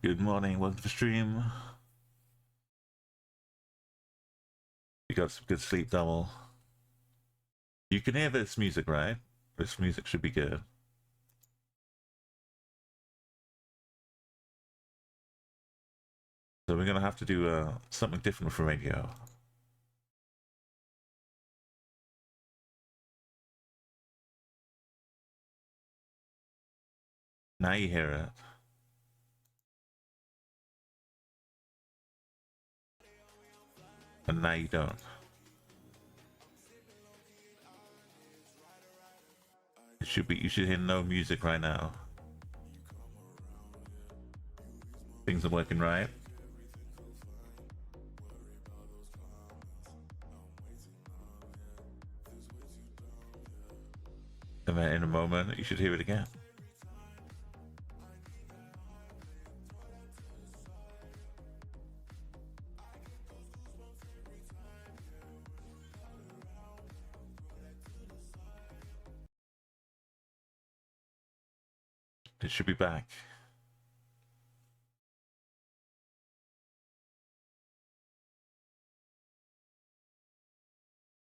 Good morning, welcome to the stream. You got some good sleep, Double. You can hear this music, right? This music should be good. So we're gonna have to do something different for radio. Now you hear it. And now you don't. You should hear no music right now. Things are working right. And then in a moment, you should hear it again. It should be back.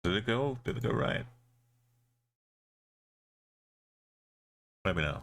Did it go? Did it go right? Let me know.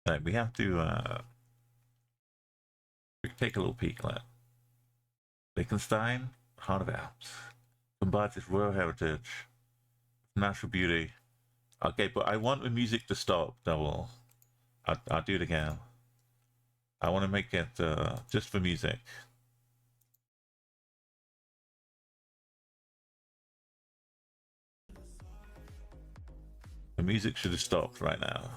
Right, we have to take a little peek. Liechtenstein, Heart of Alps, combines its royal heritage, natural beauty. Okay, but I want the music to stop, Double. I'll do it again. I want to make it just for music. The music should have stopped right now.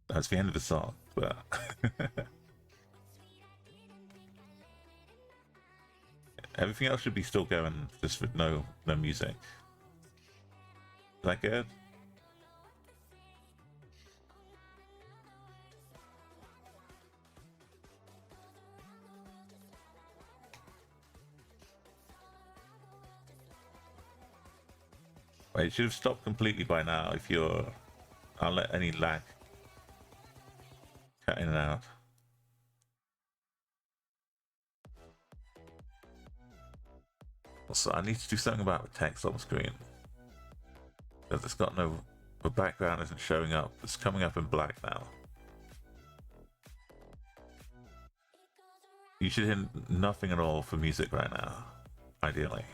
That's the end of the song, but everything else should be still going, just with no music. Is that good? Wait, it should have stopped completely by now if you're... I'll let any lag cut in and out. Also, I need to do something about the text on the screen. Because it's got no... The background isn't showing up. It's coming up in black now. You should hear nothing at all for music right now, ideally.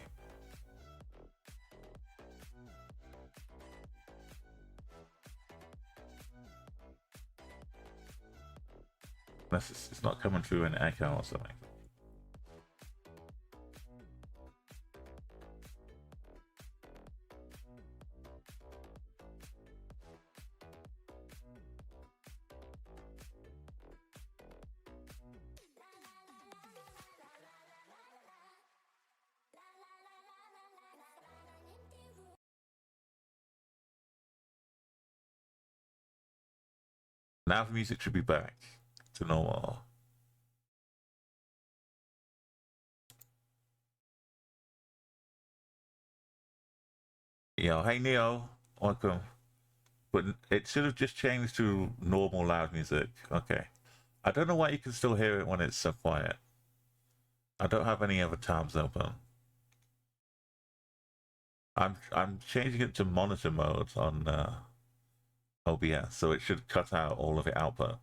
Unless it's not coming through an echo or something. Now the music should be back to normal. Yo, hey Neo, welcome. But it should have just changed to normal loud music. Okay. I don't know why you can still hear it when it's so quiet. I don't have any other tabs open. I'm changing it to monitor mode on OBS, so it should cut out all of the output.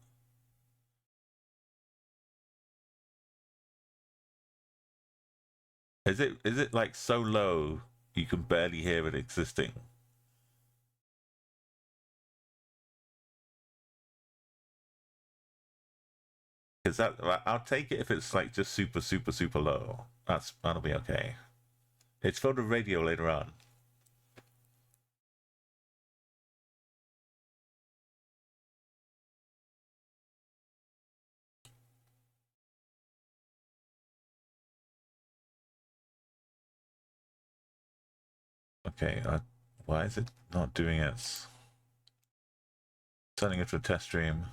Is it like so low you can barely hear it existing? Because I'll take it if it's like just super low. That'll be okay. It's for the radio later on. Okay, why is it not doing it? Turning it to a test stream.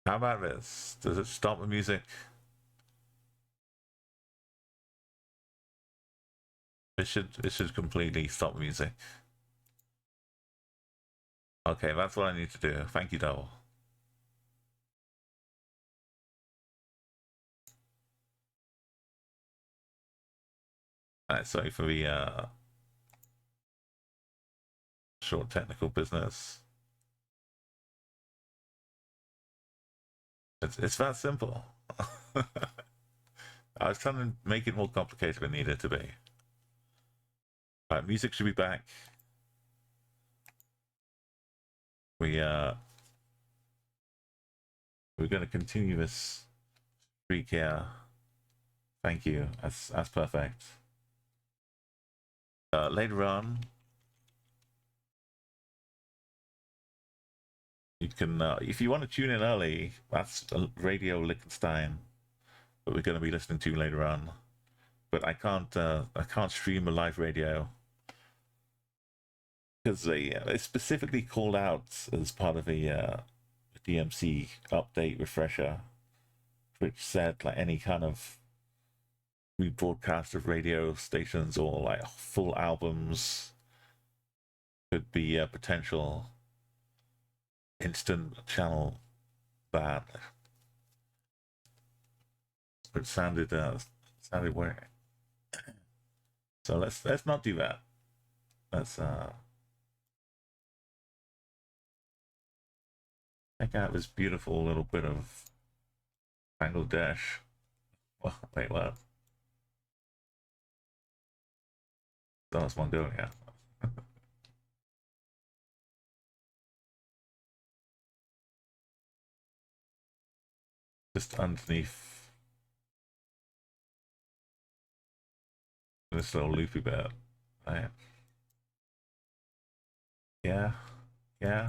How about this? Does it stop the music? It should completely stop the music. Okay, that's what I need to do. Thank you, Double. Alright, sorry for the short technical business. It's that simple. I was trying to make it more complicated than it needed to be. Alright, music should be back. We're gonna continue this streak here. Thank you. That's perfect. Later on, you can if you want to tune in early, that's Radio Liechtenstein that we're going to be listening to later on. But I can't stream a live radio because they specifically called out as part of a DMC update refresher, which said like any kind of rebroadcast of radio stations or like full albums could be a potential instant channel ban. It sounded weird. So let's not do that. Let's check out this beautiful little bit of Bangladesh. Oh, wait, what? That's Mongolia. Just underneath this little loopy bit, right? Yeah, yeah.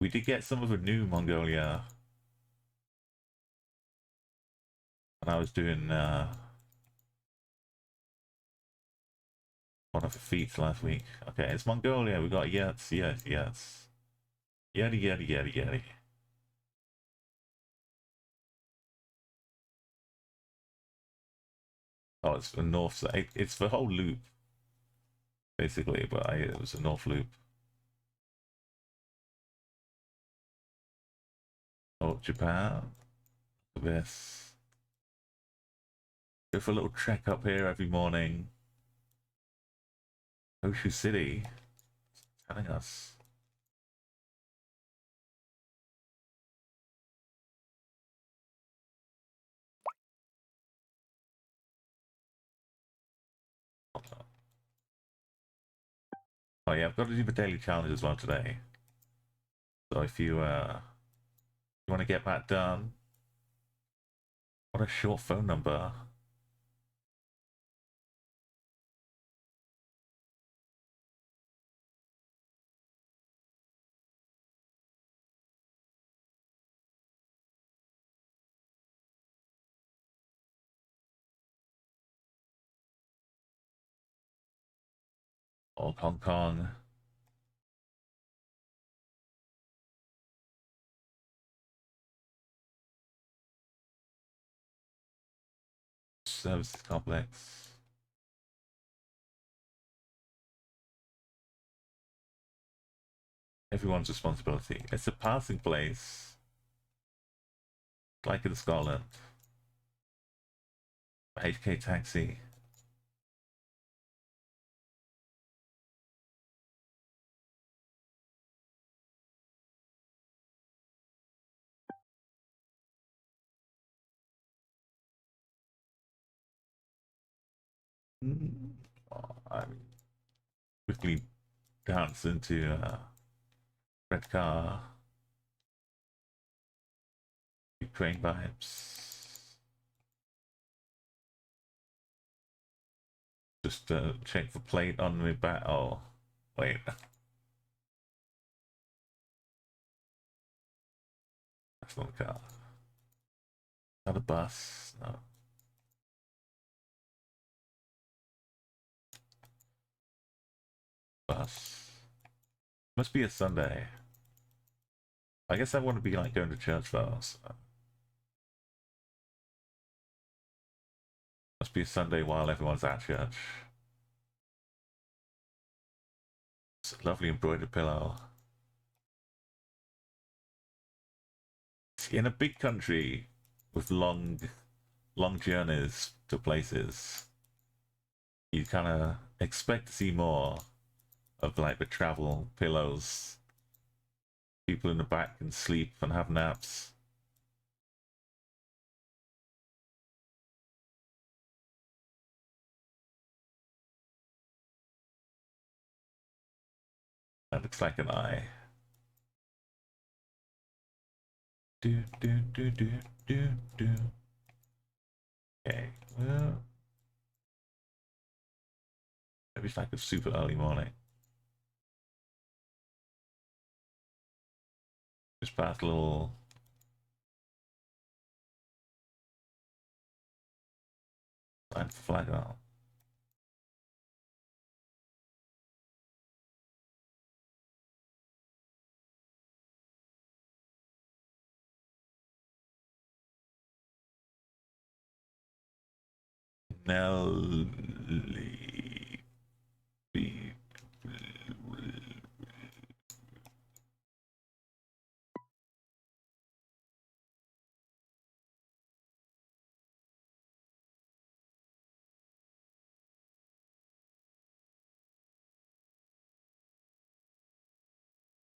We did get some of the new Mongolia, and I was doing one of the feats last week. Okay, it's Mongolia. We got yes. Yeti. Oh, it's the north side. It's the whole loop, basically, but it was a north loop. Oh, Japan. Look at this. Go for a little trek up here every morning. Oshu City telling us. Oh yeah, I've got to do the daily challenge as well today. So if you want to get that done, what a short phone number. Or Hong Kong. Services complex. Everyone's responsibility. It's a passing place. Like in Scotland. HK taxi. I quickly dance into red car. Ukraine vibes. Just check the plate on the back. Oh, wait. That's not a car. Not a bus. No. Bus. Must be a Sunday. I guess I want to be like going to church though. So. Must be a Sunday while everyone's at church. It's a lovely embroidered pillow. In a big country with long journeys to places, you kind of expect to see more of like the travel pillows. People in the back can sleep and have naps. That looks like an eye. Do do do do do do. Okay, well, maybe it's like a super early morning. Just past a little. Time for flag out. Nelly.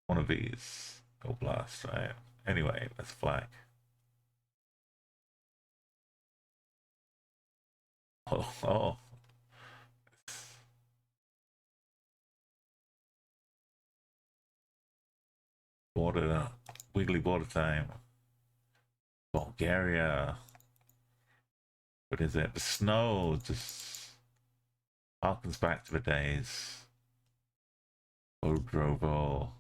One of these. Go blast, right? Anyway, let's flag. Oh, oh. Border, wiggly border time. Bulgaria. What is it? The snow just harkens back to the days. Odrovo.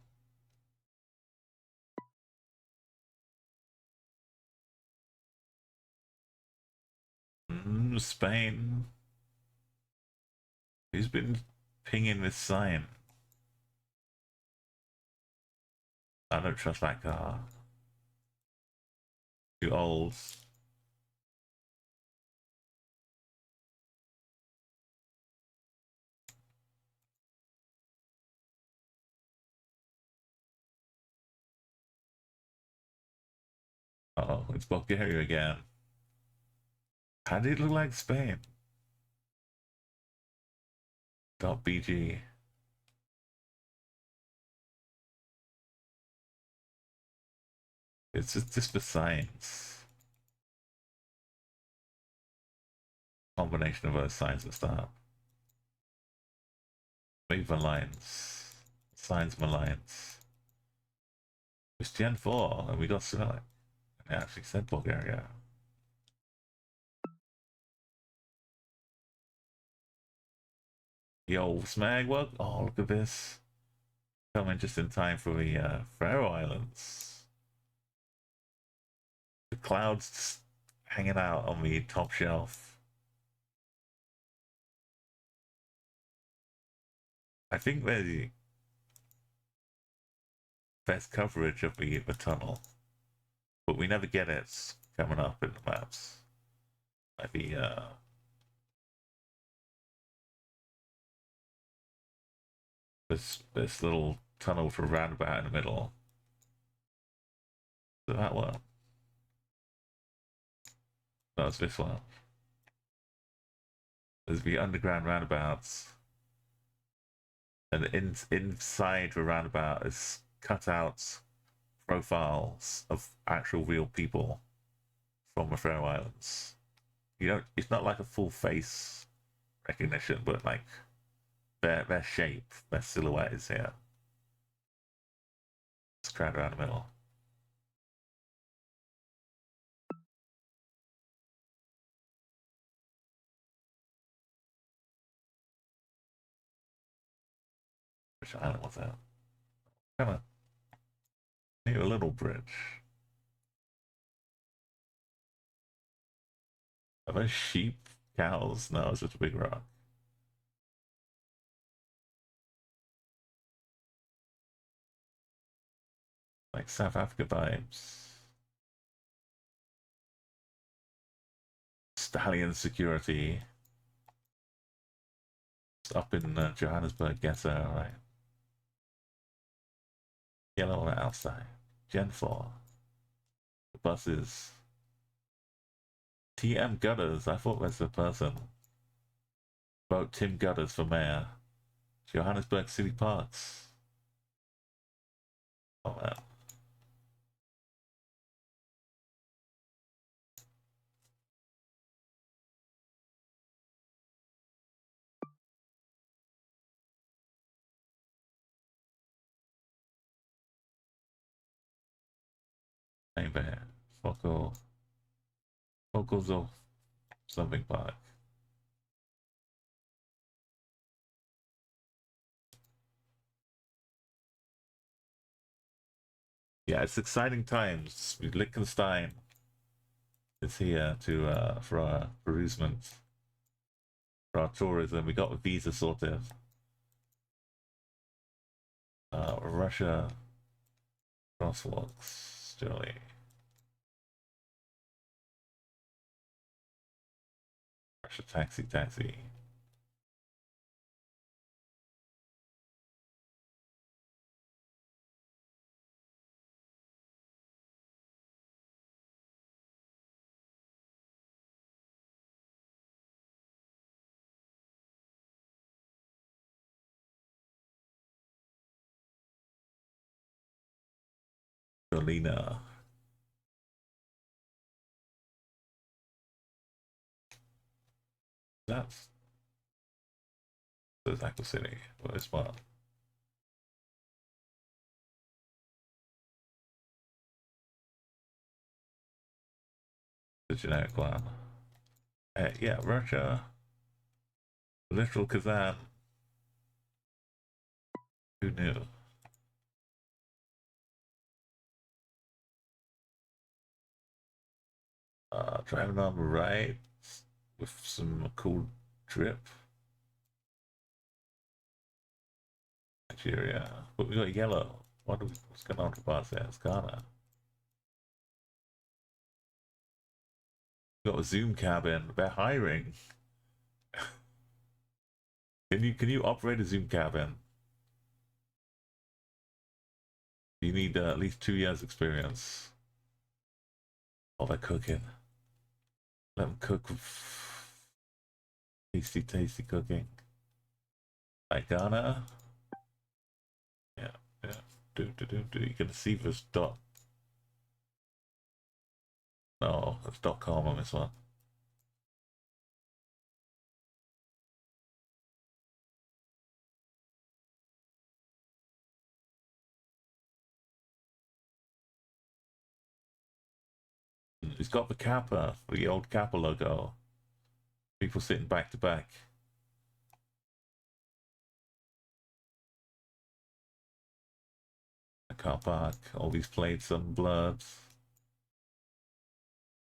Spain. Who's been pinging this sign? I don't trust that car. Too old. Oh, it's Bulgaria again. How did it look like Spain? .bg. It's just for science. Combination of those signs and stuff. Move the lines. Signs my lines. It's Gen 4 and we got select. It actually said Bulgaria. Yo, Smag, what? Oh, look at this. Coming just in time for the Faroe Islands. The clouds just hanging out on the top shelf. I think they're the best coverage of the tunnel, but we never get it coming up in the maps. Like this little tunnel for roundabout in the middle. So that one. No, it's this one. There's the underground roundabouts, and inside the roundabout is cutouts, profiles of actual real people from the Faroe Islands. You don't. It's not like a full face recognition, but like their shape, their silhouette is here. It's crowded around the middle. Which island was that? Kind of near a little bridge. Are those sheep? Cows? No, it's just a big rock. Like South Africa vibes. Stallion security. It's up in Johannesburg, ghetto, right? Yellow outside. Gen 4. The buses. TM Gutters. I thought that's the person. Vote Tim Gutters for mayor. Johannesburg City Parks. Oh man. Neighbor here. Focals of something park. Yeah, it's exciting times. Liechtenstein is here to for our bereavement, for our tourism. We got the visa sorted. Russia crosswalks, Sterling. Russia taxi. Jolina. That's Aqua City. Well, it's one. The generic one. Yeah, Russia. Literal Kazan. Who knew? Driving on the right with some cool drip. Nigeria. But we got yellow. What's going on with us there? It's Ghana. We got a Zoom cabin. They're hiring. Can you operate a Zoom cabin? You need at least 2 years experience. Oh, they're cooking. Let them cook. Tasty cooking. Like Ghana. Yeah. Do. You can see this dot. No, it's .com on this one. It's got the Kappa, the old Kappa logo. People sitting back to back. A car park, all these plates and blurbs.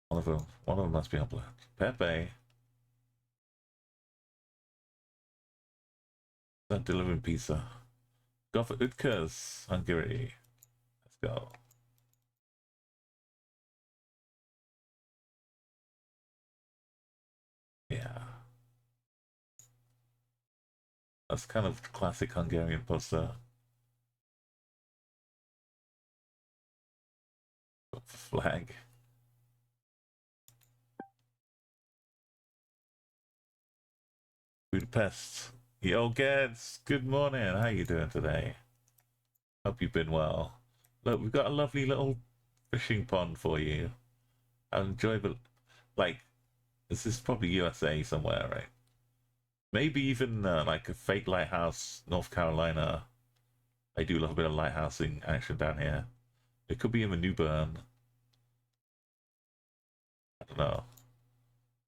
One of them must be on blurb. Pepe. That delivering pizza. Go for Utkas, Hungary. Let's go. Yeah. That's kind of classic Hungarian poster. Flag. Budapest. Yo, Geds. Good morning. How you doing today? Hope you've been well. Look, we've got a lovely little fishing pond for you. I'll enjoy the... Like, this is probably USA somewhere, right? Maybe even like a fake lighthouse, North Carolina. I do love a bit of lighthousing action down here. It could be in the New Bern. I don't know.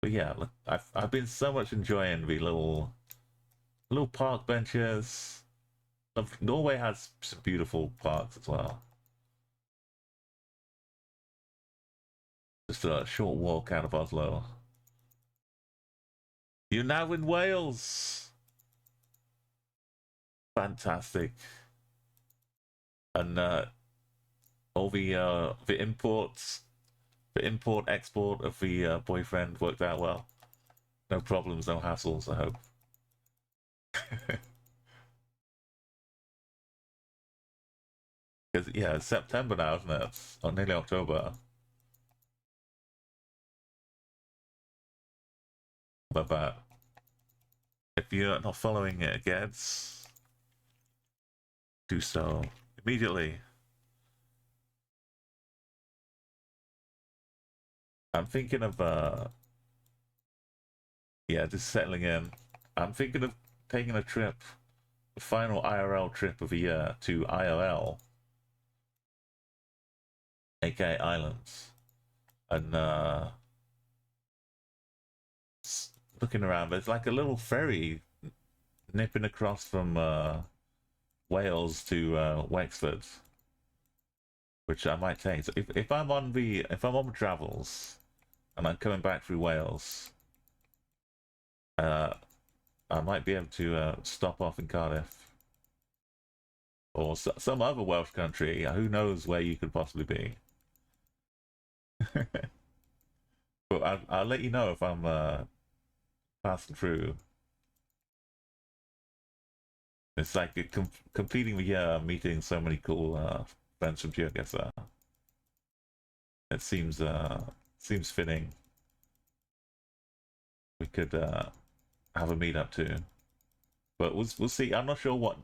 But yeah, look, I've been so much enjoying the little park benches. Norway has some beautiful parks as well. Just a short walk out of Oslo. You're now in Wales. Fantastic. And all the imports, the import export of the boyfriend worked out well. No problems, no hassles. I hope. Because yeah, it's September now, isn't it? It's nearly October. But if you're not following it again, do so immediately. I'm thinking of yeah, just settling in. I'm thinking of taking a trip, the final IRL trip of the year to ILL, aka Islands, and looking around. There's like a little ferry nipping across from Wales to Wexford, which I might take. So if I'm on the travels and I'm coming back through Wales, uh, I might be able to stop off in Cardiff or some other Welsh country. Who knows where you could possibly be? But I'll let you know if I'm passing through. It's like completing the year, meeting so many cool friends from GeoGuessr. It seems fitting. We could have a meetup too, but we'll see. I'm not sure what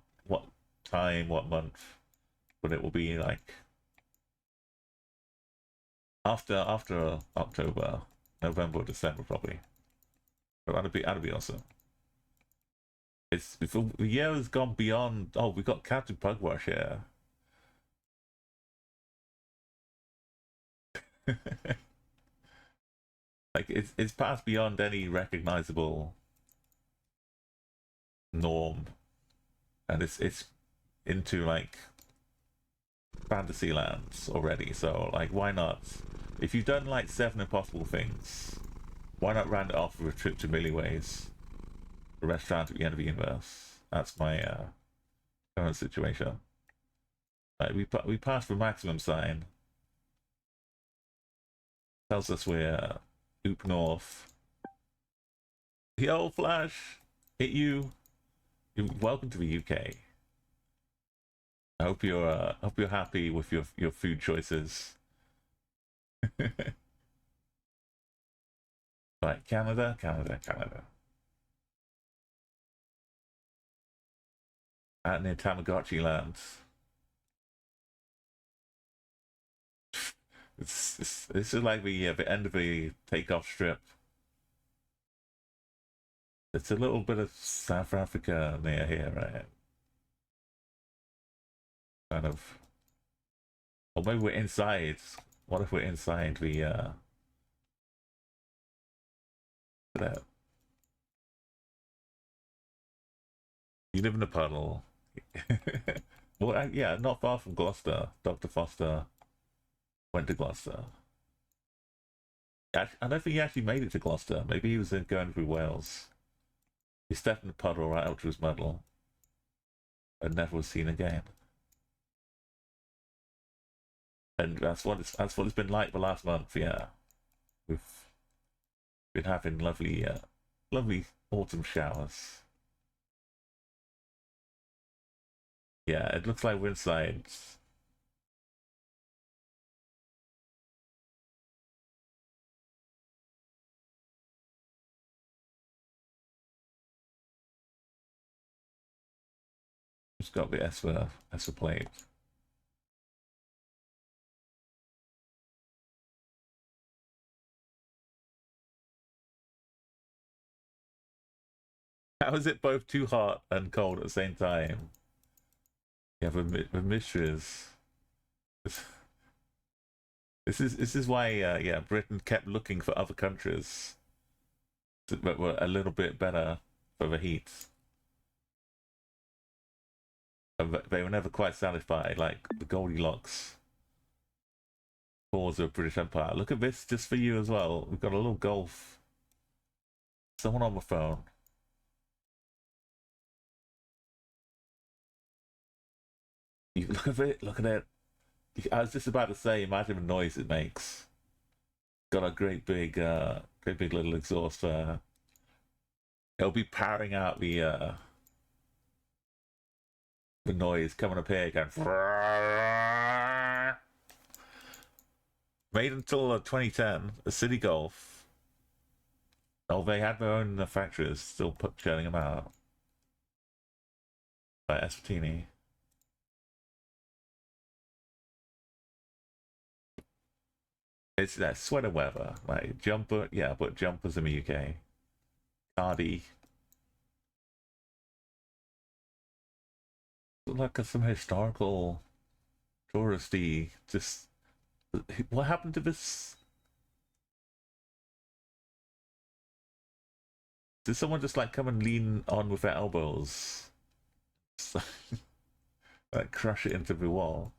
time, what month, but it will be like after October, November, or December probably. But that'd be awesome. It's the year has gone beyond. Oh, we got Captain Pugwash here. Like it's passed beyond any recognizable norm, and it's into like fantasy lands already. So like, why not? If you've done like 7 impossible things, why not round it off with a trip to Milliways, the restaurant at the end of the universe? That's my current situation. Like we passed the maximum sign. Tells us we're Oop North. Yo, Flash, hit you. Welcome to the UK. I hope you're happy with your food choices. Right, Canada, Canada, Canada. Out near Tamagotchi land. This is like the end of the takeoff strip. It's a little bit of South Africa near here, right? Kind of. Or maybe we're inside. What if we're inside the that? You live in a puddle. Well, yeah, not far from Gloucester. Dr. Foster went to Gloucester. I don't think he actually made it to Gloucester. Maybe he was going through Wales. He stepped in the puddle right up to his muddle and never was seen again. And that's what it's been like the last month. Yeah, we've been having lovely autumn showers. Yeah, it looks like we're inside. Just got the Esper plate. How is it both too hot and cold at the same time? Yeah, the mysteries. This is why yeah, Britain kept looking for other countries that were a little bit better for the heat. And they were never quite satisfied, like the Goldilocks cause of British Empire. Look at this, just for you as well. We've got a little golf. Someone on the phone. You look at it. Look at it. I was just about to say, imagine the noise it makes. Got a great big little exhaust there. It'll be powering out the noise coming up here again. Made until 2010, a City Golf. Oh, they had their own factories, still churning them out. By Espartini. It's that sweater weather, like jumper. Yeah, but jumpers in the UK. Cardi. Like some historical, touristy. Just what happened to this? Did someone just like come and lean on with their elbows, like crush it into the wall?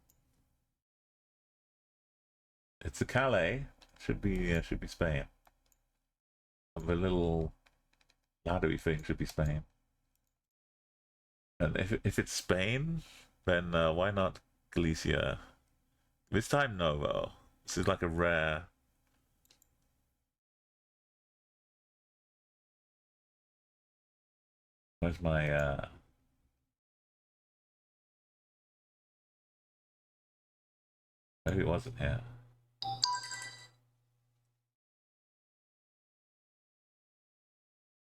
It's a Calais. Should be Spain. And the little laddery thing should be Spain. And if it's Spain, then why not Galicia? This time, no, though. This is like a rare. Where's my maybe it wasn't here.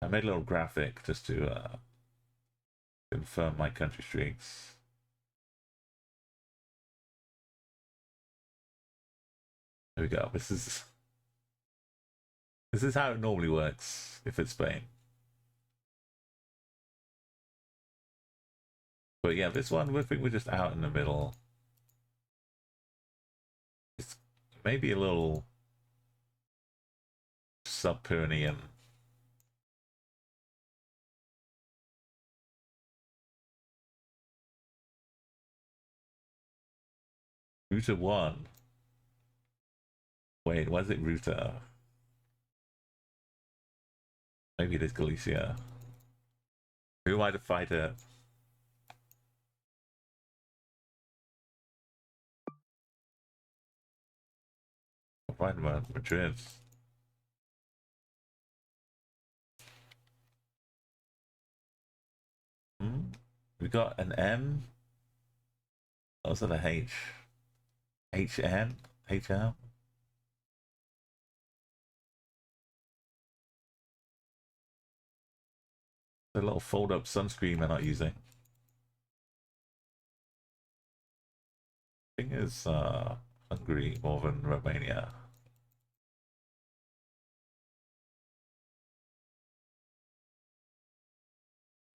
I made a little graphic just to confirm my country streaks. There we go. This is how it normally works if it's Spain. But yeah, this one I think we're just out in the middle. It's maybe a little sub-Pyrenean. Router 1. Wait, was it Router? Maybe it is Galicia. Who am I to fight it? I'll find Madrid. We got an M. Oh, is that a H? HN? HM? The little fold-up sunscreen they're not using. Thing is Hungary more than Romania.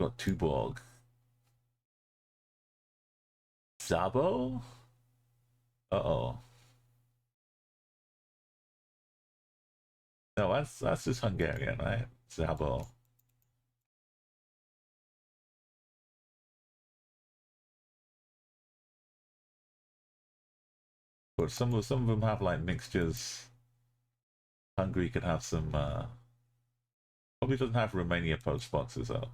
Got Tuborg. Zabo? Uh-oh. No, that's just Hungarian, right? Zabo. But some of them have like mixtures. Hungary could have some probably doesn't have Romania post boxes though.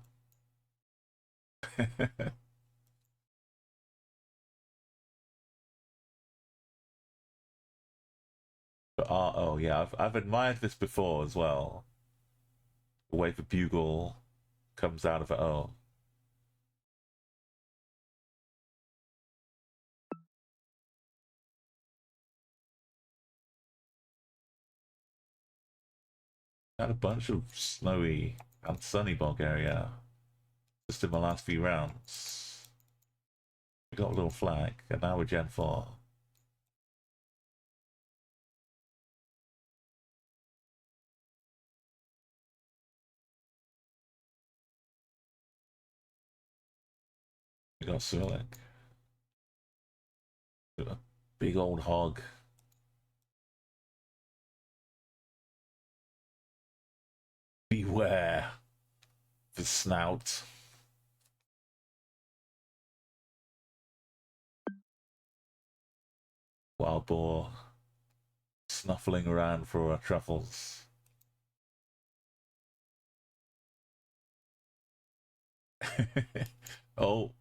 But oh yeah, I've admired this before as well. The way the bugle comes out of it. Oh. Had a bunch of snowy and sunny Bulgaria just in the last few rounds. We got a little flag, and now we're Gen 4. We got Swilling. A big old hog. Beware the snout. Wild boar snuffling around for our truffles. Oh.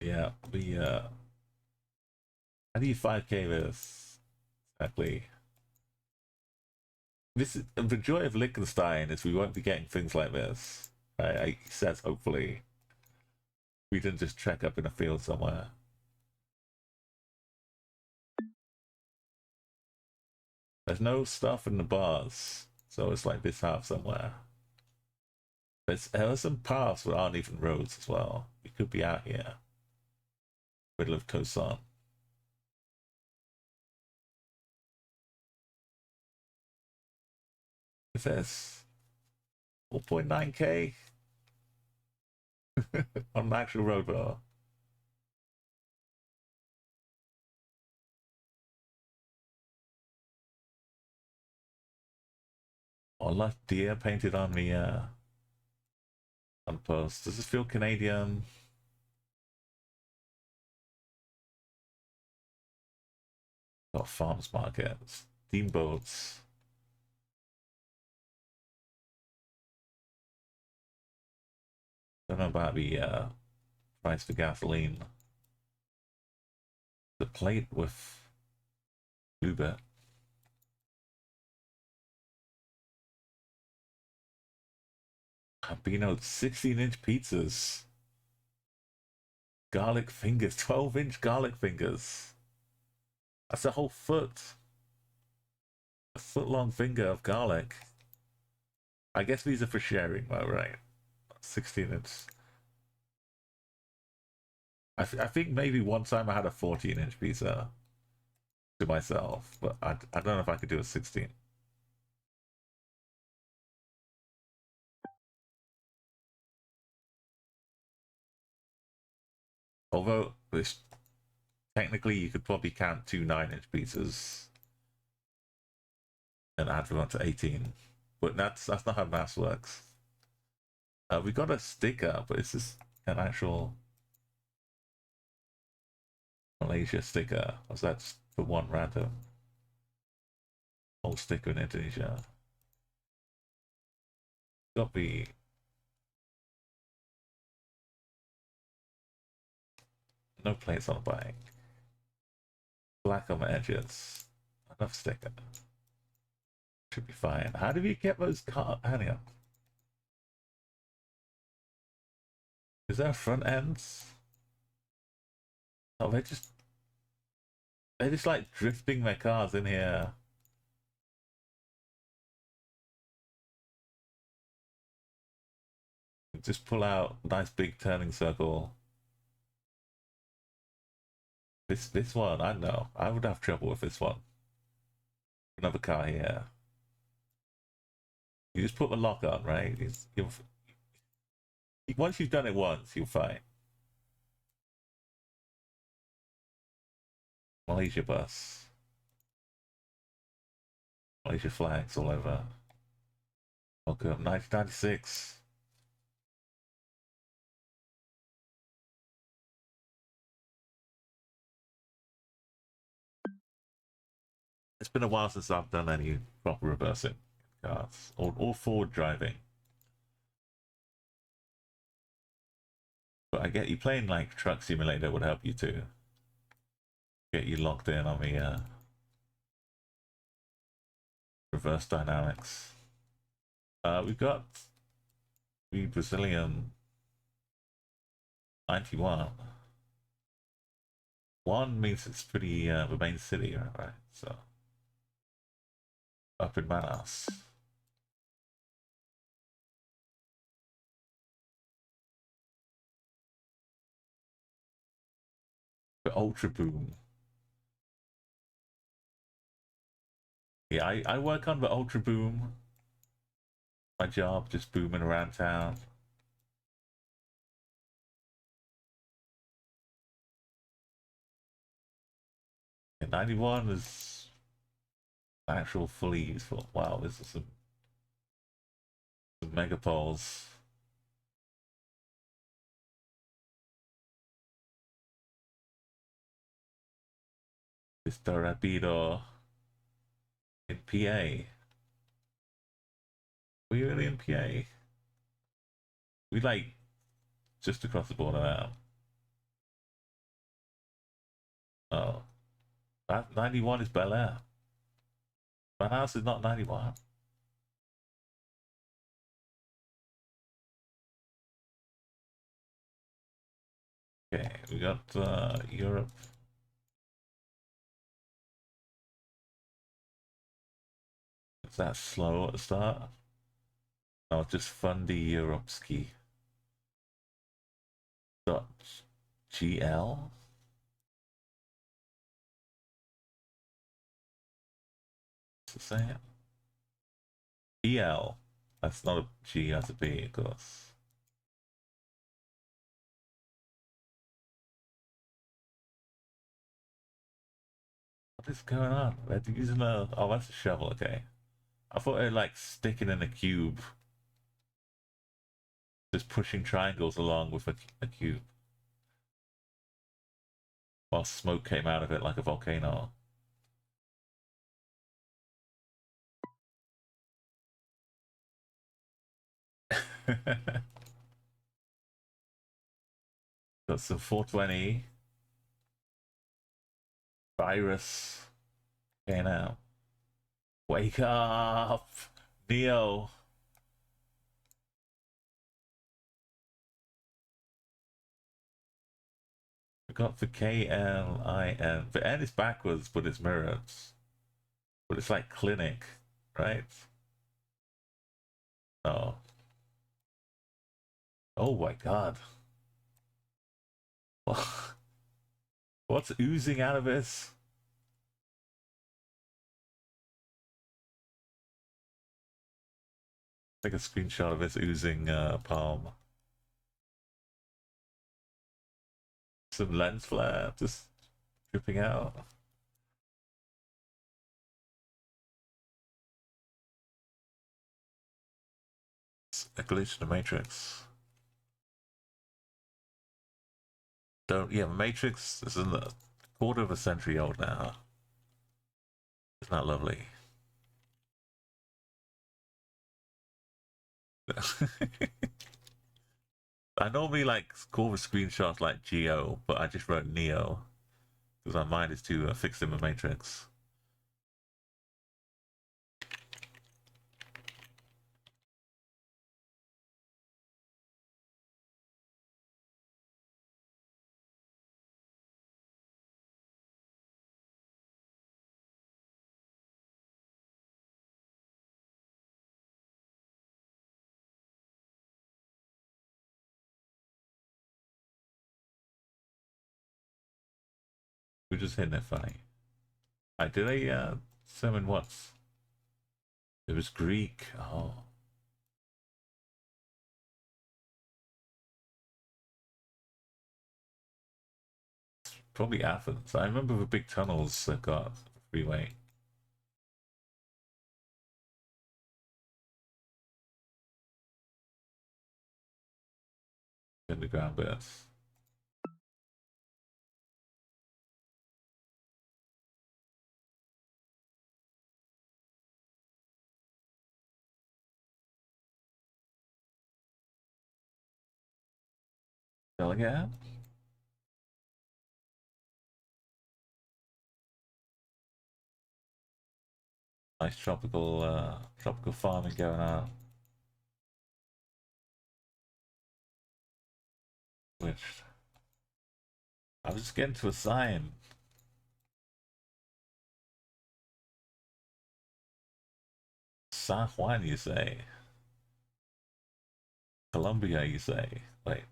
Yeah, how do you 5k this? Exactly. This is the joy of Liechtenstein is we won't be getting things like this. He says hopefully. We didn't just trek up in a field somewhere. There's no stuff in the bars, so it's like this half somewhere. There's some paths that aren't even roads as well. We could be out here, middle of Tosan. If there's 4.9k on an actual road bar. Oh, left deer painted on the post. Does this feel Canadian? Got farms markets, steamboats. Don't know about the price for gasoline. The plate with Uber. Bambino 16-inch pizzas. Garlic fingers, 12-inch garlic fingers. That's a whole foot. A foot-long finger of garlic. I guess these are for sharing, though, right? 16-inch. I think maybe one time I had a 14-inch pizza to myself, but I don't know if I could do a 16. Although, technically, you could probably count two 9-inch pizzas and add them up to 18. But that's not how maths works. We got a sticker, but it's just an actual Malaysia sticker. Was that just for one random old sticker in Indonesia? Got the no plates on the bike. Black on the edges. Enough sticker. Should be fine. How do we get those car? Hang on. Is there front ends? Oh, they're just like drifting their cars in here. Just pull out nice big turning circle. This one, I know. I would have trouble with this one. Another car here. You just put the lock on, right? Once you've done it once, you'll find. Malaysia bus. Malaysia flags all over. Welcome, 1996. It's been a while since I've done any proper reversing cars or forward driving. But I get you playing like Truck Simulator would help you too. Get you locked in on the reverse dynamics. We've got the Brazilian 91. One means it's pretty the main city, right? So up in Manaus. The Ultra Boom. Yeah, I work on the Ultra Boom. My job just booming around town. And 91 is actual fully useful. Wow, this is some megapoles. Mr. Rapido in PA. Were you really in PA? We like just across the border now. Oh, that 91 is Bel Air. My house is not 91. Okay, we got Europe. Is that slow at the start? No, just Fundy Europe ski. Dot GL? What's it saying? EL. That's not a G, that's a B, of course. What is going on? They're using a. Oh, that's a shovel, okay. I thought they're like sticking in a cube. Just pushing triangles along with a cube. While smoke came out of it like a volcano. Got some 420. Virus. Okay, now. Wake up! Neo! We got the KLIN. The N is backwards, but it's mirrored. But it's like clinic, right? Oh. Oh my god. What's oozing out of this? Take a screenshot of this oozing palm. Some lens flare just dripping out. It's a glitch in the Matrix. Don't, yeah, Matrix is a quarter of a century old now. Isn't that lovely? I normally like call the screenshots like Geo, but I just wrote Neo because my mind is too fixed in the Matrix. We're just hitting it funny. I did a summon once. It was Greek. Oh. Probably Athens. I remember the big tunnels that got freeway. Underground bits. Delegate? Nice tropical farming going on. Which I was just getting to a sign. San Juan, you say? Colombia, you say? Wait.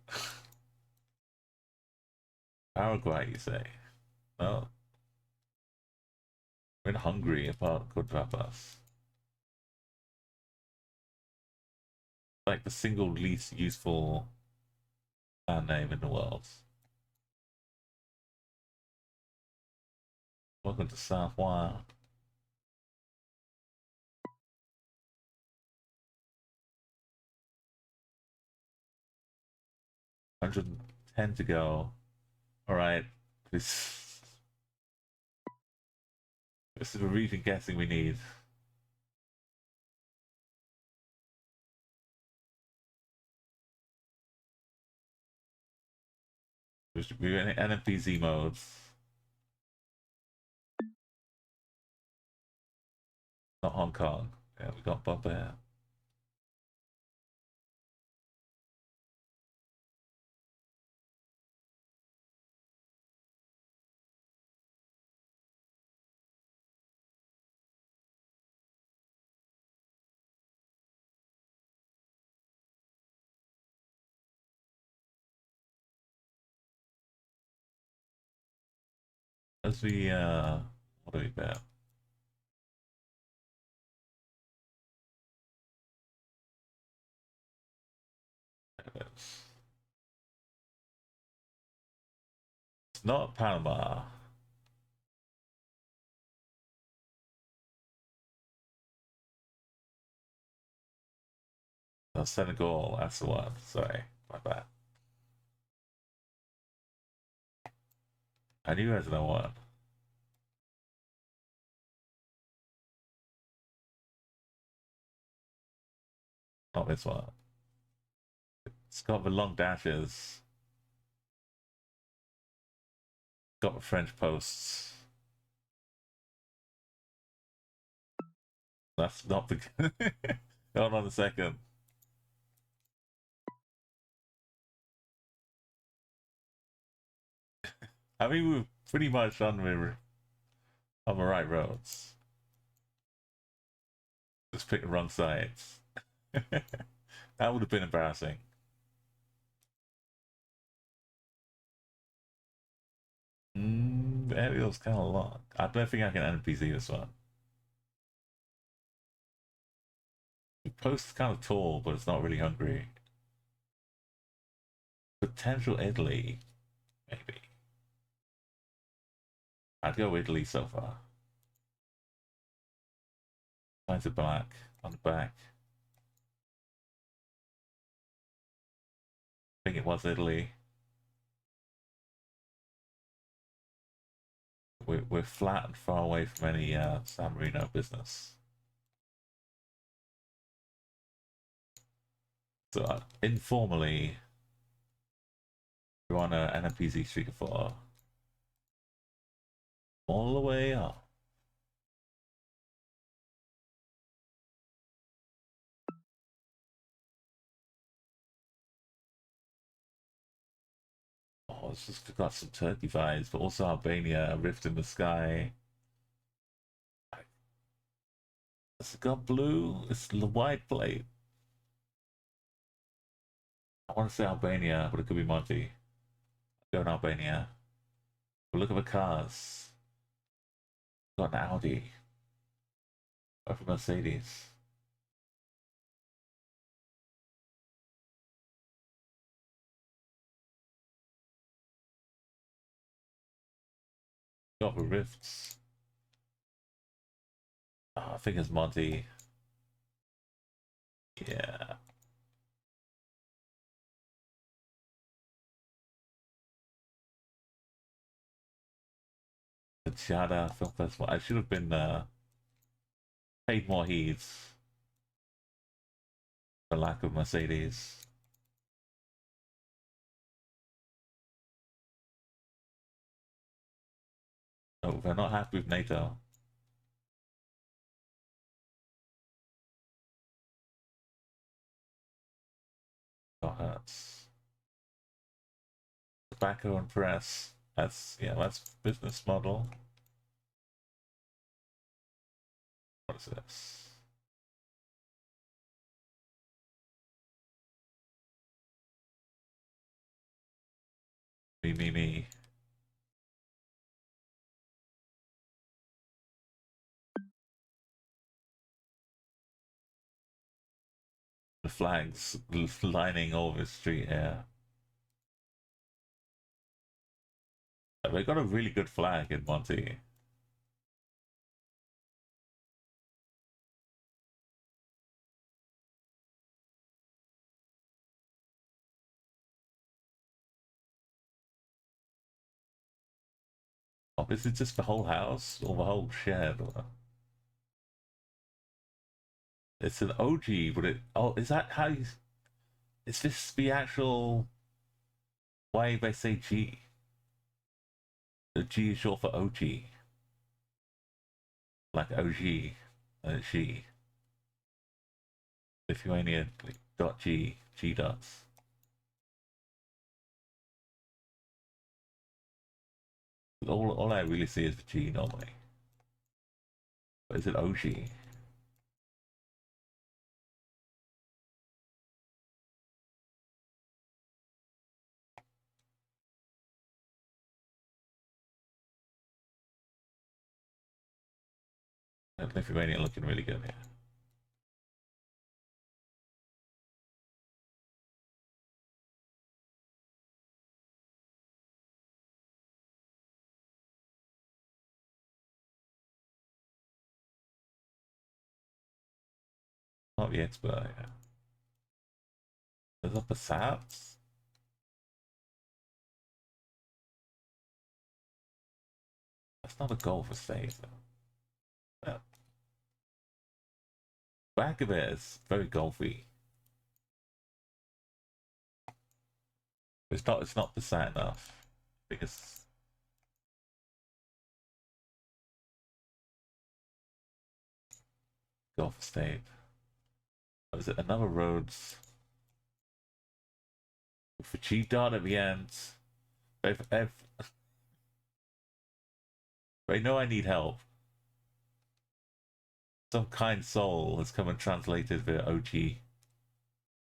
Paraguay, you say? No. We're in Hungary about Quadrapas. Like the single least useful land name in the world. Welcome to South Wild. 110 to go. All right. This is the region guessing we need. We're in NFPZ modes. Not Hong Kong. Yeah, we got bumper here. As we what do we bet? It's not Panama. No, Senegal, that's the one. Sorry, my bad. I knew there was no one. Not this one. It's got the long dashes. Got the French posts. That's not the. Hold on a second. I mean, we're pretty much on the right roads. Just pick the wrong sides. That would have been embarrassing. The aerial's kind of long. I don't think I can NPC this one. The post's kind of tall, but it's not really hungry. Potential Italy, maybe. I'd go Italy so far. Lines of black on the back. I think it was Italy. We're flat and far away from any San Marino business. So informally, we're on a NPC streak of 4. All the way up. Oh, it's just got some Turkey vibes, but also Albania, a rift in the sky. It's got blue. It's the white plate. I want to say Albania, but it could be Monty. Go in Albania. But look at the cars. Got an Audi. Or a Mercedes. Got the rifts. Oh, I think it's Monty. Yeah. The Chada Film Festival. I should have been paid more heed for lack of Mercedes. Oh, they're not happy with NATO. That hurts. Tobacco and press. That's business model. What is this? Me. The flags lining over the street here. They got a really good flag in Monty. Oh, is it just the whole house or the whole shed? Or... It's an OG, but it. Oh, is that how you? Is this the actual way they say G? The G is short for OG, like OG, G. Lithuania dot G, G dots. All I really see is the G normally. But is it OG? Lithuania looking really good here. Not the expert, yeah. There's upper Sats? That's not a goal for save, though. Yeah. Back of it is very golfy. It's not percent enough. Because golf state. What is it? Another roads with a G dot at the end. They know I need help. Some kind soul has come and translated the OG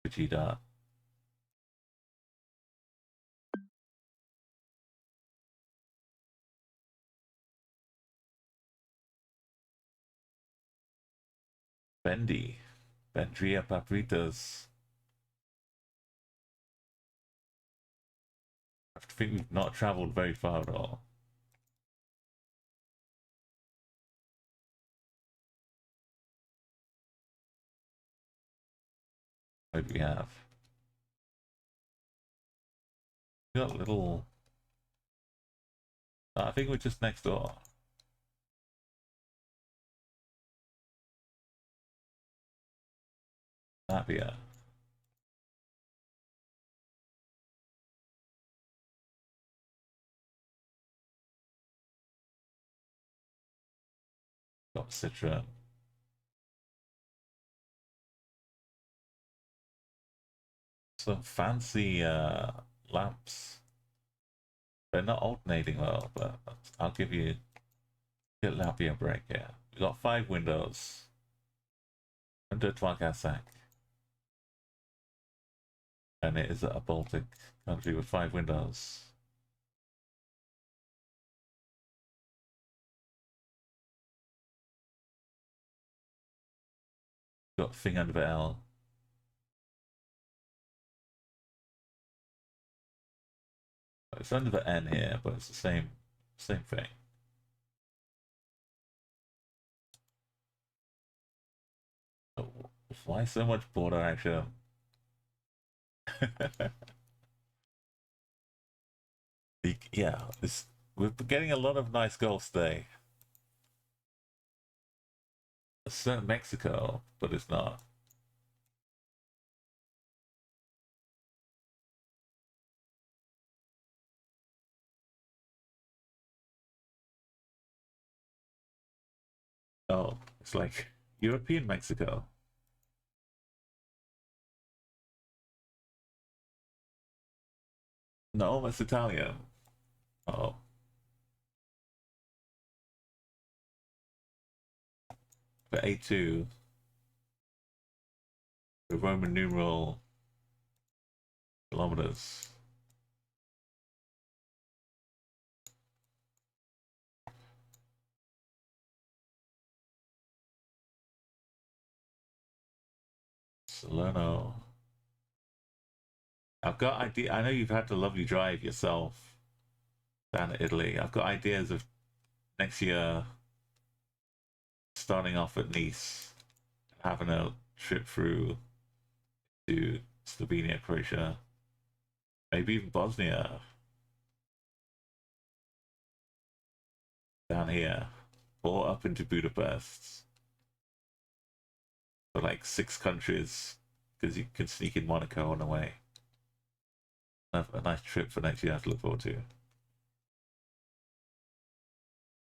for G dot. Bendy. Bendria Papritas. I think we've not traveled very far at all. Maybe we have. We got a little... I think we're just next door. Latvia. Got Citra. Some fancy lamps. They're not alternating well, but I'll give you get Latvia a break here. We got 5 windows. Under Twargasak. And it is a Baltic country with 5 windows. Got thing under the L. It's under the N here, but it's the same thing. Oh, why so much border action? Yeah, we're getting a lot of nice goals today. It's Mexico, but it's not. Oh, it's like European Mexico. No, that's Italian. Oh. For A2, the Roman numeral kilometers. Salerno. I've got idea. I know you've had the lovely drive yourself down to Italy. I've got ideas of next year starting off at Nice, having a trip through to Slovenia, Croatia, maybe even Bosnia. down here or up into Budapest for like 6 countries because you can sneak in Monaco on the way. A nice trip for next year to look forward to.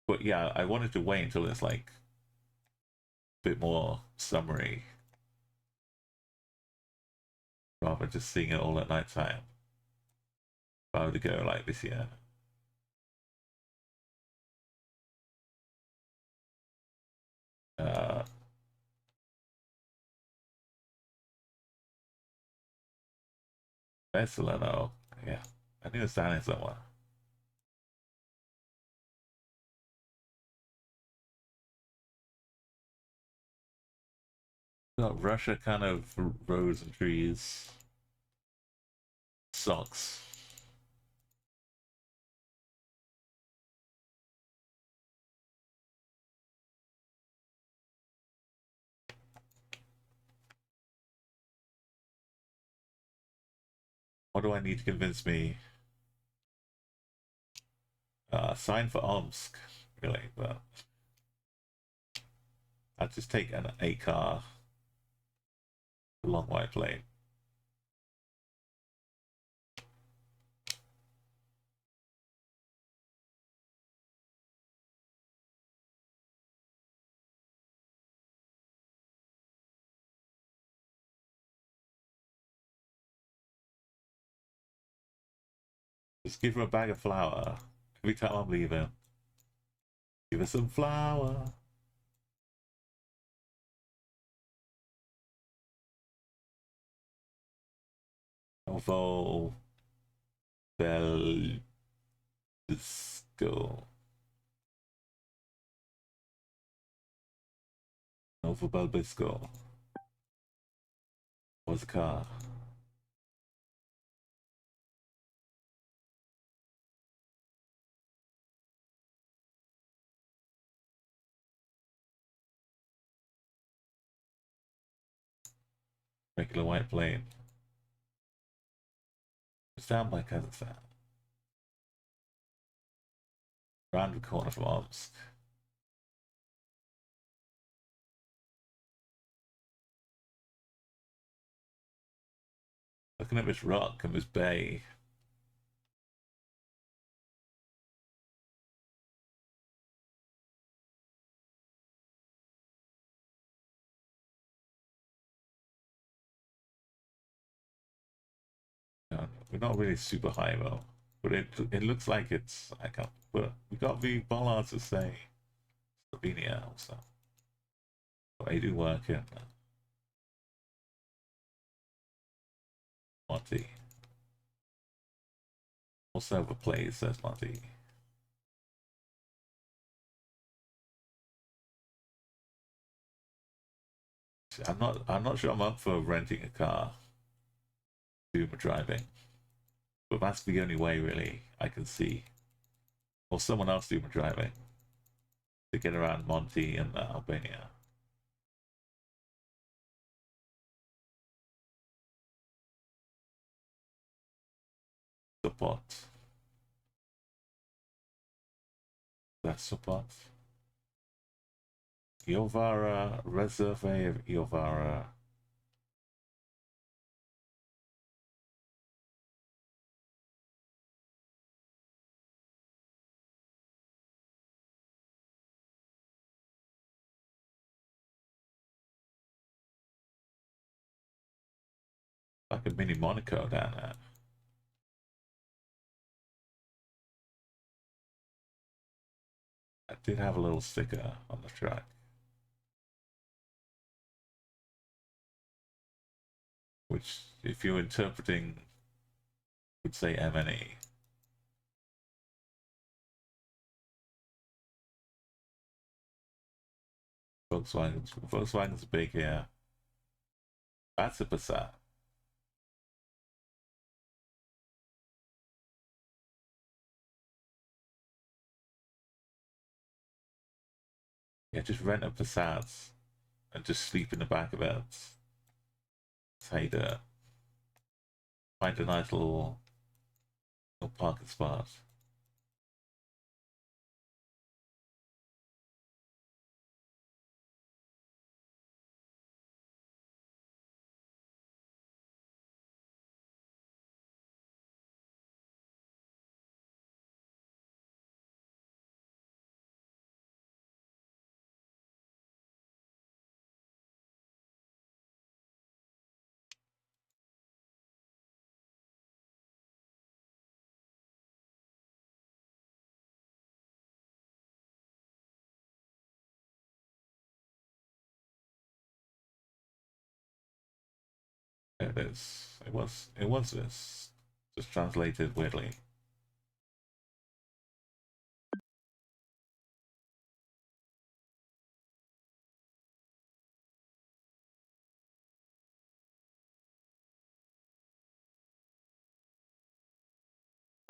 But yeah, I wanted to wait until it's like a bit more summery rather than just seeing it all at night time. If I were to go like this year. Barcelona, yeah. I knew it was down here somewhere. Got Russia kind of roads and trees. Socks. What do I need to convince me? Sign for Omsk, really, but I'll just take a car, a long white plane. Just give her a bag of flour every time I'm leaving. Give her some flour. Novo Belgisco. Novo Belgisco. What's the car? Regular white plane. It's down by Kazakhstan. Round the corner from Omsk. Looking at this rock and this bay. We're not really super high though, but it looks like it's. I can't. But we got the bollards to say Slovenia also. But I do work in Monty. Also have a place says Monty. I'm not sure I'm up for renting a car to do my driving. But that's the only way really I can see. Or someone else do my driving to get around Monty and Albania. Support. That's support. Iovara, Reserve of Iovara. Like a mini Monaco down there. I did have a little sticker on the track. Which, if you're interpreting, would say MNE. Volkswagen's big here. That's a Passat. Yeah, just rent a Passat and just sleep in the back of it. That's how you do it. Find a nice little parking spot. There it is. It was this. Just translated weirdly.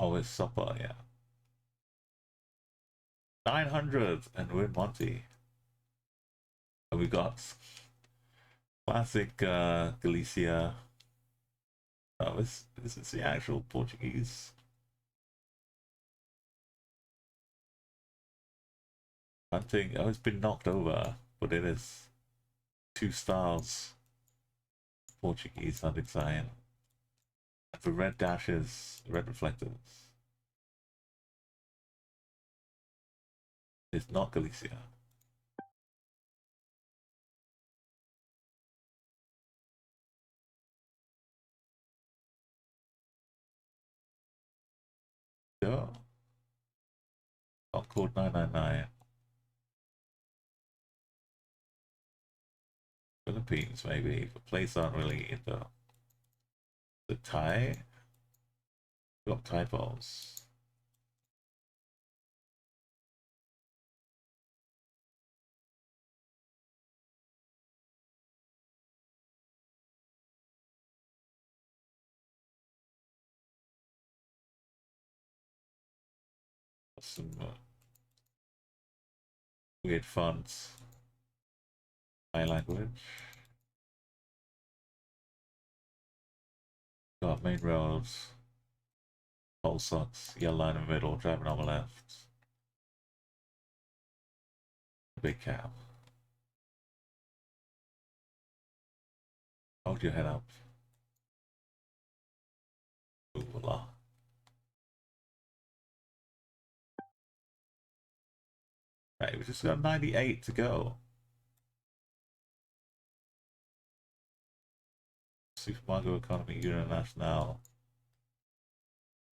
Oh, it's supper, yeah. 900 and we're in Monty. And we got classic Galicia. Oh, this is the actual Portuguese. Hunting. Oh, it's been knocked over, but it is 2 stars. Portuguese hunting sign. And the red dashes, red reflectors. It's not Galicia. Yeah. Not code 999. Philippines, maybe. The plates aren't really in the Thai. Got typos. Some weird fonts. Thai language. Got main roads. Pole socks. Yellow line in the middle. Driving on the left. Big cab. Hold your head up. Ooh la. Right, we just got 98 to go. Supermarket economy international.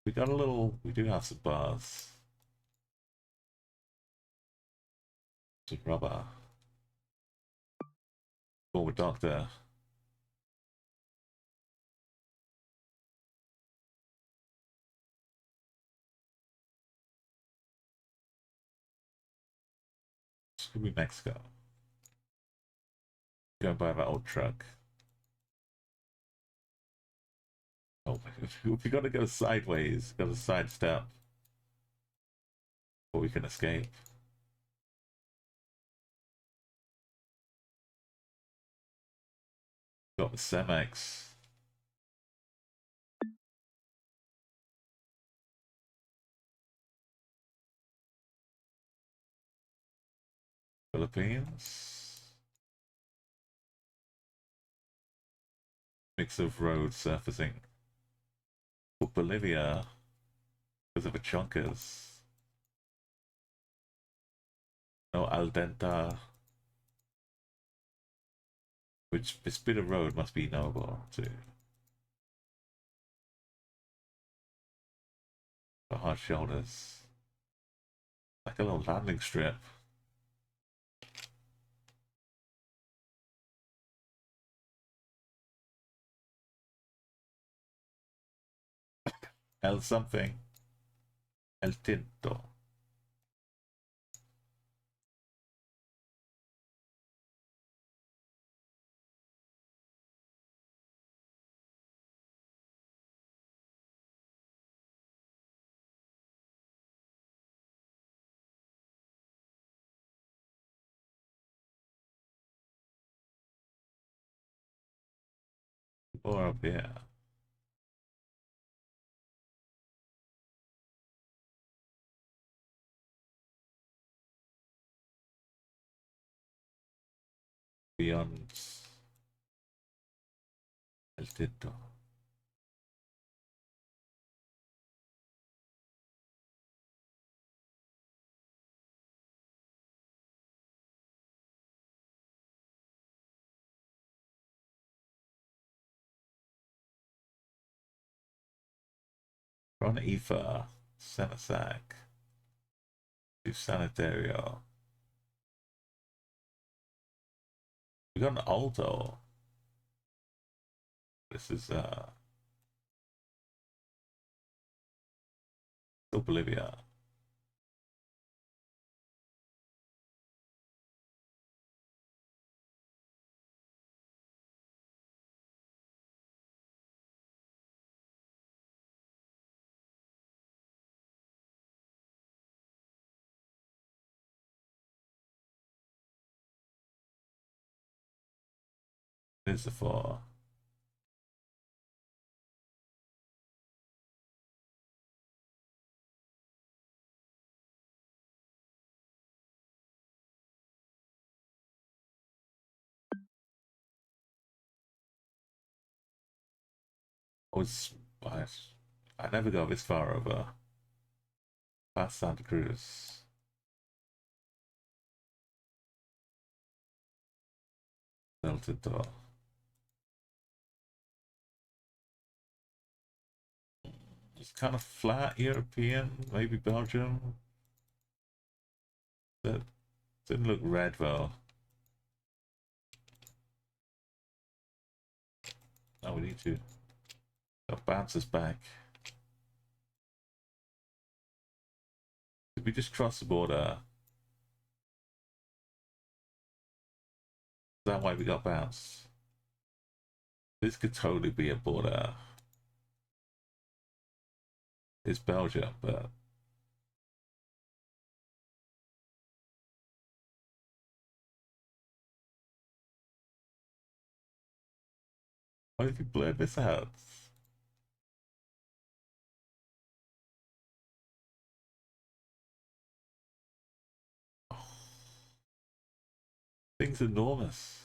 We got a little. We do have some bars. Some rubber. Forward doctor. This could be Mexico. Go buy that old truck. Oh, we gotta go sideways. Gotta sidestep. Or we can escape. Got the Cemex. Philippines. Mix of road surfacing. But Bolivia, because of the chunkers. No al dente. Which this bit of road must be knowable too. The hard shoulders. Like a little landing strip. El something. El tinto. Or up here. Beyond El tinto. Ron Ether. Senasac. To Sanitario. We got an Alto. This is still Bolivia. Here's the four. Was I never got this far over past Santa Cruz. Delta Door. It's kind of flat European, maybe Belgium. That didn't look red though. Now we need to bounce us back. Did we just cross the border? Is that why we got bounced? This could totally be a border. It's Belgium, but why did you blur this out? Oh, thing's enormous.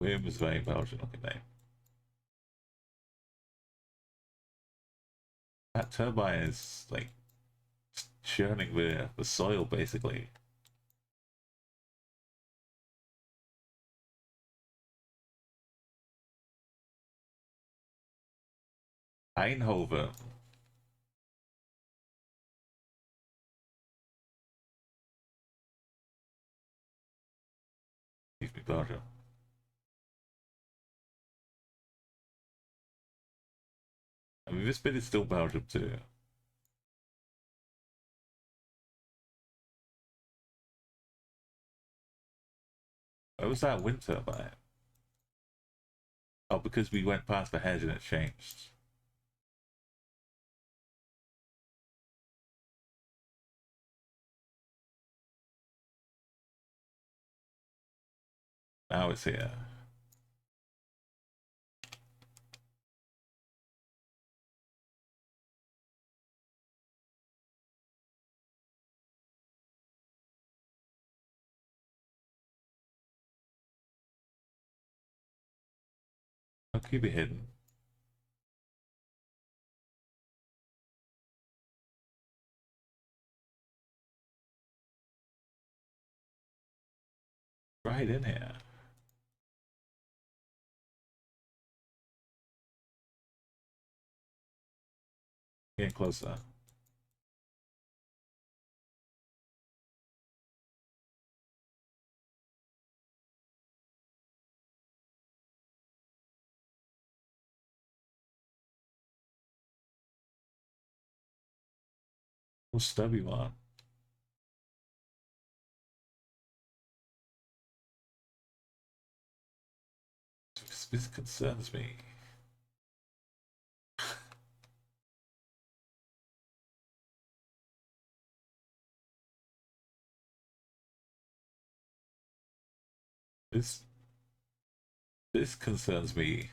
William is very Belgian looking name. That turbine is like churning the soil basically. Eindhoven. Excuse me, Belgium. I mean, this bit is still Belgium too. Where was that wind turbine? Oh, because we went past the hedge and it changed. Now it's here. I'll keep it hidden. Right in here. Getting closer. What stubby one? This concerns me. This this concerns me.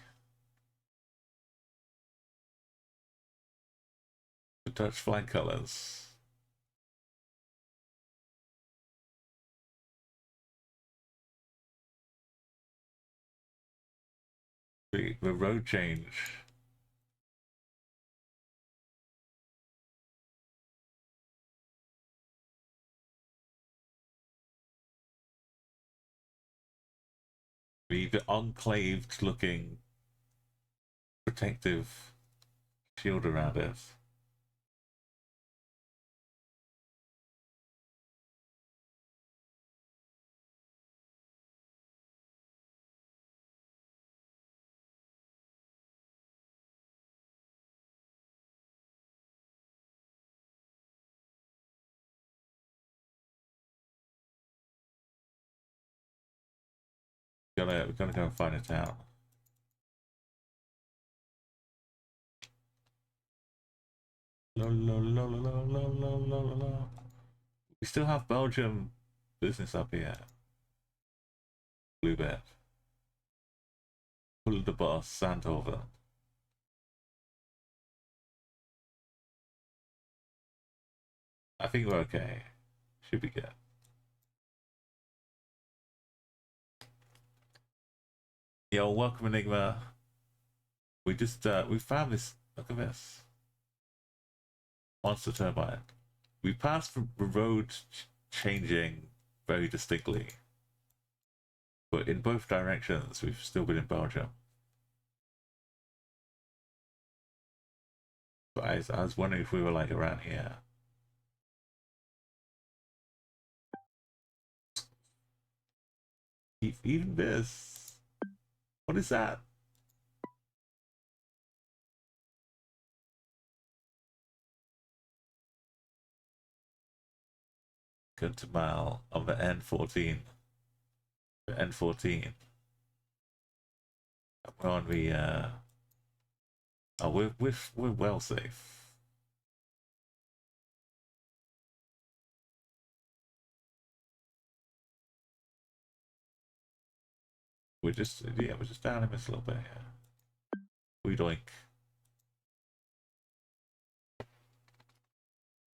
The Dutch flag colors. The road change. The enclaved looking protective shield around it. We're gonna go and find a town. La, la, la, la, la, la, la, la. We still have Belgium business up here. Bluebird. Pull the boss, Sandhover. I think we're okay. Should be good. Yo, welcome Enigma. We just we found this. Look at this. Monster turbine. We passed the road changing very distinctly. But in both directions, we've still been in Belgium. But I was wondering if we were like around here. Even this. What is that? Go to mile on the N14. The N14. We're on the oh, we're well safe. We're just down in this little bit here. We doink.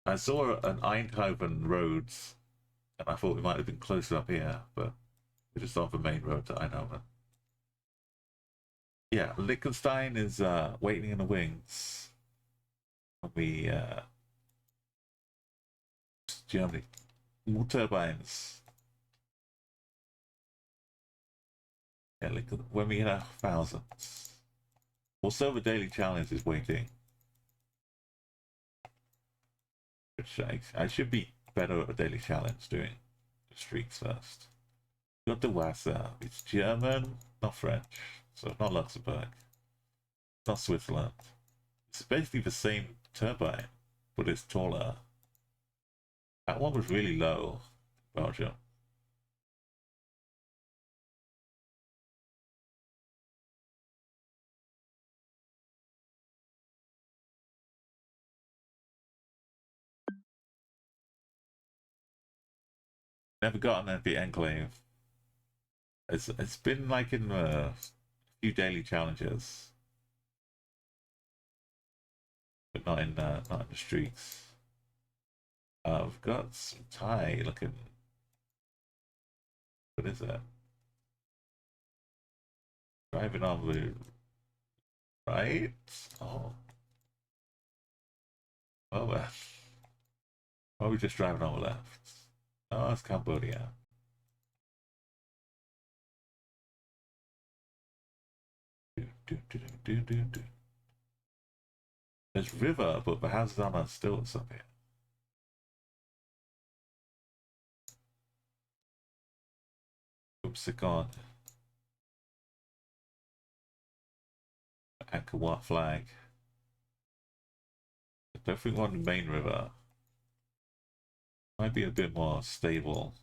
I saw an Eindhoven roads, and I thought we might have been closer up here, but we're just off the main road to Eindhoven. Yeah, Liechtenstein is waiting in the wings. We Germany, more turbines. Yeah, when we hit 1,000s. Also, the daily challenge is waiting. Which I should be better at the daily challenge doing the streaks first. Got the Wasser. It's German, not French. So not Luxembourg. Not Switzerland. It's basically the same turbine, but it's taller. That one was really low, Belgium. Never gotten at the Enclave. It's been like in a few daily challenges, but not in the streaks. I've got some Thai looking. What is that? Driving on the right. Oh, well, are we just driving on the left? Oh, it's Cambodia. There's river, but the houses are on stilts up here. Oops, on. Angkor Wat flag. I don't think we're on the main river. Might be a bit more stable.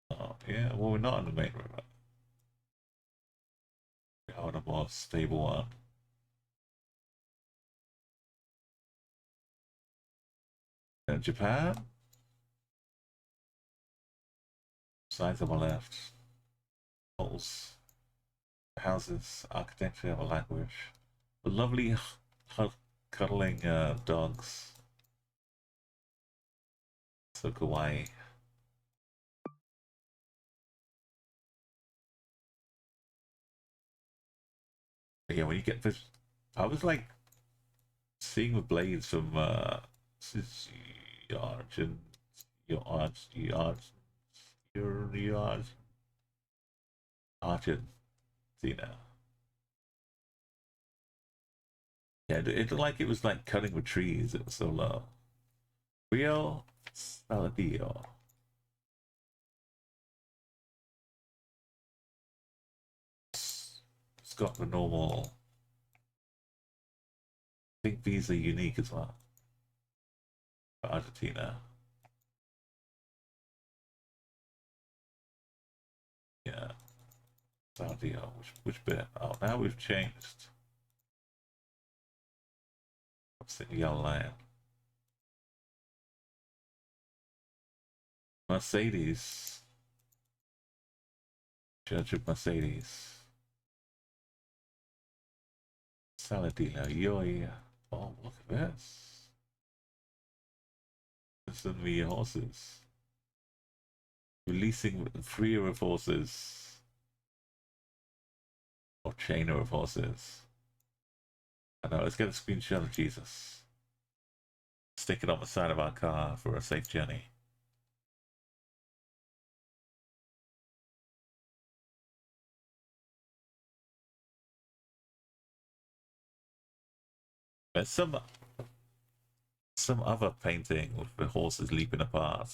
Oh, yeah, well, we're not on the main river. We're on a more stable one. And Japan? Signs on my left. Holes. Houses, architecture, or language. The lovely cuddling dogs. So kawaii. But yeah, when you get this, I was like seeing the blades from your origin, your Your yard. Argentina. Yeah, it looked like it was like cutting with trees. It was so low. Rio Saladillo. It's got the normal. I think these are unique as well. For Argentina. Yeah. Saladillo. Which bit? Oh, now we've changed. What's the yellow line? Mercedes. Church of Mercedes. Saladillo. Yoy. Oh, look at this. Listen to the horses. Releasing freer of horses. Or chainer of horses. I know, let's get a screenshot of Jesus. Stick it on the side of our car for a safe journey. There's some other painting with the horses leaping apart.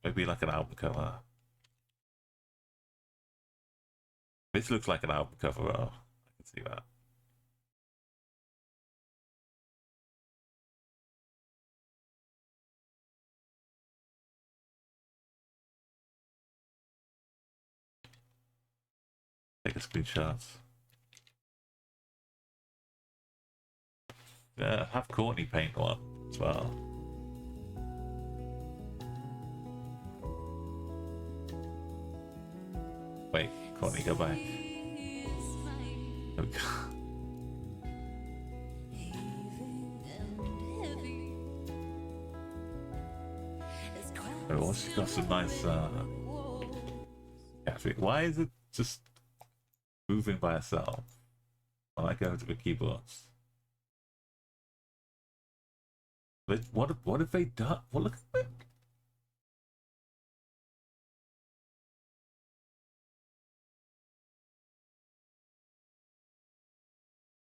Maybe like an album cover. This looks like an album cover, though. I can see that. Take a screenshot. Yeah, have Courtney paint one as well. Wait, Courtney, go back. There we go. Oh, she's got some nice cafe. Why is it just moving by itself when I go to the keyboards? But what have they done? Well, look at it.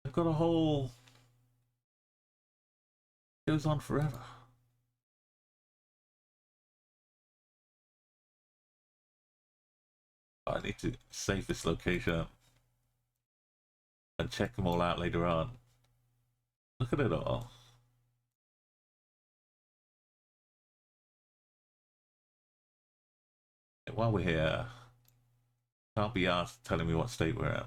They've got a whole. It goes on forever. I need to save this location and check them all out later on. Look at it all. And while we're here, can't be asked telling me what state we're in.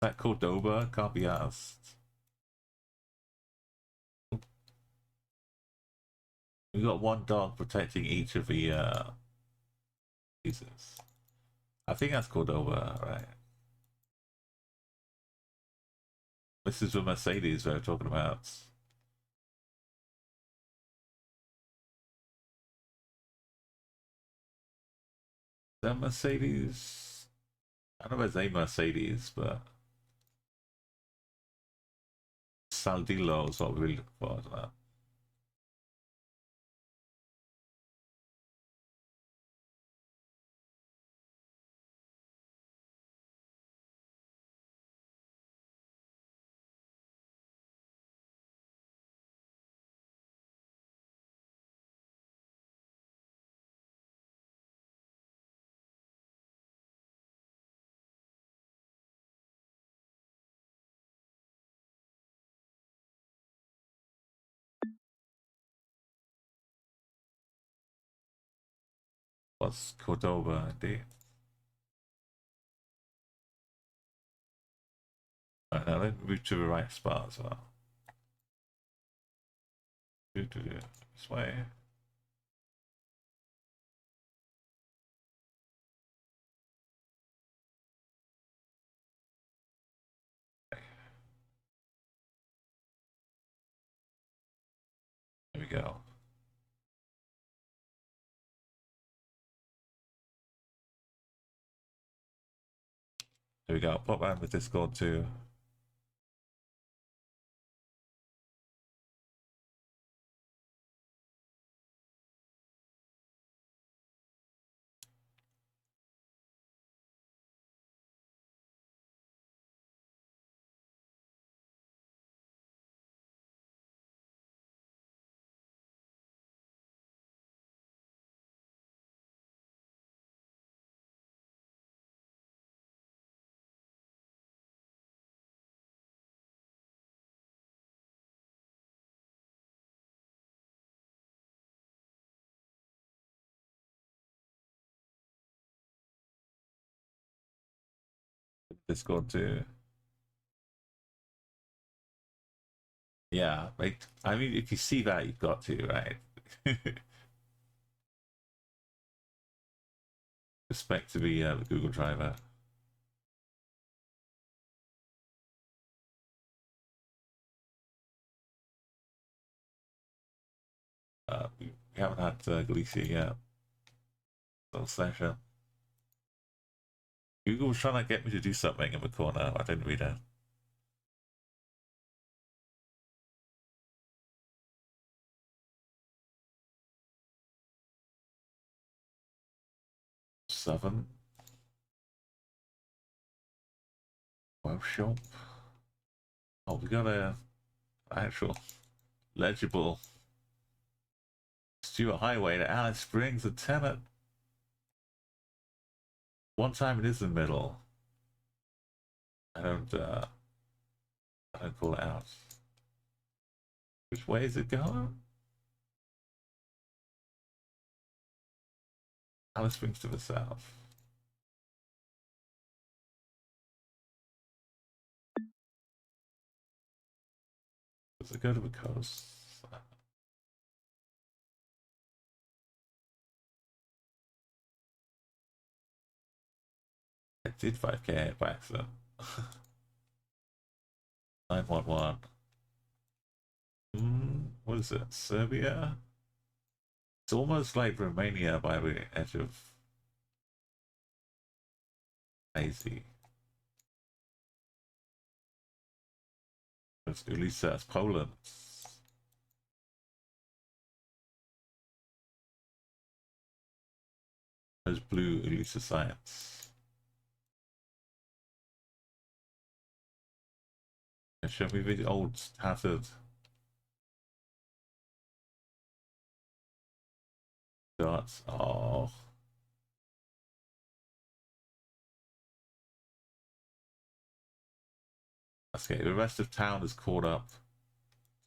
That Cordoba can't be asked. We got one dog protecting each of the pieces. I think that's Cordoba, right? This is the Mercedes we're talking about. The Mercedes. I don't know if it's a Mercedes, but Saldillo is what we look for. That. What's Cordoba indeed? Alright, now let's move to the right spot as well. This way. There we go. There we go. Pop around with Discord too. Discord too. Yeah, like I mean, if you see that, you've got to, right? Respect to be the Google driver. We haven't had Galicia yet. Little session. Google was trying to get me to do something in the corner. I didn't read it. Seven. Web shop. Oh, we got a actual legible Stewart Highway to Alice Springs and Tenet. One time it is in the middle. I don't call it out. Which way is it going? Alice Springs to the south. Does it go to the coast? I did 5k by accident. 911. What is it? Serbia? It's almost like Romania by the edge of Hazy. At least that's Poland. There's blue Elisa Science. And show me the old tattered dots. Oh. Okay, the rest of town is caught up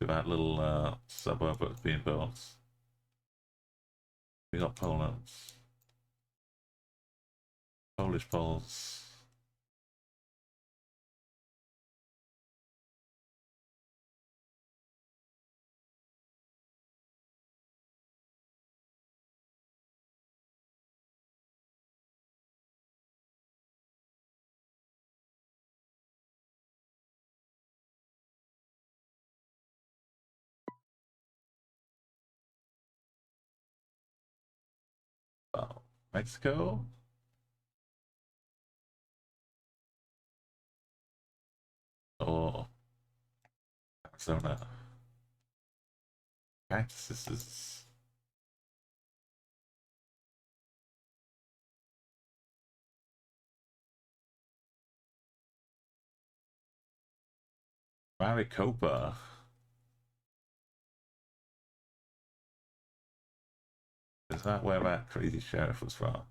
to that little suburb that's being built. We got Poland. Polish Poles. Oh, Mexico. Oh, Arizona. Cactuses. Maricopa. Is that where that crazy sheriff was from?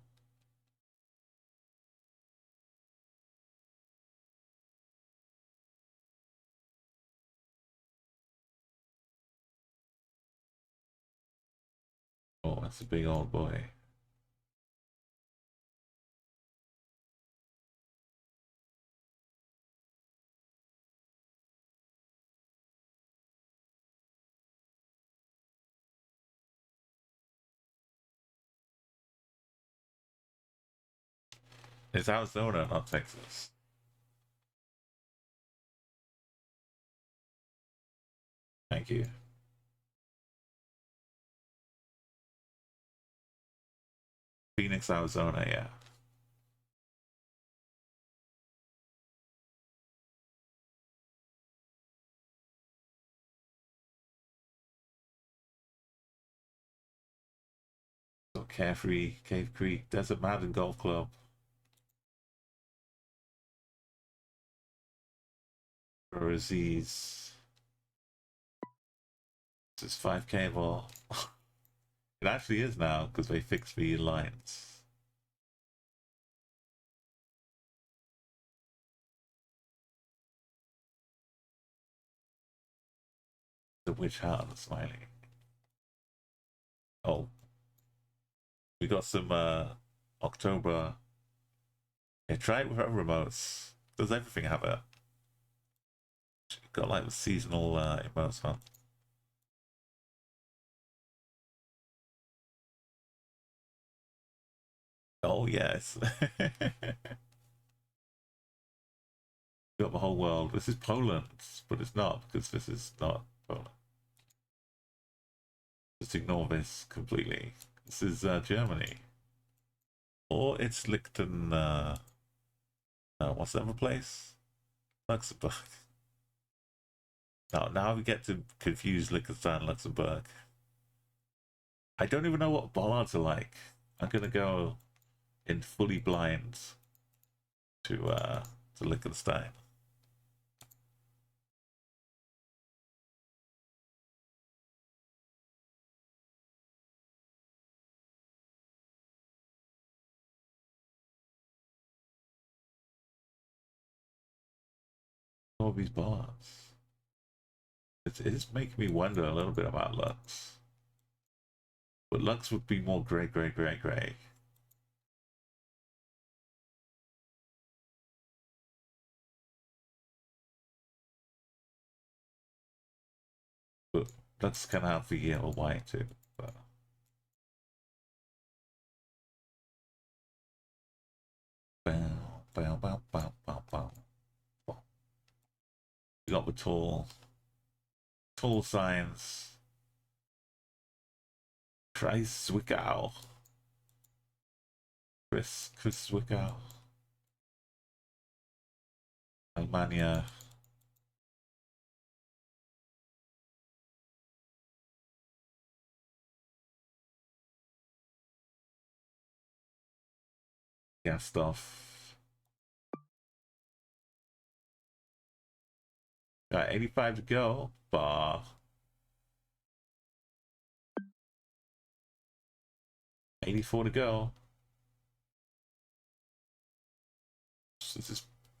Oh, that's a big old boy. It's Arizona, not Texas. Thank you. Phoenix, Arizona, yeah. So Carefree, Cave Creek, Desert Mountain Golf Club, Rosie's. This is 5k ball. It actually is now because they fixed the lines. The witch hat on the smiley. Oh, we got some October. Yeah, try it with our remotes. Does everything have it? Got like the seasonal emotes on. Oh yes. Got the whole world. This is Poland, but it's not because this is not Poland. Just ignore this completely. This is Germany. Or it's Lichten. What's the other place? Luxembourg. Now we get to confuse Liechtenstein and Luxembourg. I don't even know what bollards are like. I'm gonna go in fully blind to Liechtenstein. All these bollards. It's making me wonder a little bit about Lux. But Lux would be more grey. But Lux can have the yellow white too. But... Bow, bow, bow, bow, bow, bow. We got the tall signs. Chris Zwickau. Chris Zwickau. Almania. Stuff. Got 85 to go. Bah. 84 to go.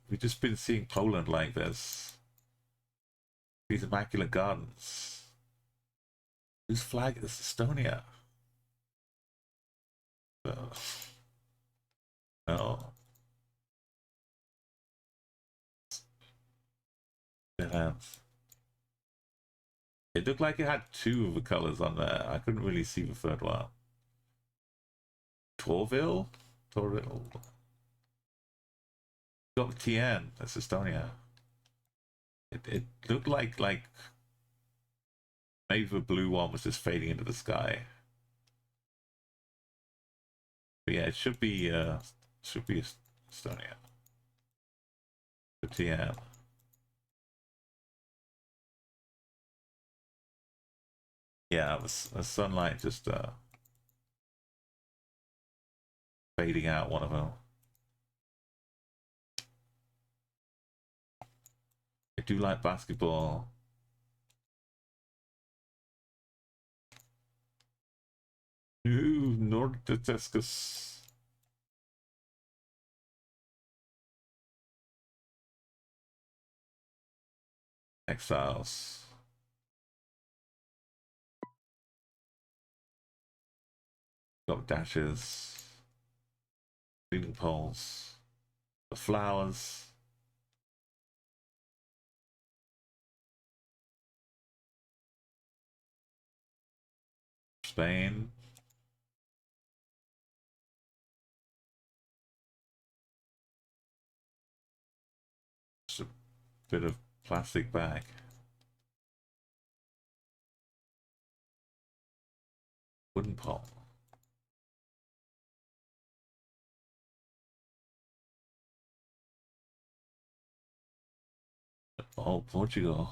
We've just been seeing Poland like this. These immaculate gardens. Whose flag is Estonia? No. It looked like it had two of the colors on there. I couldn't really see the third one. Torville? Got TN. That's Estonia. It looked like maybe the blue one was just fading into the sky. But yeah, it should be Estonia. The TN. Yeah, the sunlight just fading out one of them. I do like basketball. Ooh, Nordetescus. Exiles. Got dashes. Leading poles. The flowers. Spain. Just a bit of plastic bag. Wooden pole. Oh, Portugal.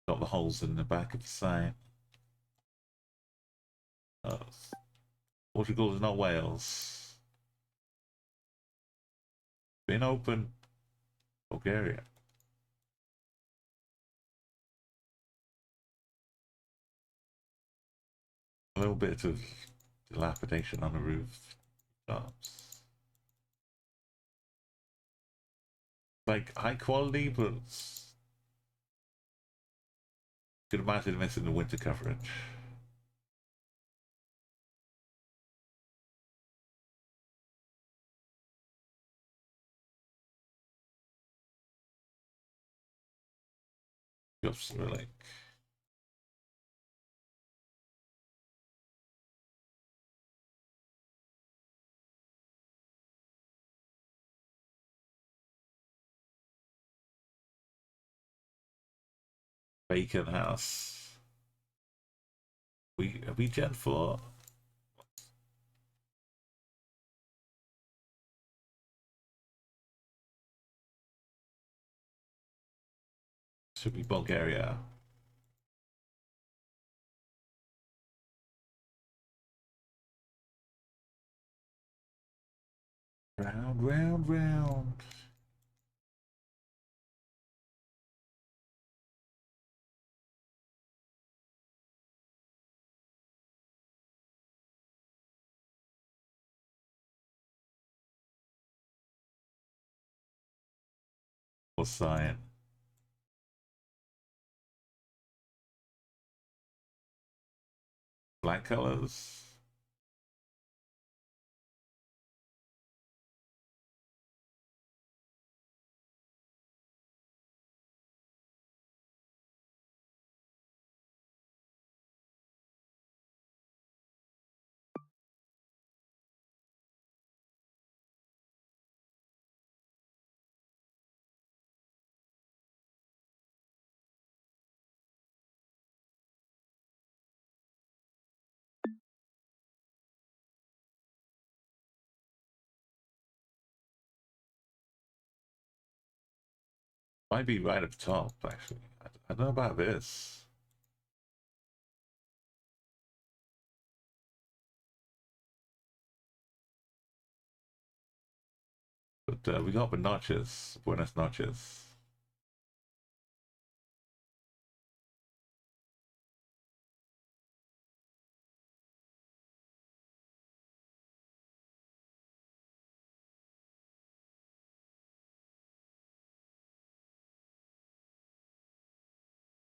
Got the holes in the back of the sign. Oh, Portugal is not Wales. Been open. Bulgaria. A little bit of dilapidation on the roof tops. Like high quality, but could imagine this in the winter coverage. Just really. Bacon House. Are we Gen 4? Should be Bulgaria. Round, round, round. Or sign. Black colors. Might be right up top, actually. I don't know about this. But we got the notches. Buenos notches.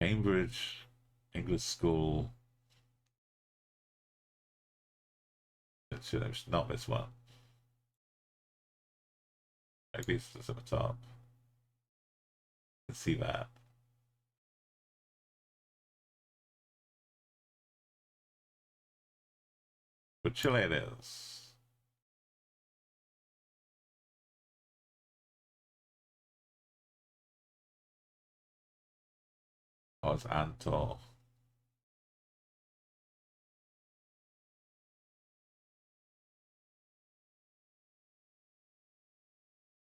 Cambridge English School. It's not this one. Maybe it's just at the top. You can see that. But Chile it is. Oh, it's Antor.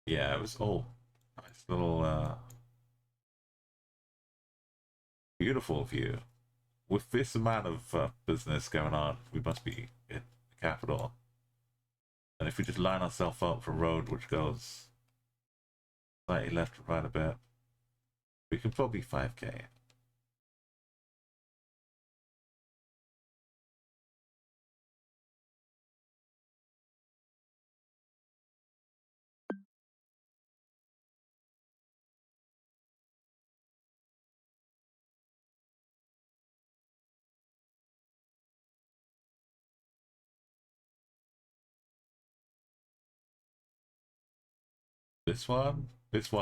Yeah, it was all nice little beautiful view. With this amount of business going on, we must be in the capital. And if we just line ourselves up for a road which goes slightly left and right a bit, we can probably 5k. This one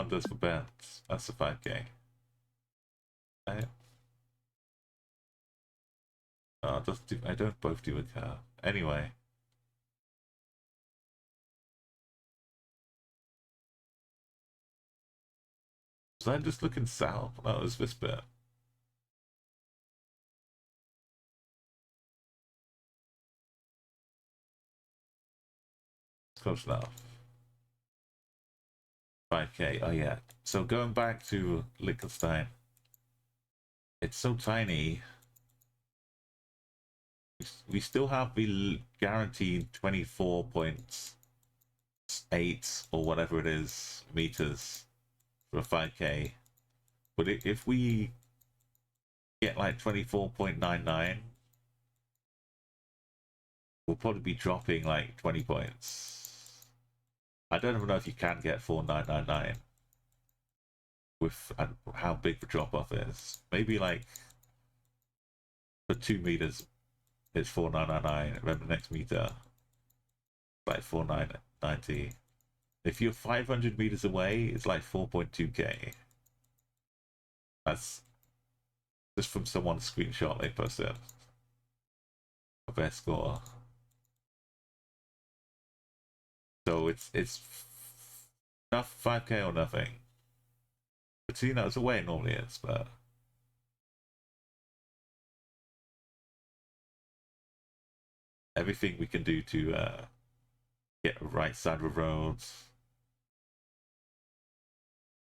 does for bets. That's a 5k. Okay. I don't both do a car. Anyway. Was I just looking south? No, it was this bit. Close enough. 5k. Oh yeah. So going back to Liechtenstein, it's so tiny. We still have the guaranteed 24.8 or whatever it is meters for a 5k. But if we get like 24.99, we'll probably be dropping like 20 points. I don't even know if you can get 4999 with how big the drop off is. Maybe like for 2 meters it's 4999, and then the next meter like 4990. If you're 500 meters away, it's like 4.2k. That's Just from someone's screenshot they posted of their score. So it's not 5k or nothing. But you know, it's the way it normally is, but everything we can do to get the right side of the roads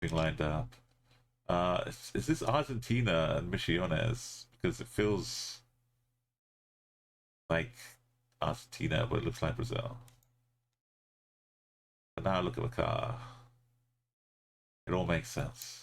being lined up. Is this Argentina and Misiones? Because it feels like Argentina, but it looks like Brazil. But now look at the car. It all makes sense.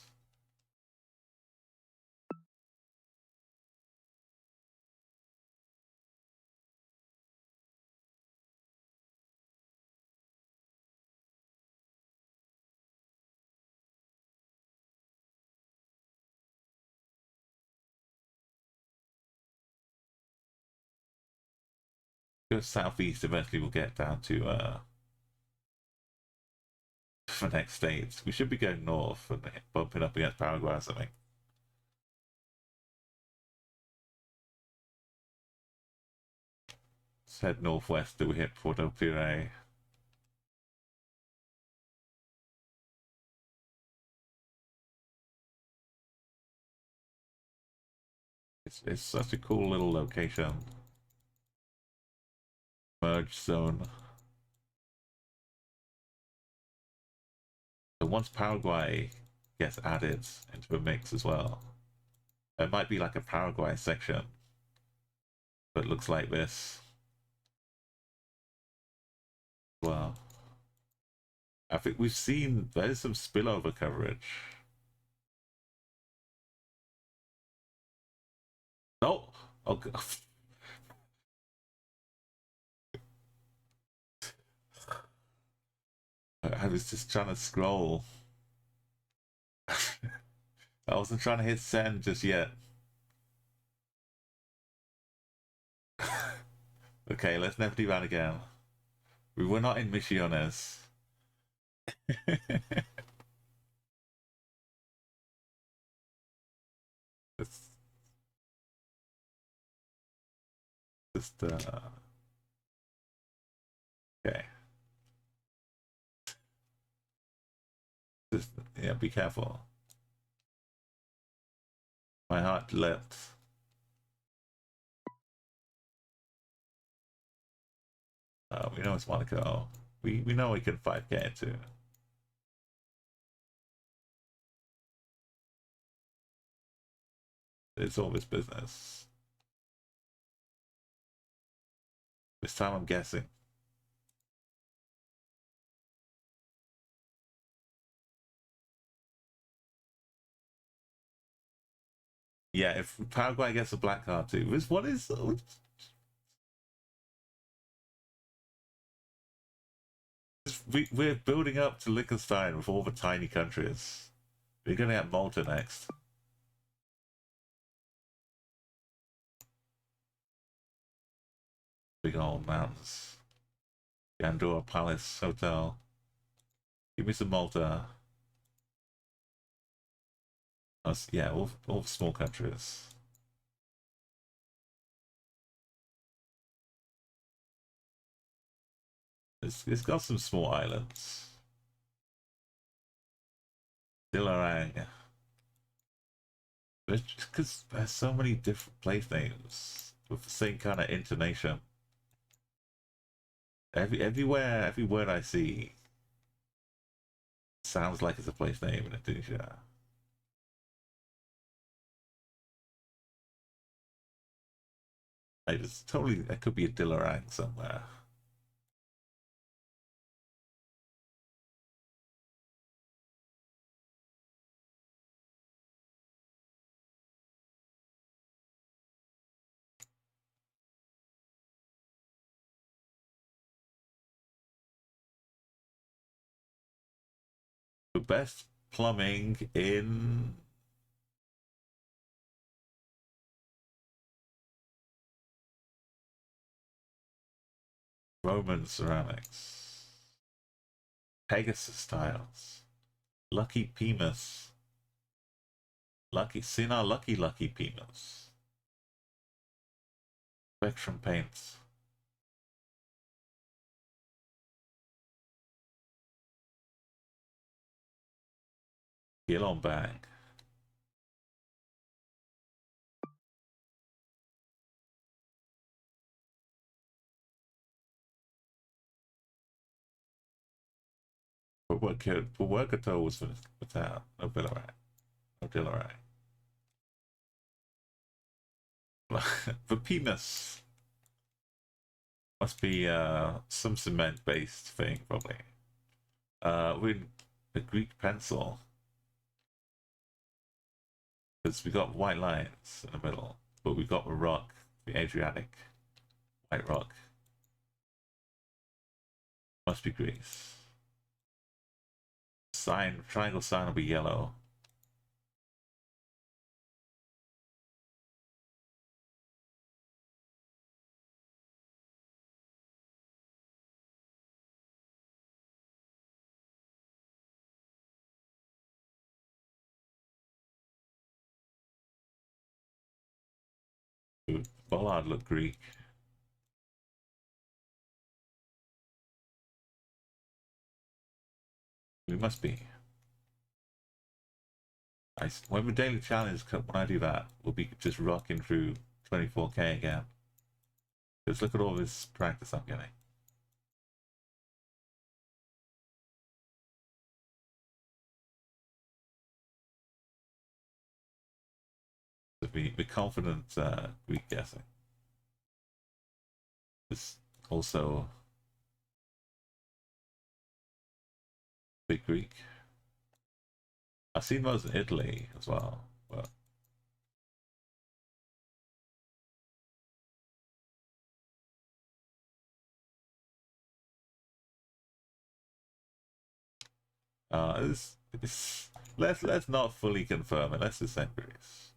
Go southeast, eventually we'll get down to the next states. We should be going north and bumping up against Paraguay or something. Let's head northwest till we hit Porto Pire. It's such a cool little location. Merge zone. So once Paraguay gets added into the mix as well, there might be like a Paraguay section that looks like this. Well, I think we've seen there's some spillover coverage. No, oh, I was just trying to scroll. I wasn't trying to hit send just yet. Okay, let's never do that again. We were not in Misiones. Let's just okay. Just yeah, be careful. My heart leapt. We know it's Monaco. We know we can 5k into. It's all this business. This time I'm guessing. Yeah, if Paraguay gets a black card too, what is we're building up to Liechtenstein with all the tiny countries. We're gonna get Malta next. Big old mountains. Andorra Palace Hotel. Give me some Malta. Yeah, all small countries. It's got some small islands. Dilarang. Because there's so many different place names with the same kind of intonation. Every word I see sounds like it's a place name in Indonesia. It could be a Dilarang somewhere. The best plumbing in Roman ceramics. Pegasus tiles. Lucky Penis. Lucky, seen our lucky peanuts. Spectrum paints. Get on back. But what kid? But worker told was for the town. No Billaray. No Dillaray. But penis must be some cement based thing probably. With the Greek pencil. Because we got white lines in the middle, but we got the rock, the Adriatic, white rock. Must be Greece. Sign, triangle sign will be yellow. Dude, Bollard look Greek. We must be. When the daily challenge, when I do that, we'll be just rocking through 24K again. Just look at all this practice I'm getting. To be confident Greek guessing. It's also big Greek. I've seen those in Italy as well, but let's not fully confirm it. Let's just say Greece.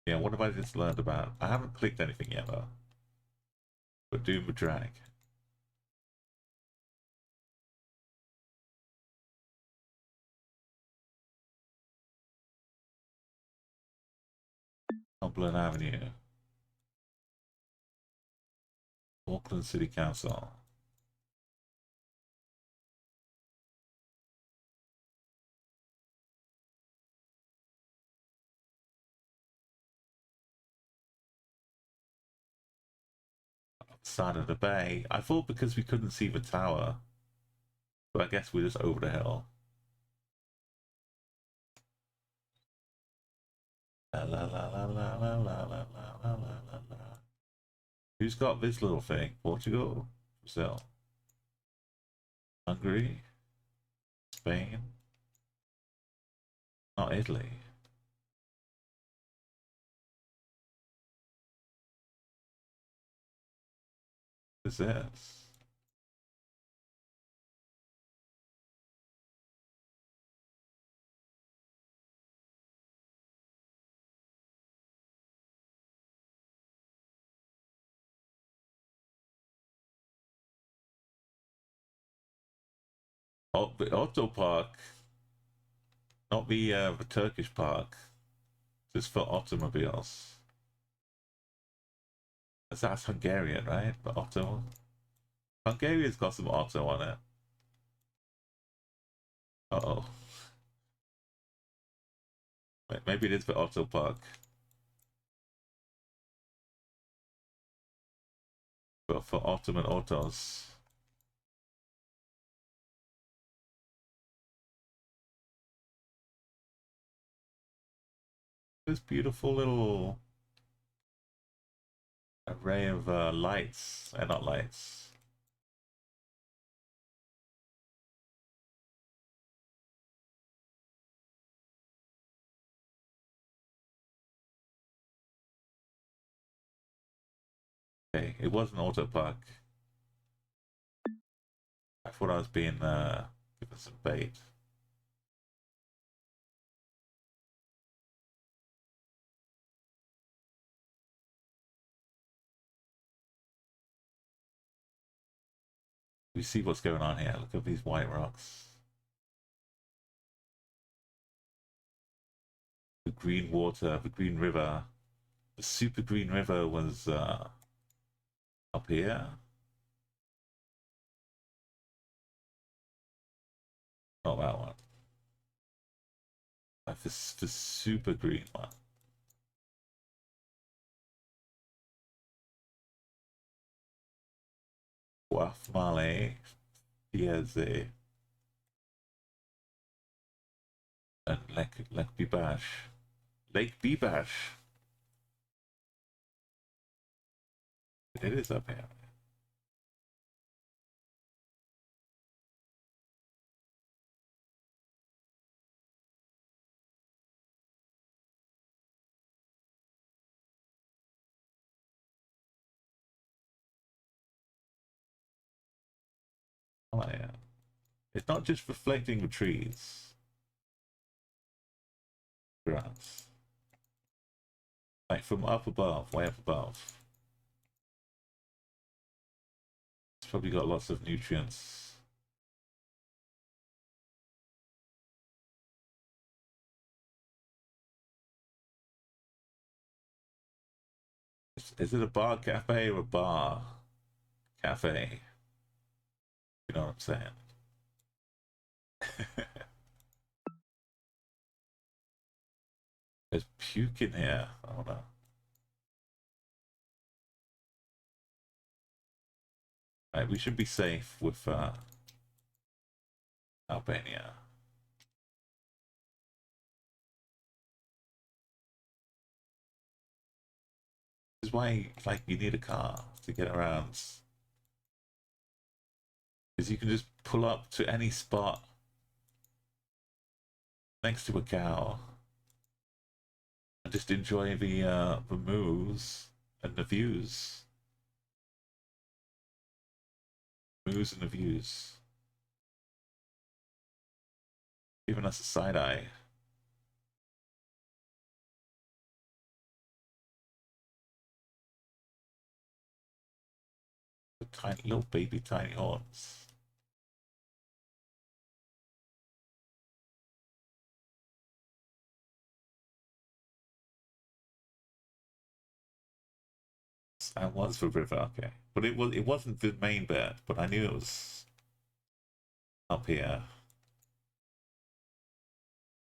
Yeah, what have I just learned about? I haven't clicked anything yet though. But Doom would drag. Cumberland Avenue. Auckland City Council. Side of the bay. I thought because we couldn't see the tower. But I guess we're just over the hill. La la la la la la la la la la la. Who's got this little thing? Portugal? Brazil? Hungary? Spain? Not Italy. What is this? Oh, the Auto Park. Not the Turkish park. Just for automobiles. That's Hungarian, right? The auto. Hungarian's got some auto on it. Uh oh. Maybe it is for Auto Park. But for Ottoman autos. This beautiful little array of lights. Not lights. Okay, it was an auto park. I thought I was being Give us some bait. We see what's going on here. Look at these white rocks. The green water, the green river. The super green river was up here. Not that one. Like this, the super green one. Guafmale, Piazze, and Lake Bibash. Lake Bibash. It is up here. Oh yeah. It's not just reflecting the trees. Grass. Like from up above, way up above. It's probably got lots of nutrients. Is it a bar cafe or a bar cafe? You know what I'm saying? There's puke in here. I don't know. Right, we should be safe with Albania. This is why, like, you need a car to get around. Because you can just pull up to any spot next to a cow and just enjoy the moves and the views. Moves and the views. Giving us a side eye. The tiny little baby tiny horns. That was the river, okay. But it wasn't the main bit, but I knew it was up here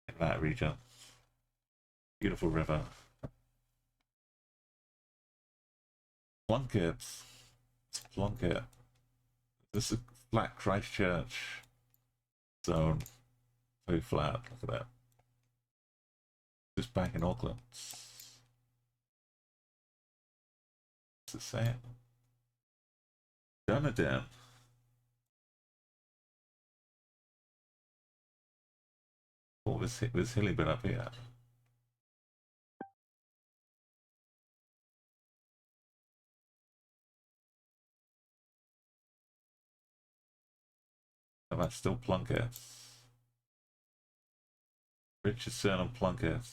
in that region. Beautiful river. Plunkett. Plunkett. This is flat Christchurch zone. Very flat. Look at that. Just back in Auckland. What's it saying? Dunedin. Oh, this hilly bit up here. And that's still Plunkett. Richardson and Plunkett.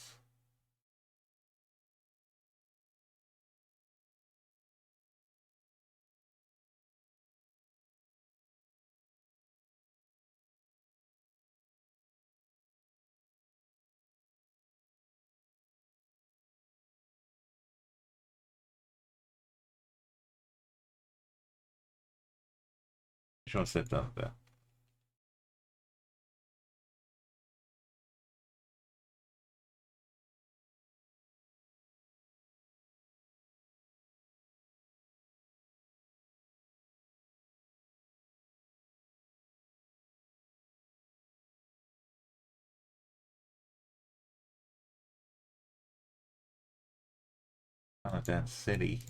Sure, I said down there. Dunedin City.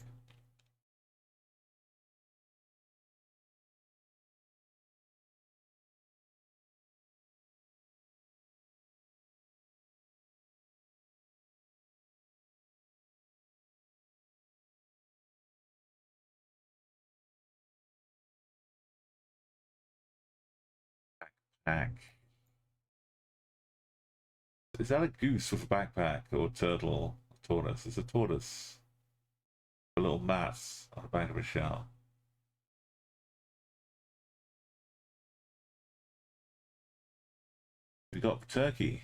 Back. Is that a goose with a backpack or a turtle? A tortoise. It's a tortoise. A little mass on the back of a shell. We got turkey.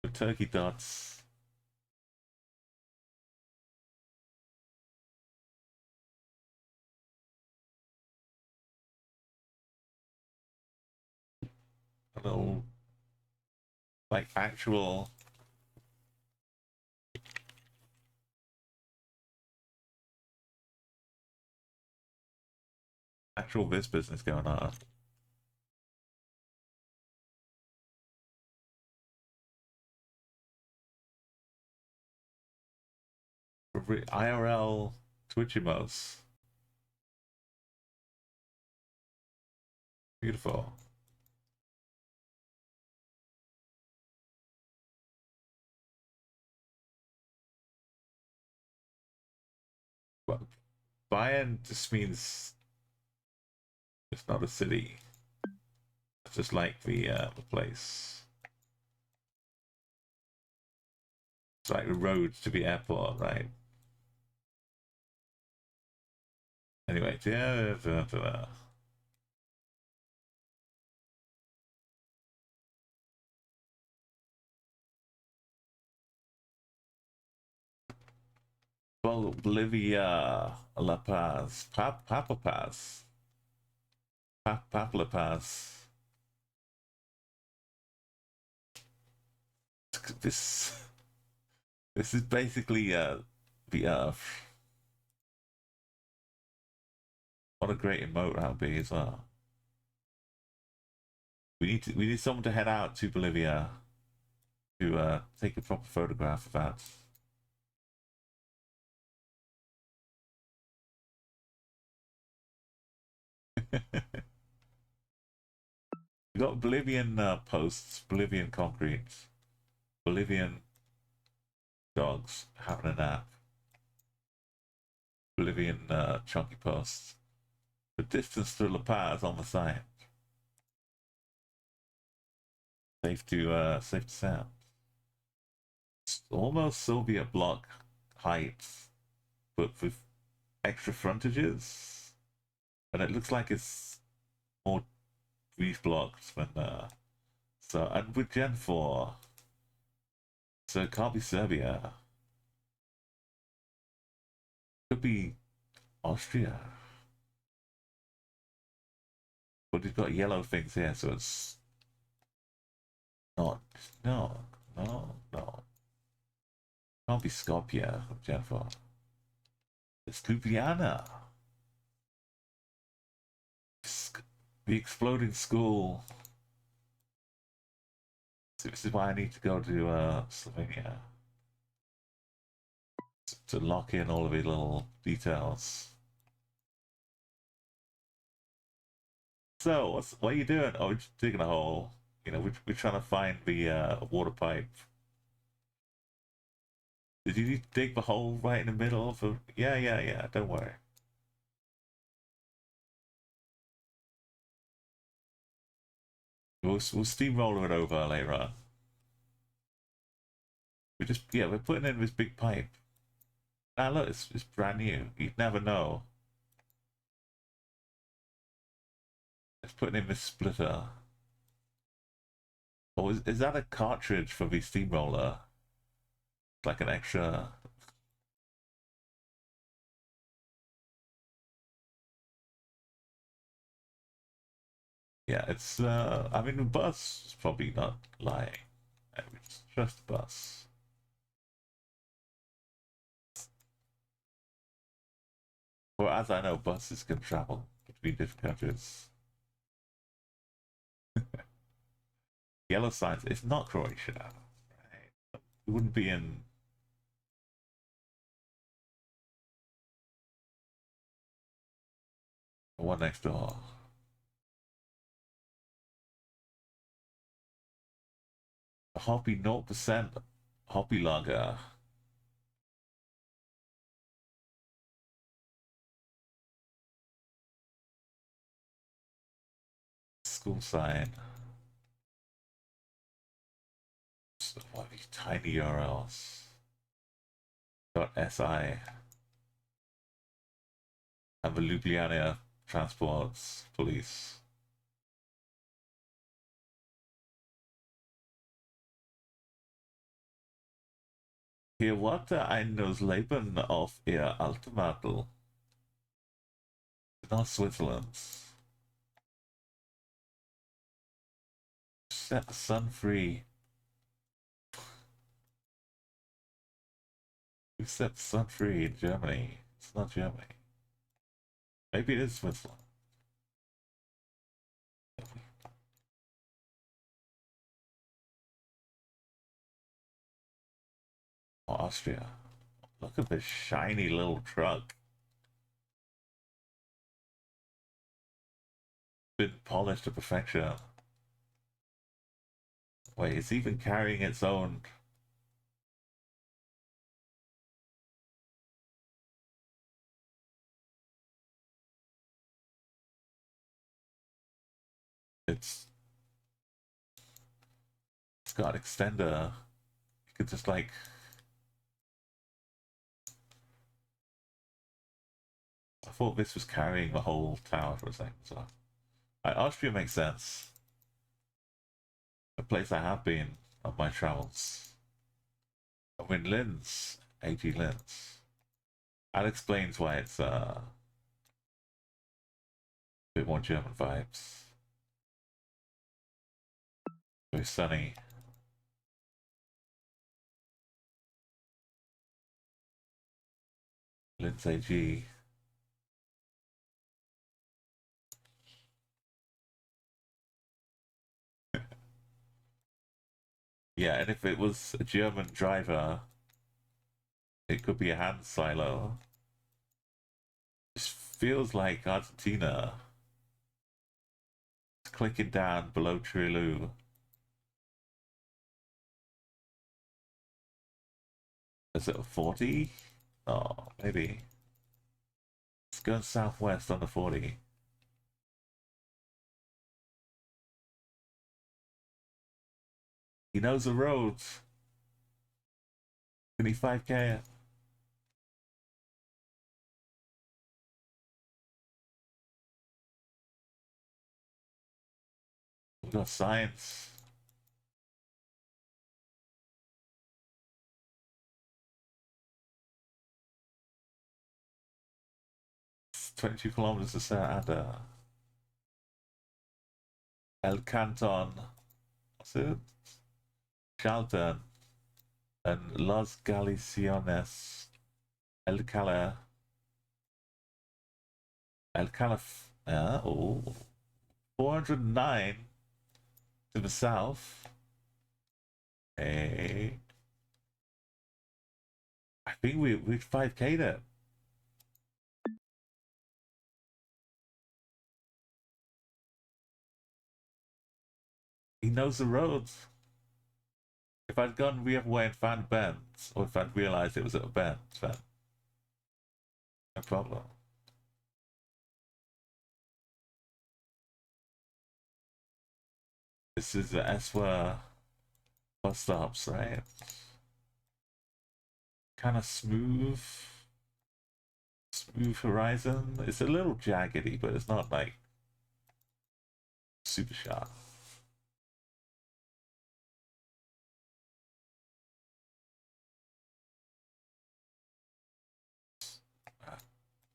The turkey dots. A little, like, actual this business going on. IRL Twitch emotes. Beautiful. But Bayern just means it's not a city. It's just like the place. It's like the road to the airport, right? Anyway, yeah. Bolivia, La Paz, Papa Paz, Papa Paz. This is basically the Earth. What a great emote that would be as well. We need someone to head out to Bolivia to take a proper photograph of that. We got Bolivian posts, Bolivian concrete, Bolivian dogs having a nap, Bolivian chunky posts. The distance to La Paz on the site. Safe to sound. It's almost Soviet bloc height, but with extra frontages, and it looks like it's more brief blocks than so. And with Gen 4, so it can't be Serbia. Could be Austria. But we've got yellow things here, so it's not. No, no, no. Can't be Skopje from Gen 4. It's Ljubljana. The exploding school. So this is why I need to go to Slovenia to lock in all of the little details. So, what are you doing? Oh, we're just digging a hole. You know, we're trying to find the water pipe. Did you dig the hole right in the middle of the... Yeah, don't worry. We'll steamroller it over later on. We're putting in this big pipe. Now look, it's brand new. You'd never know. It's putting in this splitter. Or is that a cartridge for the steamroller? Like an extra... Yeah, it's, I mean, the bus is probably not lying. It's just the bus. Well, as I know, buses can travel between different countries. Yellow signs, it's not Croatia. Right? It wouldn't be in... the one next door. Hoppy 0% Hoppy Lager. school sign. So what are these tiny URLs? .si. And the Ljubljana Transports Police. Hier warte ein neues Leben auf ihr Ultimatum. Not Switzerland. Set the sun free. We set the sun free in Germany. It's not Germany. Maybe it is Switzerland. Or Austria. Look at this shiny little truck. Been polished to perfection. Wait, it's even carrying its own. It's got an extender. You could just like. I thought this was carrying the whole tower for a second. So, Austria makes sense. A place I have been on my travels. I'm in Linz, AG Linz. That explains why it's a bit more German vibes. Very sunny. Linz AG. Yeah, and if it was a German driver, it could be a hand silo. This feels like Argentina. It's clicking down below Trilu. Is it a 40? Oh, maybe. It's going southwest on the 40. He knows the roads. 25k. We've got science. It's 22 kilometers to South and El Canton. What's it? Charlton and Los Galiciones. El Cala. El Calif. Oh. 409 to the south. Hey. I think we 5k there. He knows the roads. If I'd gone the other way and found bends, or if I'd realized it was at a bend, then no problem. This is the Eswa bus stops, right? Kind of smooth horizon. It's a little jaggedy, but it's not like super sharp.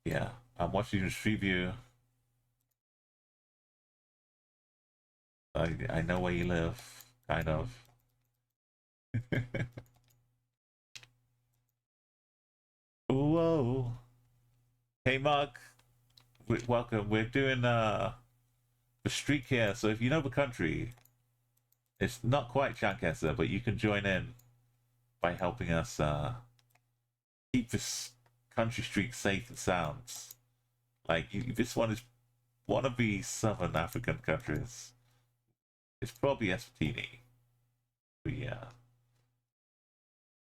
Yeah, I'm watching your street view. I know where you live, kind of. Whoa. Hey Mark, welcome. We're doing the streak here, so if you know the country, it's not quite Chankessa, but you can join in by helping us keep this country streak safe and sound. Like this one is one of the southern African countries. It's probably Eswatini. But yeah.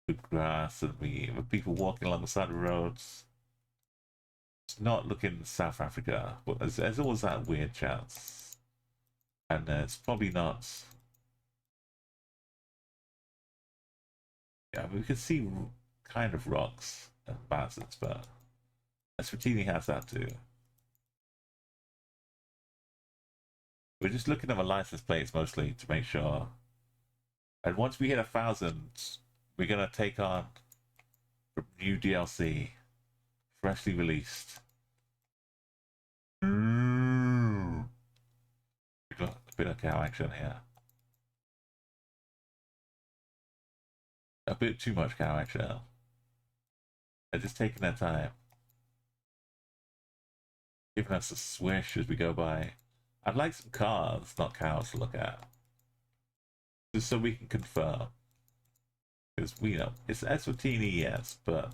The grass and the people walking along the side of the roads. It's not looking South Africa, but there's always that weird chance. And it's probably not. Yeah, we can see kind of rocks and mountains, but Eswatini has that too. We're just looking at the license plates mostly to make sure. And once we hit 1,000, we're gonna take on new DLC, freshly released. Mm. A bit of cow action here. A bit too much cow action. They're just taking their time. Giving us a swish as we go by. I'd like some cars, not cows, to look at. Just so we can confirm. Because we know it's Eswatini, yes, but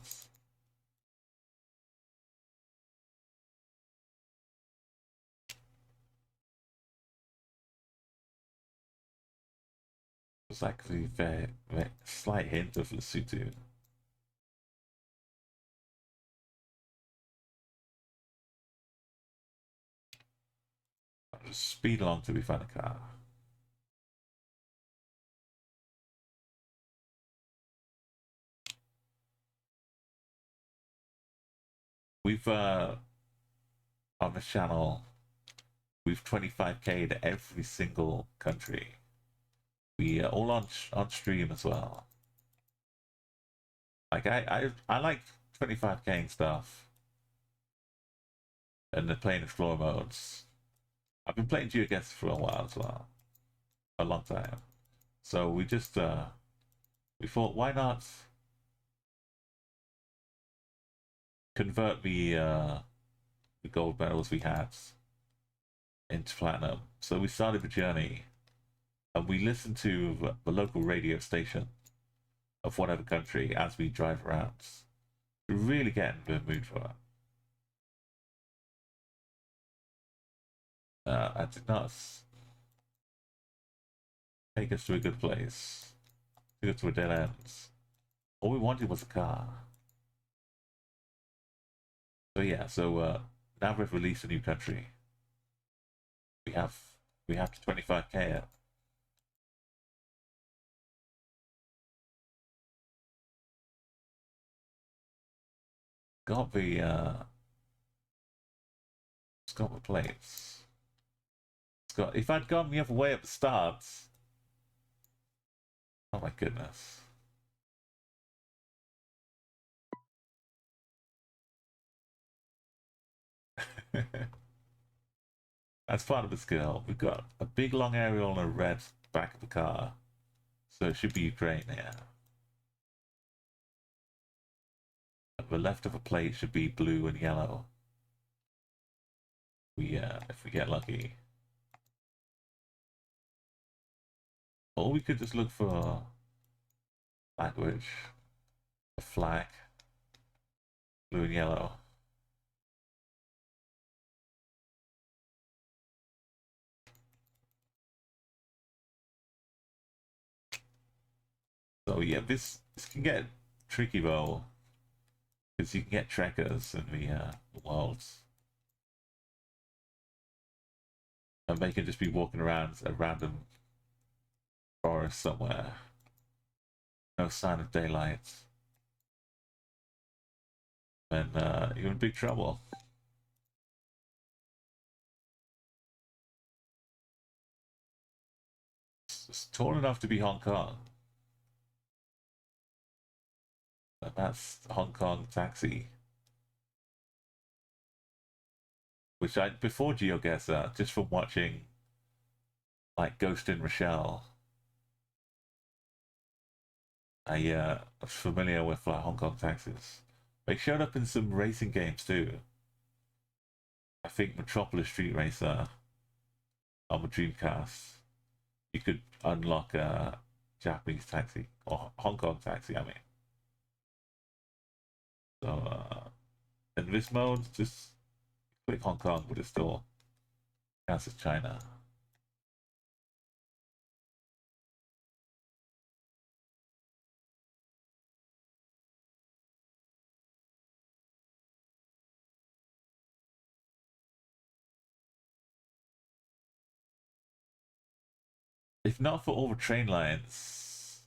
it's like the very, very slight hint of Lesotho. I'll just speed along till we find a car. We've on this channel, we've 25k'd every single country. We are all on stream as well. Like I like 25k stuff, and the playing Explorer modes. I've been playing GeoGuessr for a while as well, a long time. So we just we thought, why not convert the gold medals we had into platinum? So we started the journey, and we listened to the local radio station of whatever country as we drive around. To really get in the mood for it. I did not take us to a good place. Took us to a dead end. All we wanted was a car. So yeah, now we've released a new country. We have to 25k it. Got the it's got the plates. It's got, if I'd gone the other way at the start. Oh my goodness. That's part of the skill. We've got a big long aerial and a red back of the car. So it should be Ukraine here. At the left of a plate should be blue and yellow. If we get lucky. Or we could just look for language, a flag, blue and yellow. So yeah, this can get tricky though, because you can get trekkers in the worlds, and they can just be walking around a random forest somewhere, no sign of daylight, and you're in big trouble. It's tall enough to be Hong Kong. And that's Hong Kong taxi. Which I, before GeoGuessr, just from watching like Ghost in Rochelle, I was familiar with Hong Kong taxis. They showed up in some racing games too. I think Metropolis Street Racer on the Dreamcast. You could unlock a Japanese taxi or Hong Kong taxi. I mean, so in this mode, just click Hong Kong, but it still counts as China. If not for all the train lines,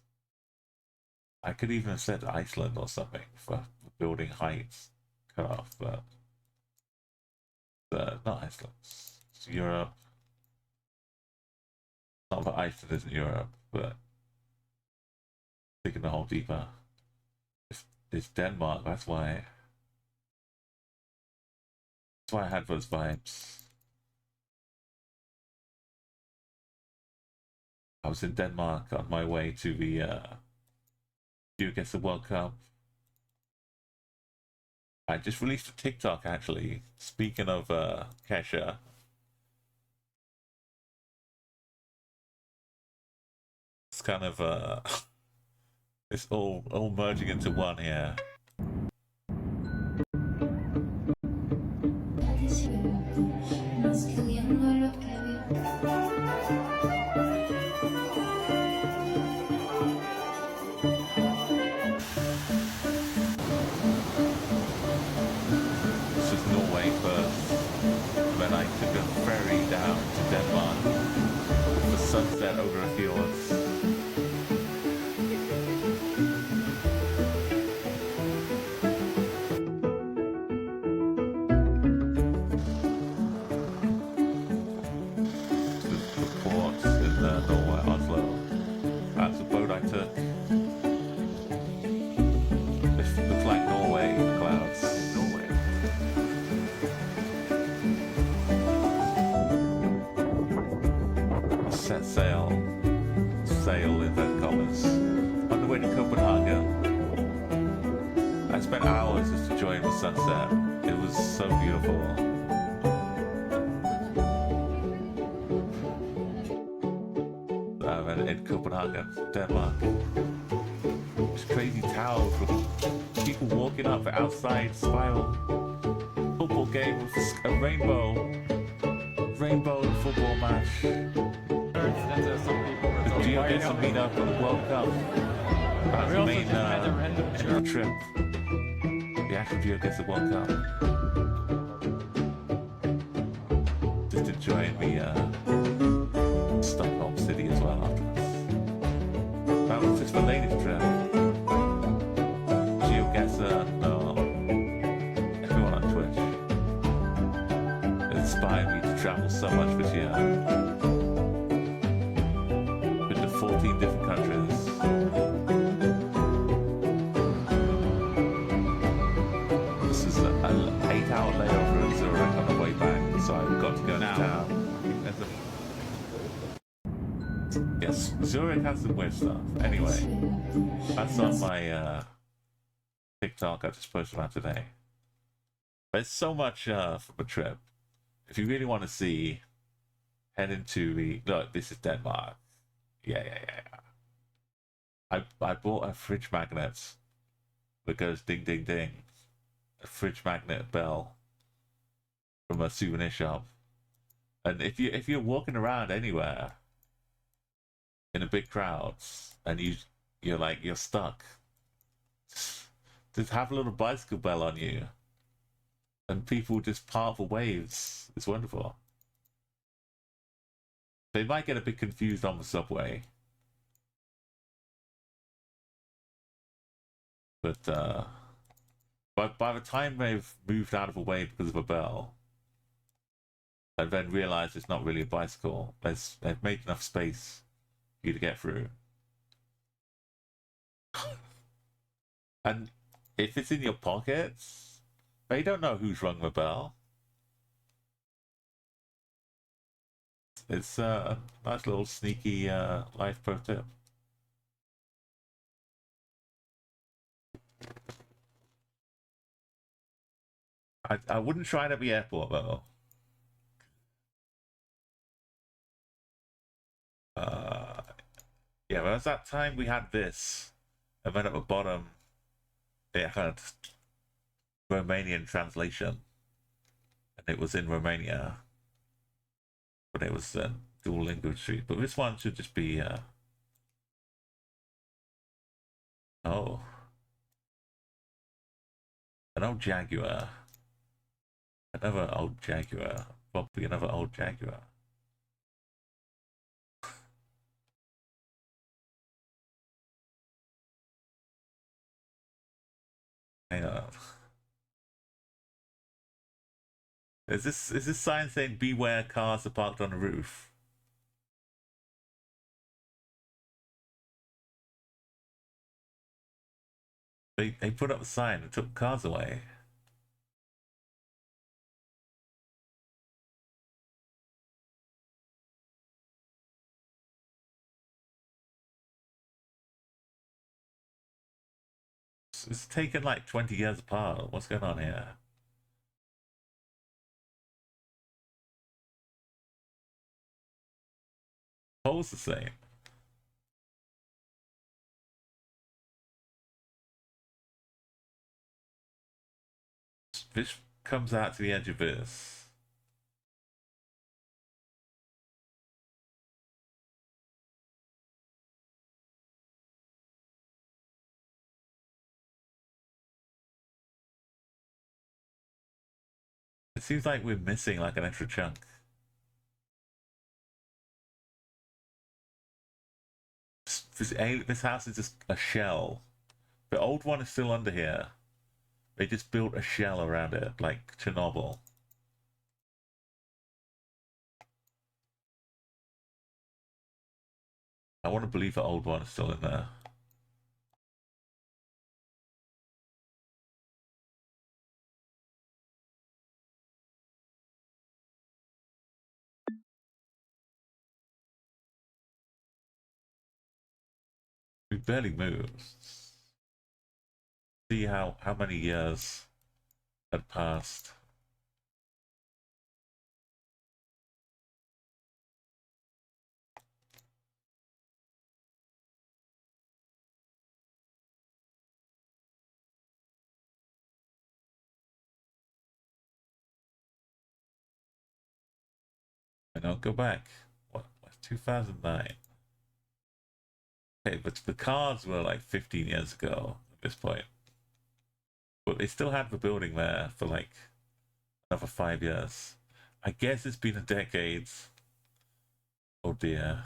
I could even have said Iceland or something for building heights cut off, but not Iceland. It's Europe. Not that Iceland isn't Europe, but digging the hole deeper. It's Denmark, that's why. That's why I had those vibes. I was in Denmark on my way to the you guess the World Cup. I just released a TikTok actually. Speaking of Kesha. It's kind of it's all merging into one here. This is Norway first. Then I took a ferry down to Denmark with the sunset over the fjords. Sail in that covers. On the way to Copenhagen, I spent hours just enjoying the sunset. It was so beautiful. In Copenhagen, Denmark. This crazy towers with people walking up the outside spiral. Football game with a rainbow football match. The Geo gets to meet up at the World Cup. That's the main trip. The actual Geo gets the World Cup. Just enjoying the Stockholm city as well afterwards. That was just the latest trip. GeoGuessr and everyone on Twitch. It inspired me to travel so much this year. 14 different countries. This is an 8-hour layover in Zurich on the way back, so I've got to go now. Yes, Zurich has some weird stuff. Anyway, that's on my TikTok I just posted on today. There's so much from a trip. If you really want to see, head into the... Look, this is Denmark. Yeah. I bought a fridge magnet that goes ding ding ding. A fridge magnet bell from a souvenir shop. And if you're walking around anywhere in a big crowd and you're stuck, just have a little bicycle bell on you and people just part the waves. It's wonderful. They might get a bit confused on the subway. But by the time they've moved out of the way because of a bell, and then realised it's not really a bicycle, they've made enough space for you to get through. And if it's in your pockets, they don't know who's rung the bell. It's a nice little sneaky life pro tip. I wouldn't try it at the airport though. Yeah, there was that time we had this, and then at the bottom it had Romanian translation, and it was in Romania. But it was dual linguistry. But this one should just be oh, an old Jaguar. Another old Jaguar. Probably another old Jaguar. Hang on. Is this sign saying beware cars are parked on the roof? They put up a sign and took cars away. It's taken like 20 years apart. What's going on here? Pole's the same. Fish comes out to the edge of this. It seems like we're missing like an extra chunk. This house is just a shell. The old one is still under here. They just built a shell around it, like Chernobyl. I want to believe the old one is still in there. We barely moved. See how many years had passed. And I'll go back. What? 2009. Okay, but the cars were like 15 years ago at this point. But they still had the building there for like another 5 years. I guess it's been a decade. Oh dear.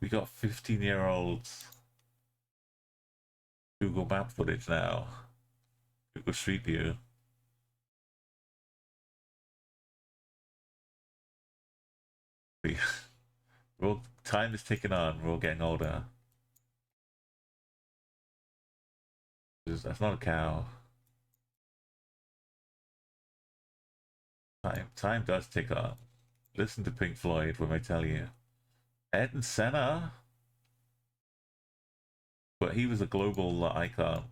We got 15-year-olds Google Map footage now. Google Street View. Time is ticking on. We're all getting older. That's not a cow. Time does tick on. Listen to Pink Floyd when I tell you. Ed and Senna, but he was a global icon.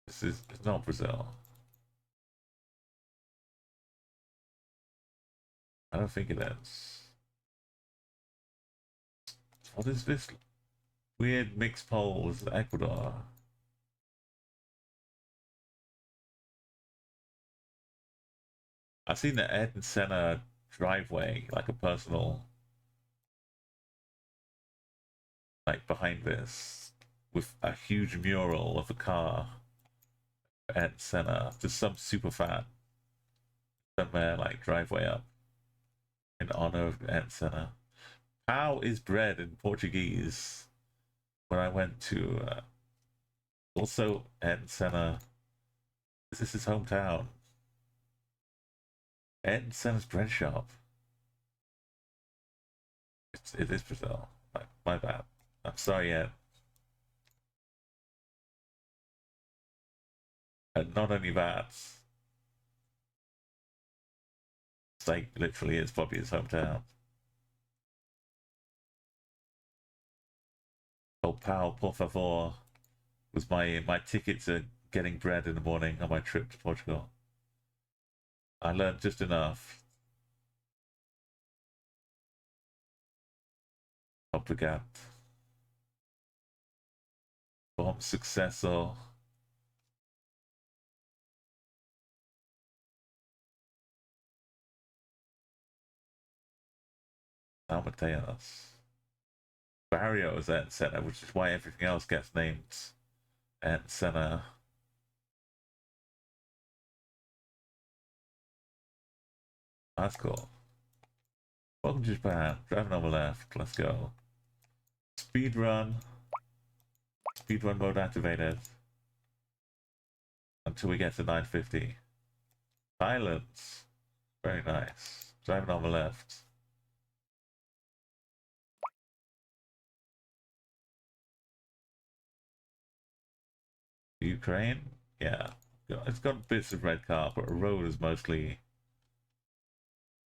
It's not Brazil. I don't think it is. What is this weird mixed pole? Is Ecuador? I've seen the Ed and Senna driveway, like a personal, like behind this, with a huge mural of a car. Ed and Senna, just some super fan somewhere like driveway up in honor of Ed and Senna. How is bread in Portuguese? When I went to also Ed and Senna, this is his hometown. Ed and Senna's bread shop. It is Brazil. My bad. I'm sorry, Ed. And not only that, it's like literally it's probably his hometown. Oh, pal, por favor, was my ticket to getting bread in the morning on my trip to Portugal. I learned just enough. Obrigado. Bom sucesso. Amadeus. Barrio is at Senna, which is why everything else gets named at Senna. That's cool. Welcome to Japan. Driving on the left. Let's go. Speed run. Speed run mode activated. Until we get to 950. Silence. Very nice. Driving on the left. Ukraine? Yeah. It's got bits of red car, but a road is mostly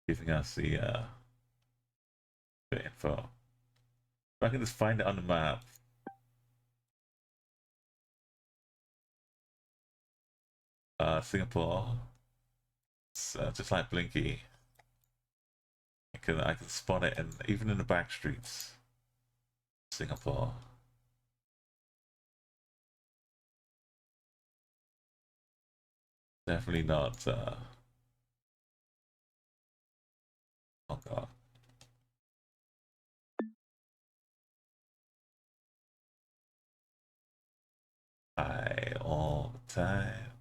giving us the info. If I can just find it on the map. Singapore. It's just like Blinky. I can spot it, and even in the back streets. Singapore. Definitely not. Oh god. All the time.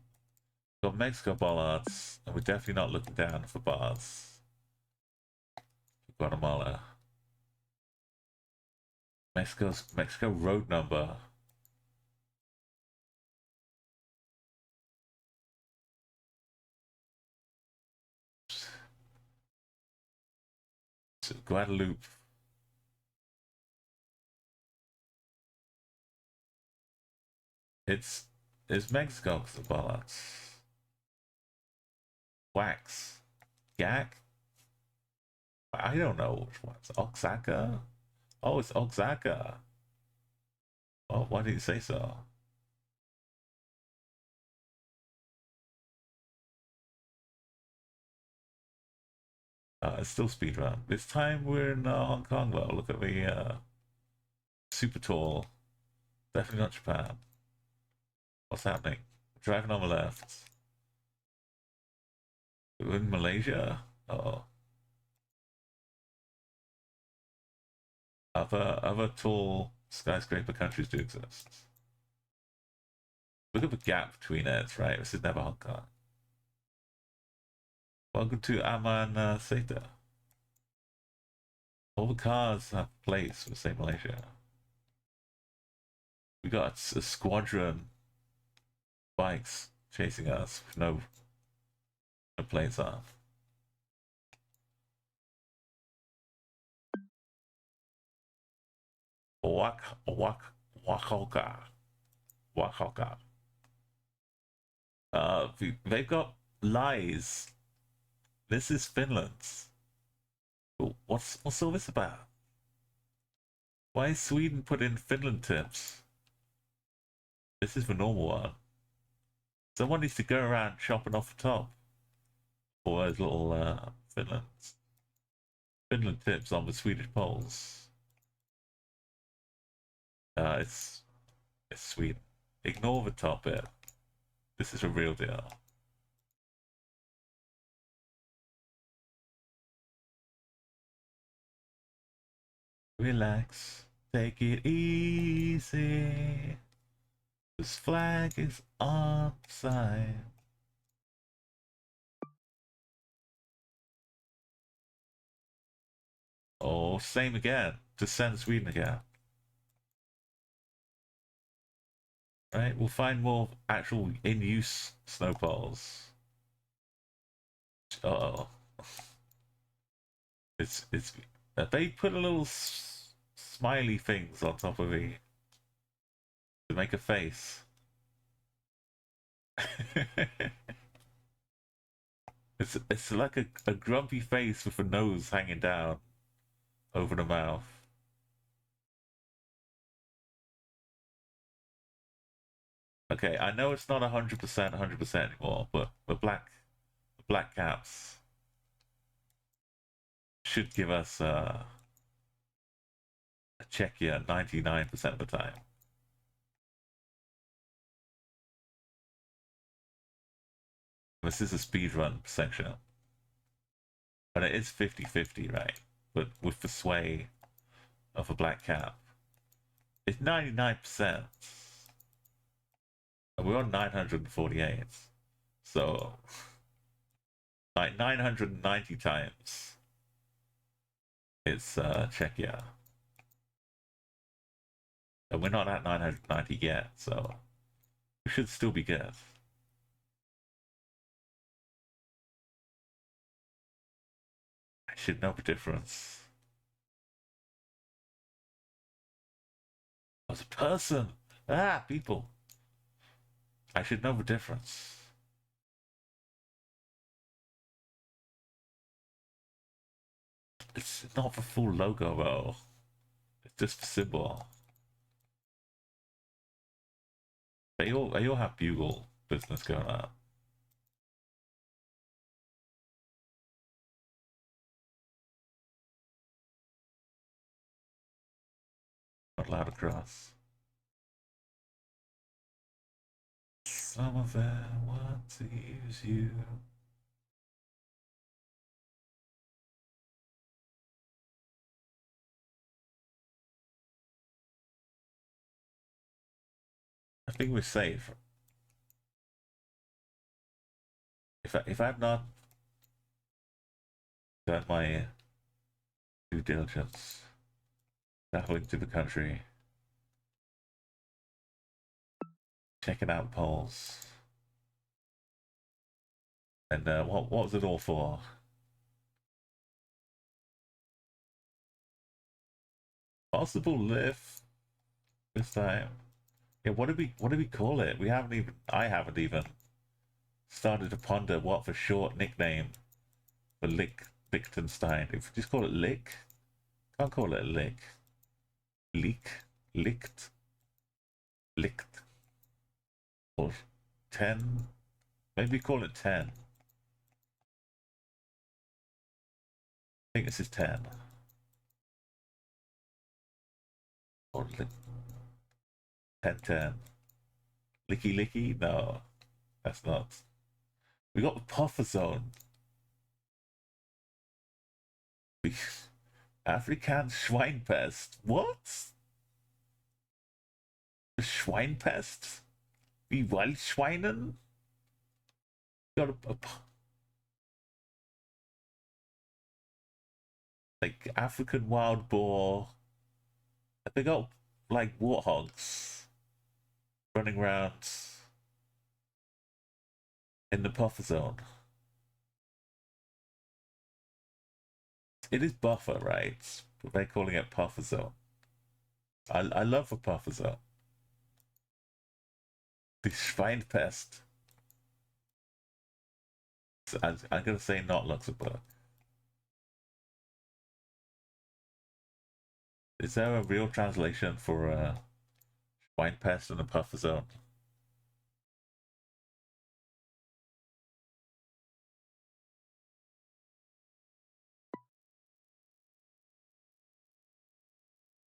Got Mexico bollards, and we're definitely not looking down for bars. Guatemala. Mexico road number. Guadeloupe. It's Mexico the bollards. Wax. Yak. I don't know which one's Oaxaca. Oh, it's Oaxaca. Oh, why did you say so? It's still speedrun. This time we're in Hong Kong though. Look at the super tall. Definitely not Japan. What's happening? Driving on the left. We're in Malaysia? Oh. Other tall skyscraper countries do exist. Look at the gap between it, right? This is never Hong Kong. Welcome to Aman Seta. All the cars have plates for say Malaysia. We got a squadron bikes chasing us with no plates on. Oaxaca. They've got lies. This is Finland's. What's all this about? Why is Sweden put in Finland tips? This is the normal one. Someone needs to go around chopping off the top. Or those little Finland tips on the Swedish poles. It's Sweden. Ignore the top bit. This is a real deal. Relax. Take it easy. This flag is on side. Oh, same again. To send Sweden again. Right, we'll find more actual in-use snowballs. Oh, it's they put a little smiley things on top of it to make a face. it's like a grumpy face with a nose hanging down over the mouth. Okay, I know it's not 100% anymore, but the black caps should give us a check here 99% of the time. This is a speedrun section. And it is 50-50, right? But with the sway of a black cap, it's 99%. And we're on 948. So, like 990 times It's Czechia. And we're not at 990 yet, so we should still be good. I should know the difference. As a person. Ah, people. I should know the difference. It's not the full logo though. It's just a symbol. They all have bugle business going on. Not allowed across. Some of them want to use you. I think we're safe. If I've not done my due diligence, traveling to the country, checking out polls, and what was it all for? Possible lift this time. Yeah, what do we call it? I haven't even started to ponder what the short nickname for Liechtenstein. If we just call it Lick, can't call it Lick. Leak, licked, licked, or 10. Maybe call it 10. I think this is 10. Or 10 10. Licky licky? No, that's not. We got the puffer zone. African Schweinpest. What? The Schweinpest? Wie Waldschweinen? Got a like African wild boar. They got like warthogs running around in the buffer zone. It is buffer, right? But they're calling it buffer zone. I love a buffer zone. The Schweinpest. I'm gonna say not Luxembourg. Is there a real translation for Schweinpest in the buffer zone?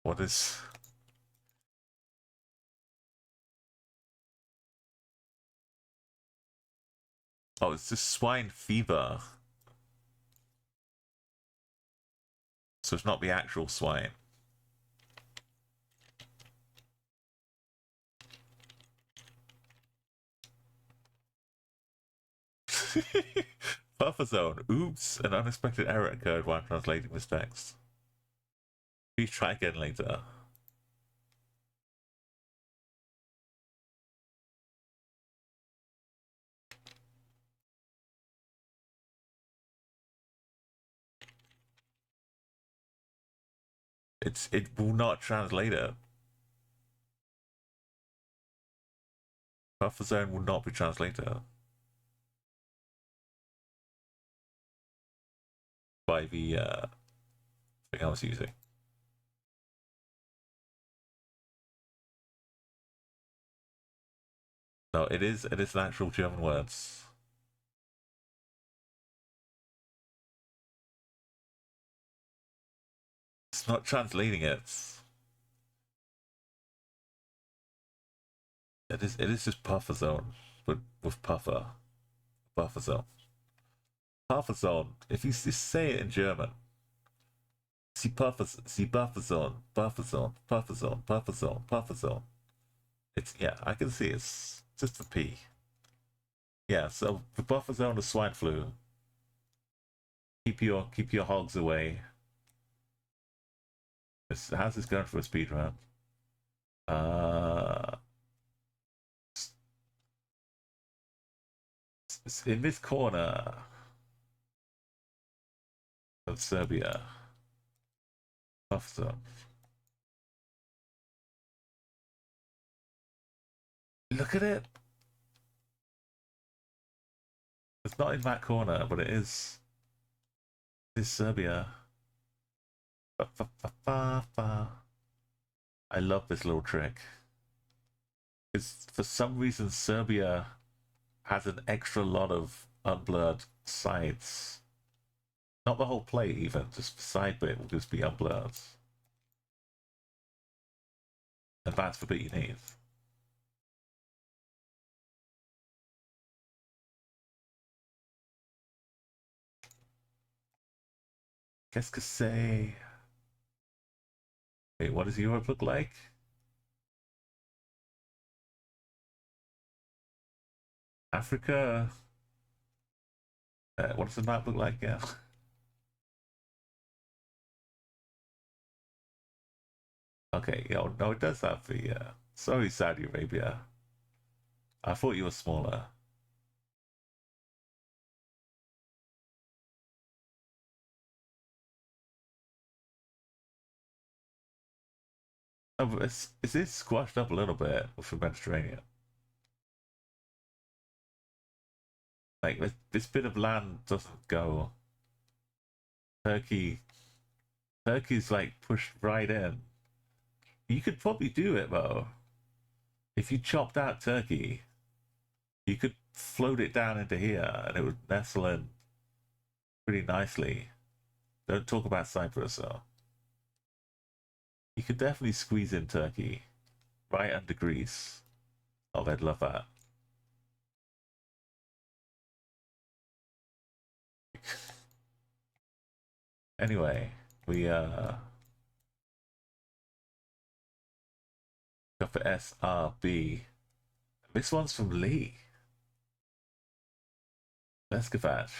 What is? Oh, it's just swine fever. So it's not the actual swine. Buffer zone. Oops, an unexpected error occurred while translating this text. Please try again later. It will not translate it. Buffer zone will not be translated by the thing I was using. No, it is an actual German words. It's not translating it. It is just buffer zone, but with buffer zone. Buffer zone. If you just say it in German, sie buffer zone, buffer zone, buffer zone, buffer zone, buffer zone. It's yeah, I can see it's just the P. Yeah, so the buffer zone is swine flu. Keep your hogs away. How's this going for a speed run? Uh, it's in this corner of Serbia. Tough stuff. Look at it. It's not in that corner, but it is. It's Serbia. Ba, ba, ba, ba, ba. I love this little trick. It's for some reason Serbia has an extra lot of unblurred sides. Not the whole plate even, just the side bit will just be unblurred. And that's the bit you need. Qu'est-ce que c'est? Wait, what does Europe look like? Africa? What does the map look like? Yeah. Okay, yeah, no, it does have the. Sorry, Saudi Arabia. I thought you were smaller. Oh, but is this squashed up a little bit with the Mediterranean? Like this bit of land doesn't go. Turkey, Turkey's like pushed right in. You could probably do it though. If you chopped out Turkey, you could float it down into here, and it would nestle in pretty nicely. Don't talk about Cyprus though. You could definitely squeeze in Turkey right under Greece. Oh, they'd love that. Anyway, we got for SRB. This one's from Lee. Leskovac.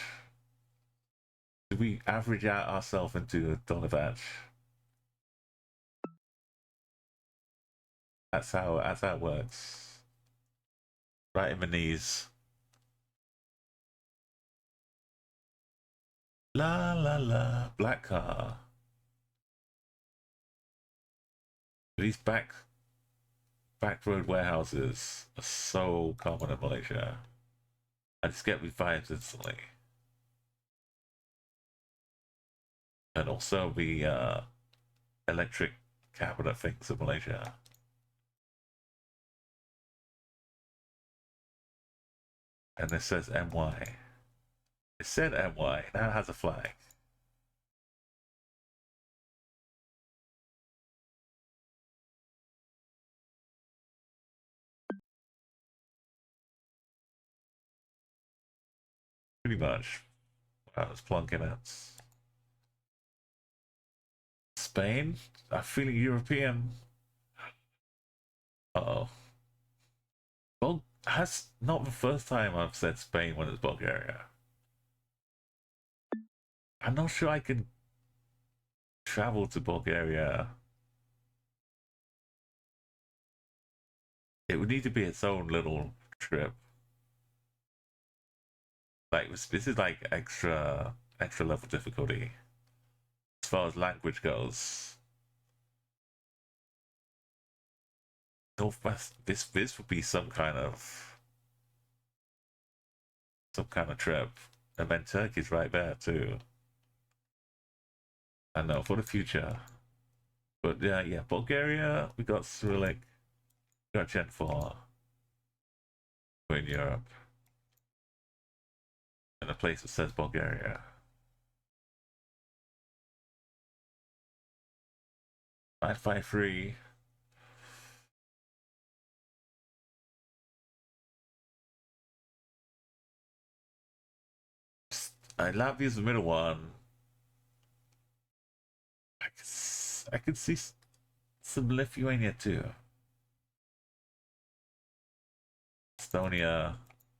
Did we average out ourselves into Donovac? That's how it works. Right in the knees. La la la. Black car. These back road warehouses are so common in Malaysia. I just get me vibes instantly. And also the electric cabinet things in Malaysia. And this says MY. It said MY, now it has a flag. Pretty much. Wow, it's plonking it. Spain? I'm feeling European. Uh-oh. Well, that's not the first time I've said Spain when it's Bulgaria. I'm not sure I can travel to Bulgaria. It would need to be its own little trip. Like this is like extra level difficulty as far as language goes. Northwest. This would be some kind of trip, and then Turkey's right there too. I know for the future, but yeah, Bulgaria. We got Cyrillic. We got Gen 4. We're in Europe, in a place that says Bulgaria. 953. Latvia's the middle one. I could see some Lithuania too. Estonia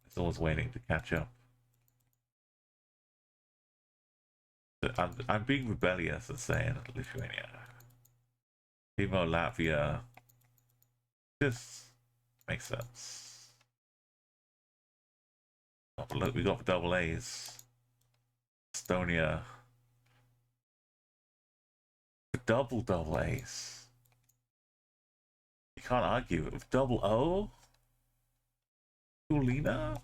is always waiting to catch up. I'm being rebellious and saying Lithuania. Timo, Latvia. This makes sense. Oh, look, we got double A's. Estonia. Double A's. You can't argue with double O. Kulina.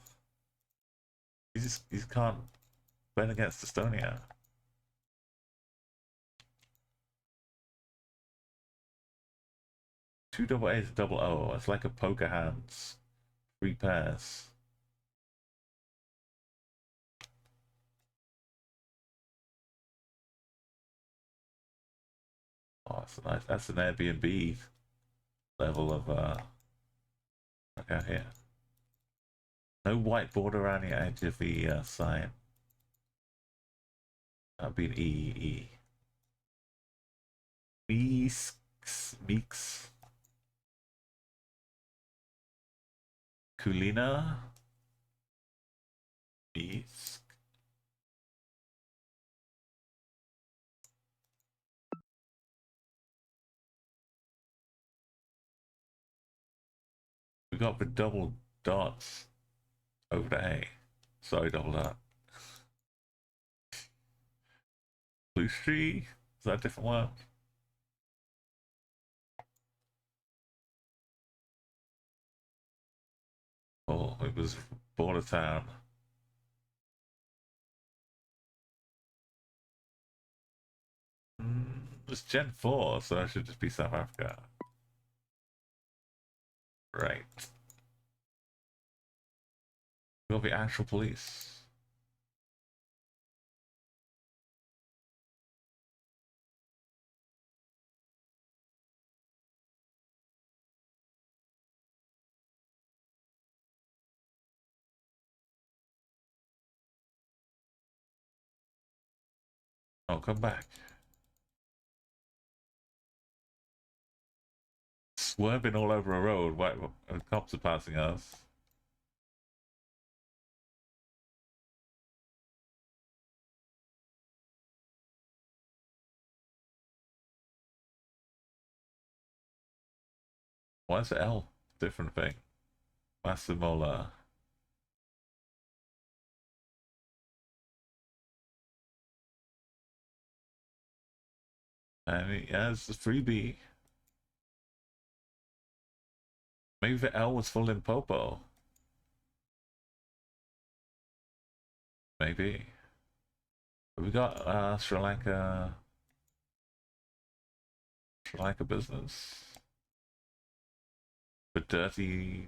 You just can't bet against Estonia. Two double A's, double O. It's like a poker hands. Three pairs. Oh, that's nice. That's an Airbnb level of look out here. No white border around the edge of the sign. That'd be an E. Meeks. Kulina. Meeks. We got the double dots over the A. Sorry, double dot. Blue Street? Is that a different one? Oh, it was Border Town. It's Gen 4, so it should just be South Africa. Right. We'll be actual police. Oh, come back. Swerving all over a road. Why the cops are passing us? Why is the L different thing? Massimola. I mean, yeah, it's a freebie. Maybe the L was full in Popo. Maybe. But we got Sri Lanka business. The dirty,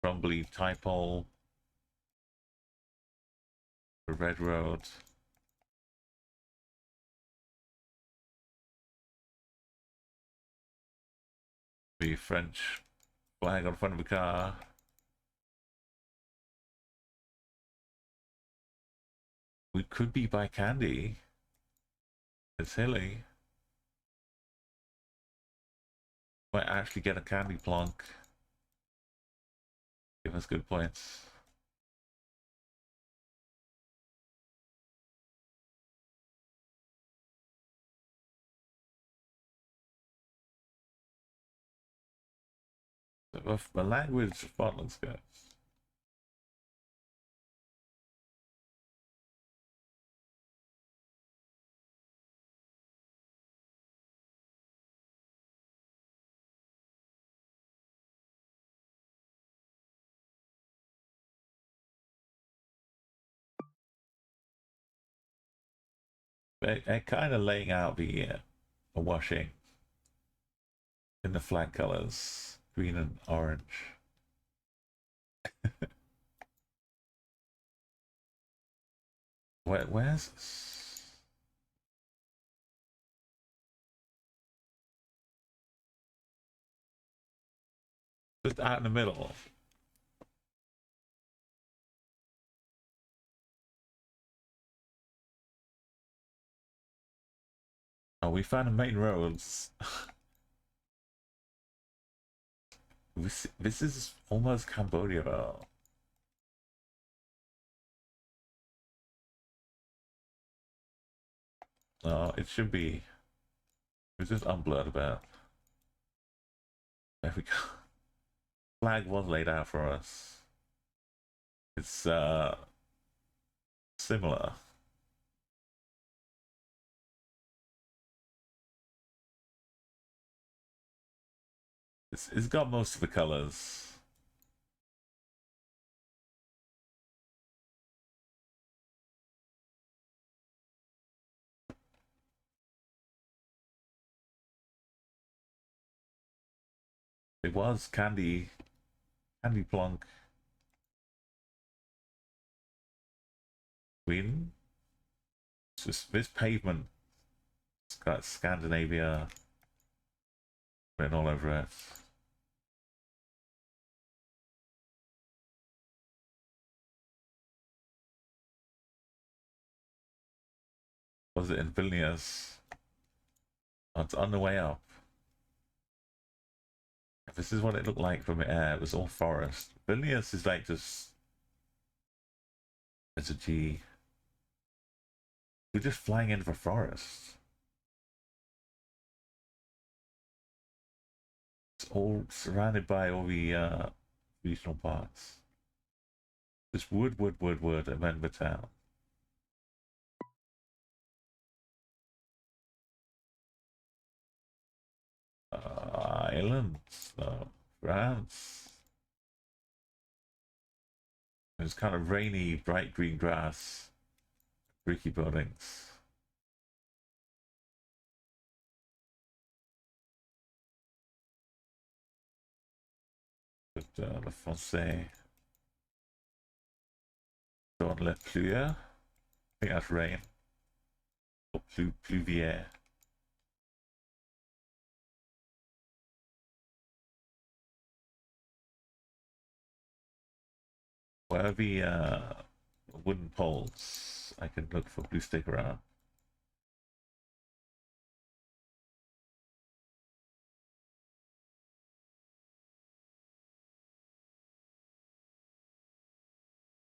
crumbly typehole. The red road. The French flag on front of the car. We could be by candy. It's hilly. Might actually get a candy plonk. Give us good points. The language font looks good. They're kind of laying out the washing in the flag colors, green and orange. Where's this? Just out in the middle. Oh, we found the main roads. This is almost Cambodia though. No, it should be It's just unblurred about. There we go. Flag was laid out for us. It's similar. It's got most of the colors. It was candy plunk. Sweden. It's just this pavement. It's got Scandinavia written all over it. Was it in Vilnius? Oh, it's on the way up. This is what it looked like from the air. It was all forest. Vilnius is like just. It's a G. We're just flying into the forest. It's all surrounded by all the regional parks. Just wood, and then the town. Islands, France. It's kind of rainy, bright green grass, bricky buildings. But le français. Dans la pluie. I think that's rain. Or pluvière. Where are the wooden poles? I can look for blue stick around.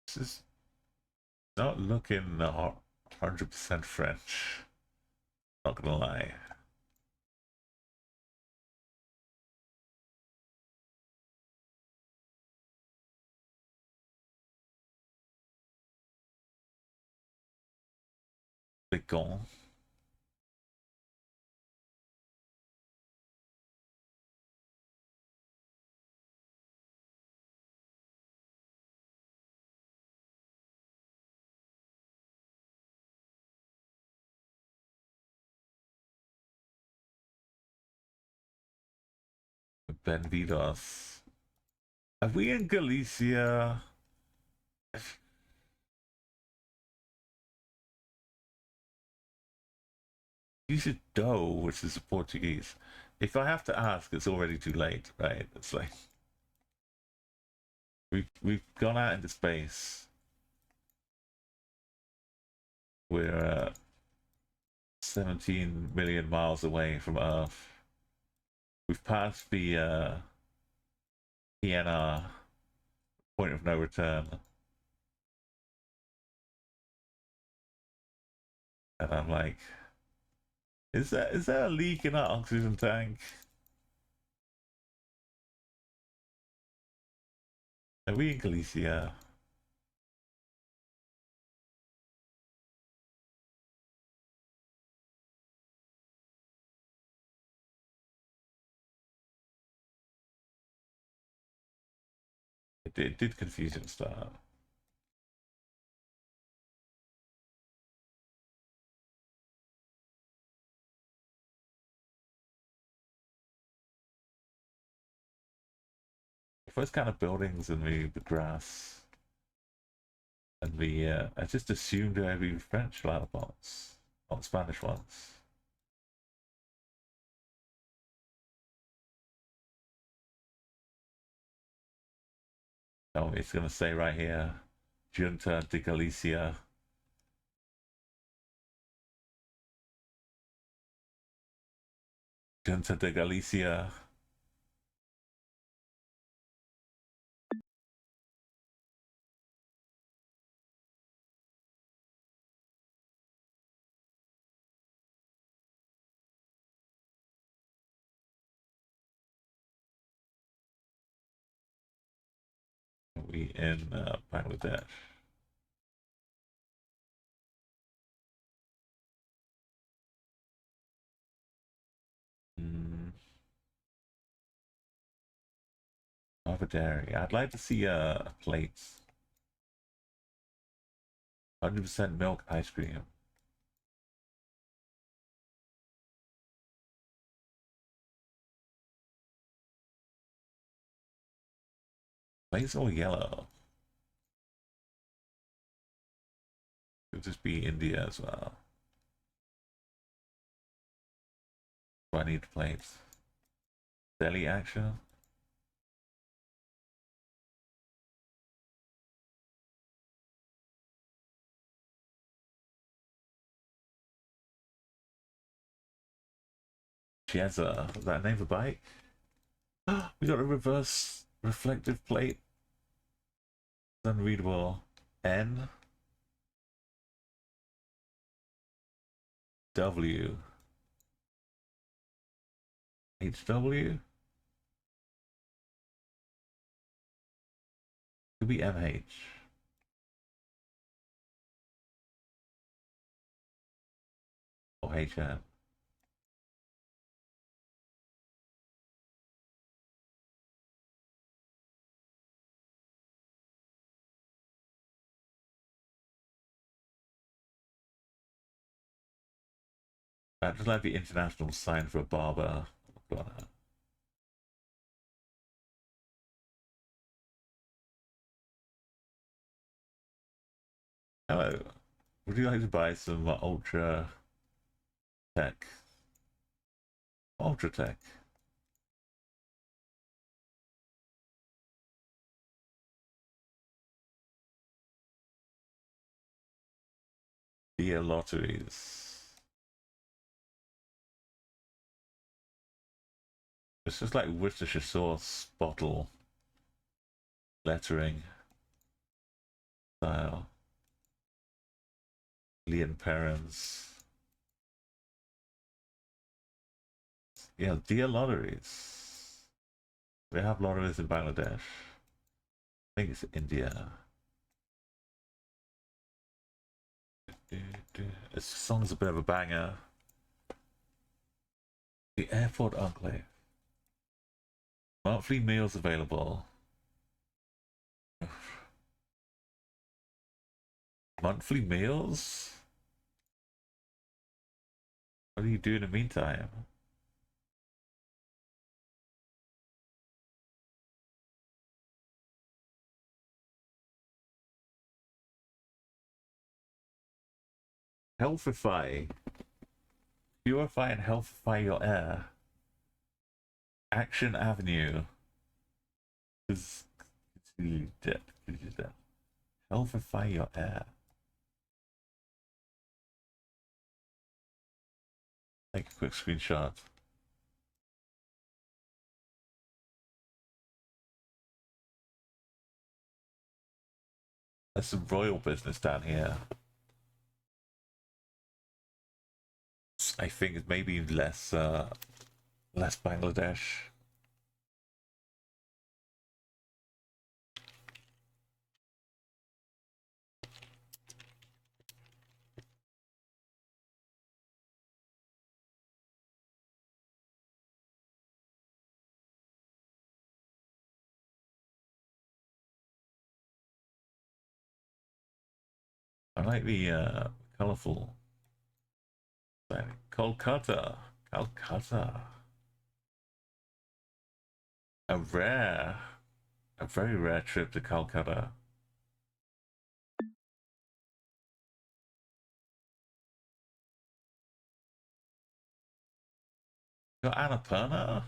This is not looking 100% French. Not gonna lie. Big gone. Benvidos. Are we in Galicia? You should know, which is Portuguese. If I have to ask, it's already too late, right? It's like we've gone out into space. We're 17 million miles away from Earth. We've passed the PNR, point of no return. And I'm like, is there a leak in our oxygen tank? Are we in Galicia? It did confuse at the start. First kind of buildings and the grass. And the I just assumed there would be French flower pots, not Spanish ones. Oh, it's gonna say right here, Junta de Galicia. Junta de Galicia. We in Bangladesh. Mm, Lava dairy. I'd like to see plates. 100% milk ice cream. Plates all yellow. Could just be India as well. Do I need plates? Delhi action? Jezza. Is that a name for bike? We got a reverse reflective plate. It's unreadable. N W HW? Could be MH. Or HN. I just like the international sign for a barber. Hello. Would you like to buy some ultra tech? Ultra tech. Dear lotteries. It's just like Worcestershire sauce bottle lettering style. Leon Perrins. Yeah, dear lotteries. We have lotteries in Bangladesh. I think it's India. This song's a bit of a banger. The Airport Enclave. Monthly meals available. Monthly meals? What do you do in the meantime? Healthify. Purify and healthify your air. Action Avenue. Healthify your air. Take a quick screenshot. There's some royal business down here. I think it's maybe less Bangladesh. I like the colourful. Kolkata. Calcutta. A very rare trip to Calcutta. Got Annapurna?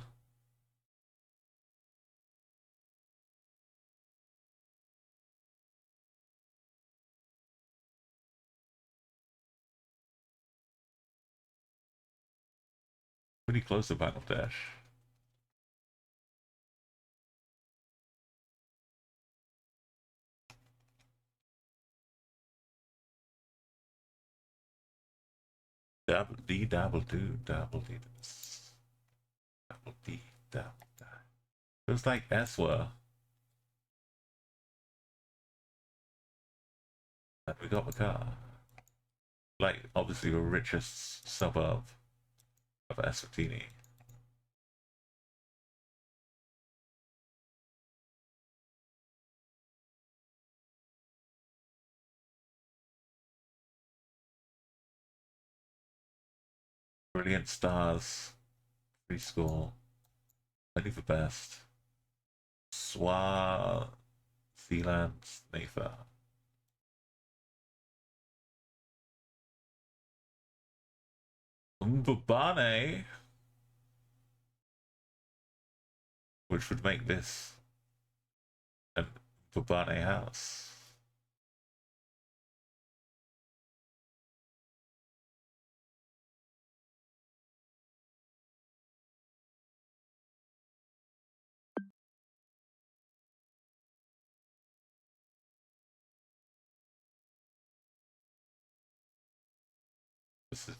Pretty close to Bangladesh. Dabble D dabble do dabble D dabble D dabble da. Feels like Eswa. And we got the car. Like, obviously the richest suburb of Eswatini. Brilliant stars. Free school. Only the best. Swaziland, Natha. Mbabane, which would make this a Mbabane house.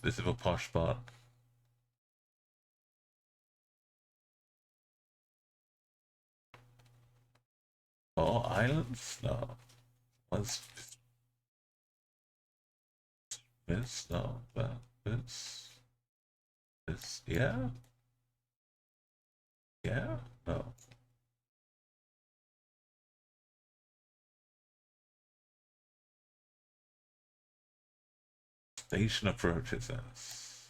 This is a posh spot. Oh, islands? No. What's this? No, that this, yeah, yeah, no. Station approaches us.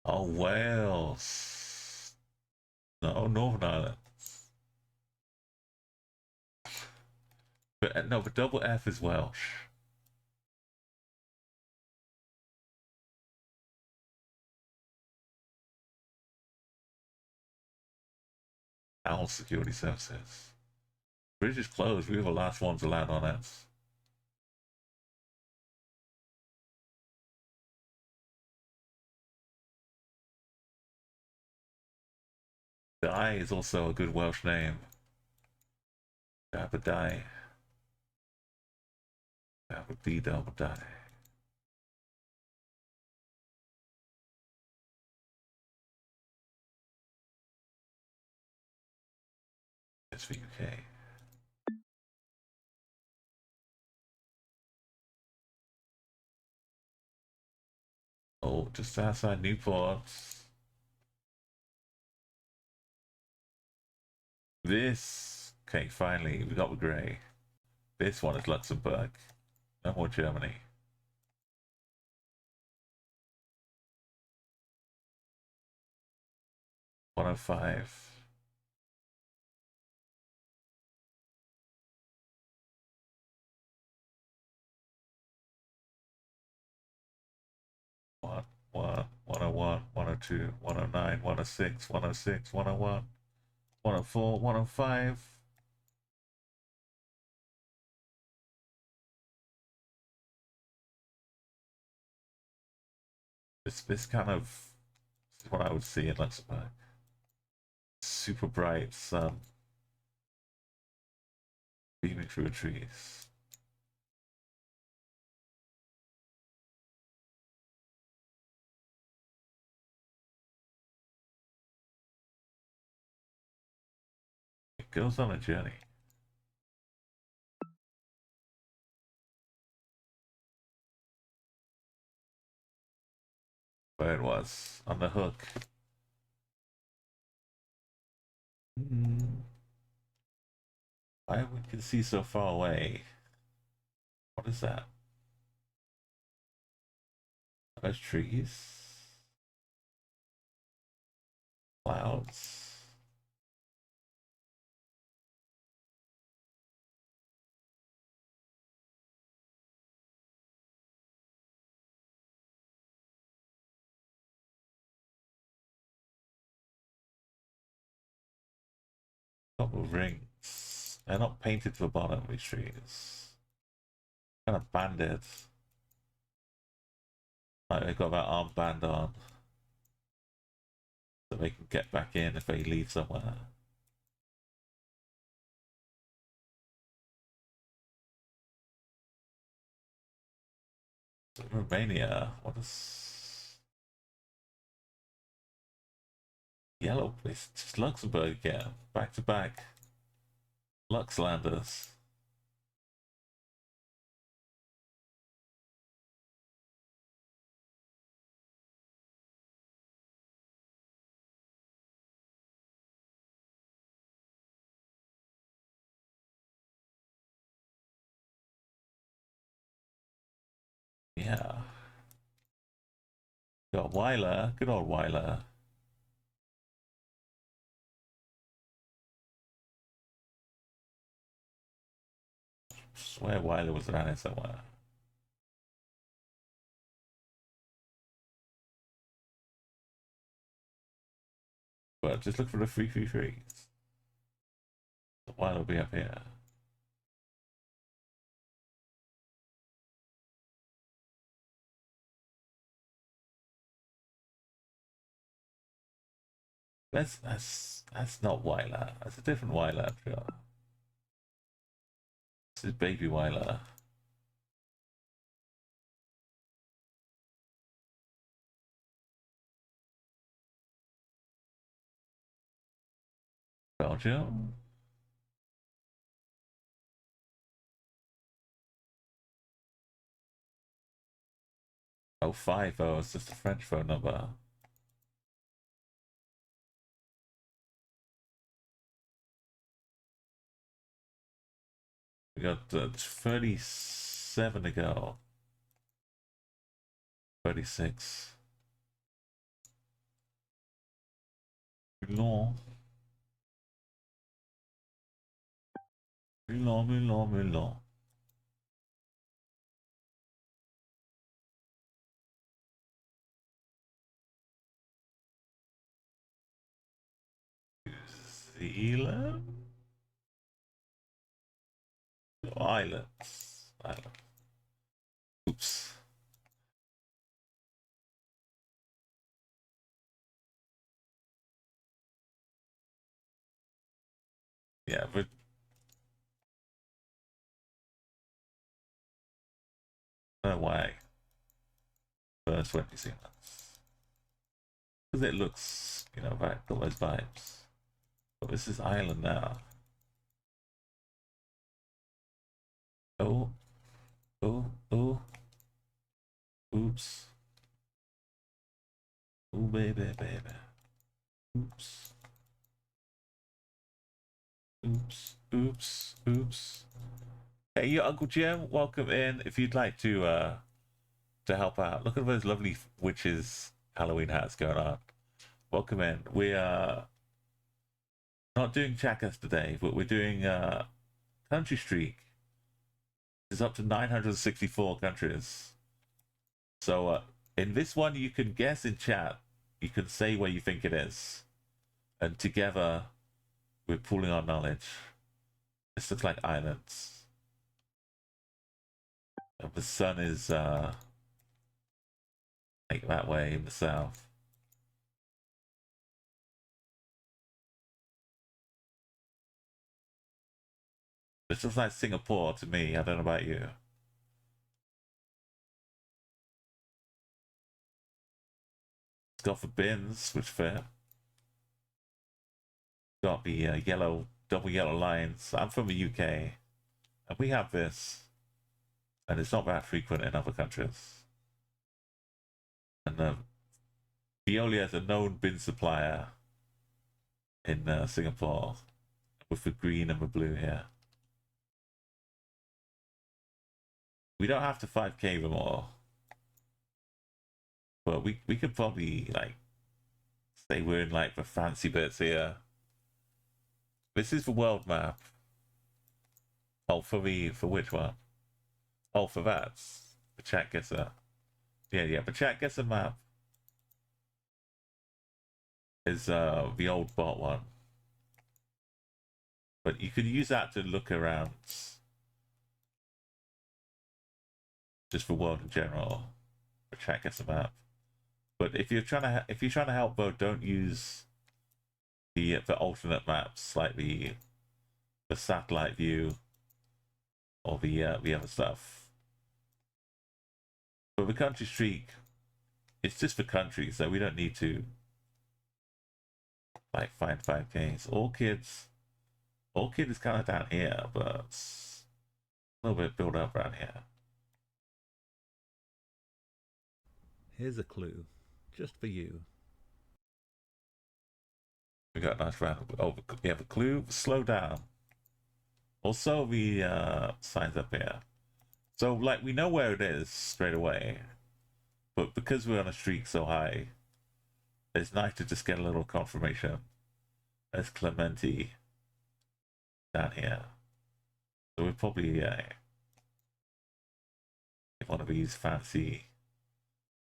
Oh, Wales. No, Northern Ireland. But no, but double F is Welsh. Owl Security Services. Bridge is closed. We were the last ones to land on it. Dai is also a good Welsh name. Dabadai. Dabadi Dabadai. It's for UK. Oh, just outside Newport. This. Okay, finally, we got the grey. This one is Luxembourg. No more Germany. $105. One, 101, 102, 109, 106, 106, 101, 104, 105. This kind of is what I would see in Luxembourg. Super bright sun beaming through the trees. It goes on a journey. Where it was, on the hook. Why we can see so far away? What is that? Are those trees? Clouds? Couple of rings. They're not painted to the bottom, these trees. Kind of bandits. Like they've got that armband on. So they can get back in if they leave somewhere. So Romania, what is... Yellow, it's just Luxembourg again. Back to back. Luxlanders. yeah. Got Weiler, good old Weiler. Swear Weiler was around here somewhere. But just look for the 333s. The Weiler will be up here. That's not Weiler. That's a different Weiler, I'm sure. This is Baby Weiler. Belgium. Oh, 50. It's just a French phone number. We got 37 to go. 36. Milan. Milan, Milan, Milan. Zealand? Islands. Island. Oops. Yeah, but no way. First 20 Zealands. Because it looks, you know, right, got those vibes. But this is Ireland now. Oh. Oh. Oh. Oops. Oh, baby, baby. Oops. Oops. Oops. Oops. Hey, you Uncle Jim, welcome in. If you'd like to help out, look at those lovely witches Halloween hats going on. Welcome in. We are not doing Jackass today, but we're doing Country Streak. It's up to 964 countries. So in this one, you can guess in chat. You can say where you think it is, and together we're pooling our knowledge. This looks like islands. And the sun is like that way in the south. This looks like Singapore to me. I don't know about you. It's got the bins, which fair. Got the yellow, double yellow lines. I'm from the UK, and we have this, and it's not that frequent in other countries. And Veolia is a known bin supplier in Singapore, with the green and the blue here. We don't have to 5K anymore, but we could probably like say we're in like the fancy bits here. This is the world map. Oh, for which one? Oh, for that. The chat gets a. Yeah. The chat gets a map. Is the old bot one. But you could use that to look around. Just for world in general. The chat gets a map. But if you're trying to help vote, don't use the alternate maps like the satellite view or the other stuff. But the country streak, it's just for country, so we don't need to like find 5Ks. Orchid is kind of down here, but it's a little bit built up around here. Here's a clue, just for you. We got a nice round. Oh, we have a clue. Slow down. Also, the signs up here. So, like, we know where it is straight away, but because we're on a streak so high, it's nice to just get a little confirmation. There's Clementi down here. So we're probably in one of these fancy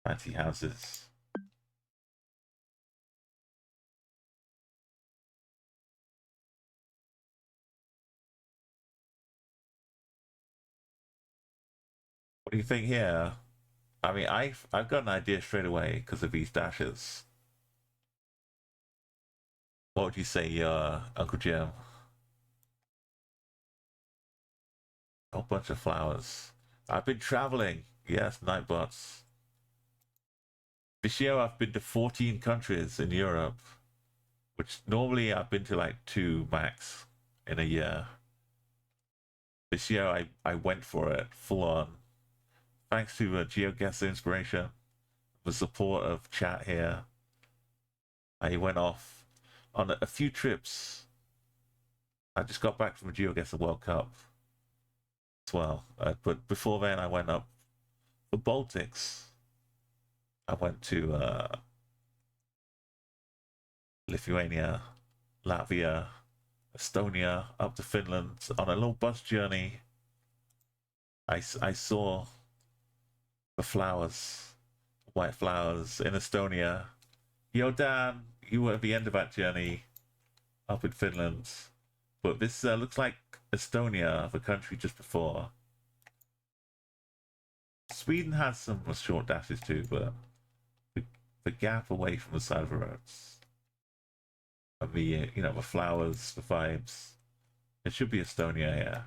houses. What do you think here? I mean, I've got an idea straight away because of these dashes. What would you say, Uncle Jim? A whole bunch of flowers. I've been traveling. Yes, Nightbots. This year I've been to 14 countries in Europe, which normally I've been to like 2 max in a year. This year I went for it full on. Thanks to GeoGuessr inspiration, the support of chat here, I went off on a few trips. I just got back from the GeoGuessr World Cup as well. But before then, I went up the Baltics. I went to Lithuania, Latvia, Estonia, up to Finland on a little bus journey. I saw the flowers, white flowers in Estonia. Yo, Dan, you were at the end of that journey up in Finland. But this looks like Estonia, the country just before. Sweden has some short dashes too, but the gap away from the side of the roads. And the, the flowers, the vibes. It should be Estonia, yeah.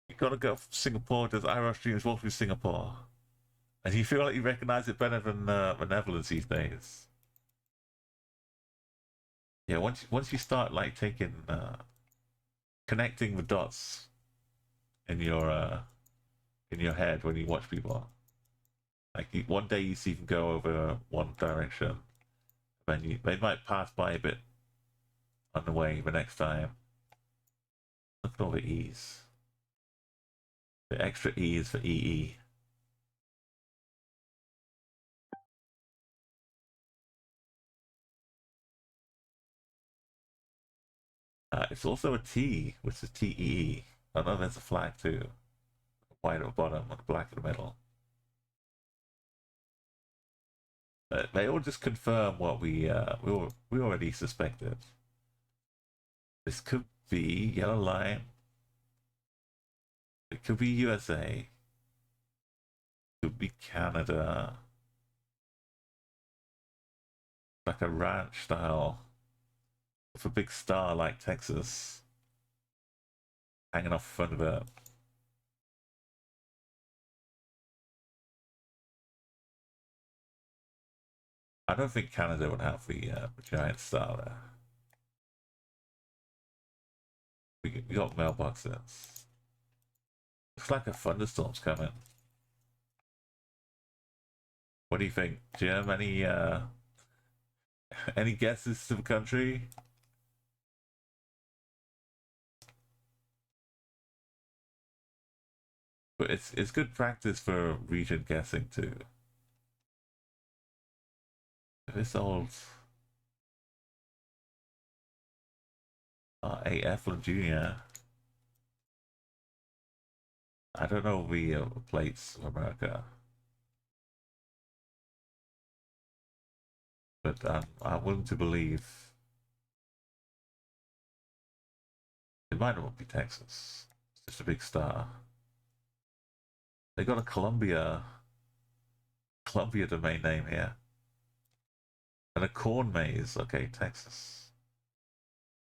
You gotta go from Singapore. Does Irish Dreams walk through Singapore? And you feel like you recognize it better than the Netherlands these days. Yeah, once you start like taking connecting the dots in your head when you watch people, like one day you see them go over one direction, then they might pass by a bit on the way the next time. Look at all the E's, the extra E's for EE. It's also a T, which is TEE. I know there's a flag too. White at the bottom and black in the middle. They all just confirm what we already suspected. This could be Yellow Line. It could be USA. It could be Canada. Like a ranch style with a big star like Texas hanging off the front of it. I don't think Canada would have the giant star there. We got mailboxes. Looks like a thunderstorm's coming. What do you think, Jim? Any guesses to the country? But it's good practice for region guessing too. This old A. Eflin Jr. I don't know the plates of America, but I'm willing to believe it might not be Texas. It's just a big star. They got a Columbia domain name here. And a corn maze. Okay, Texas.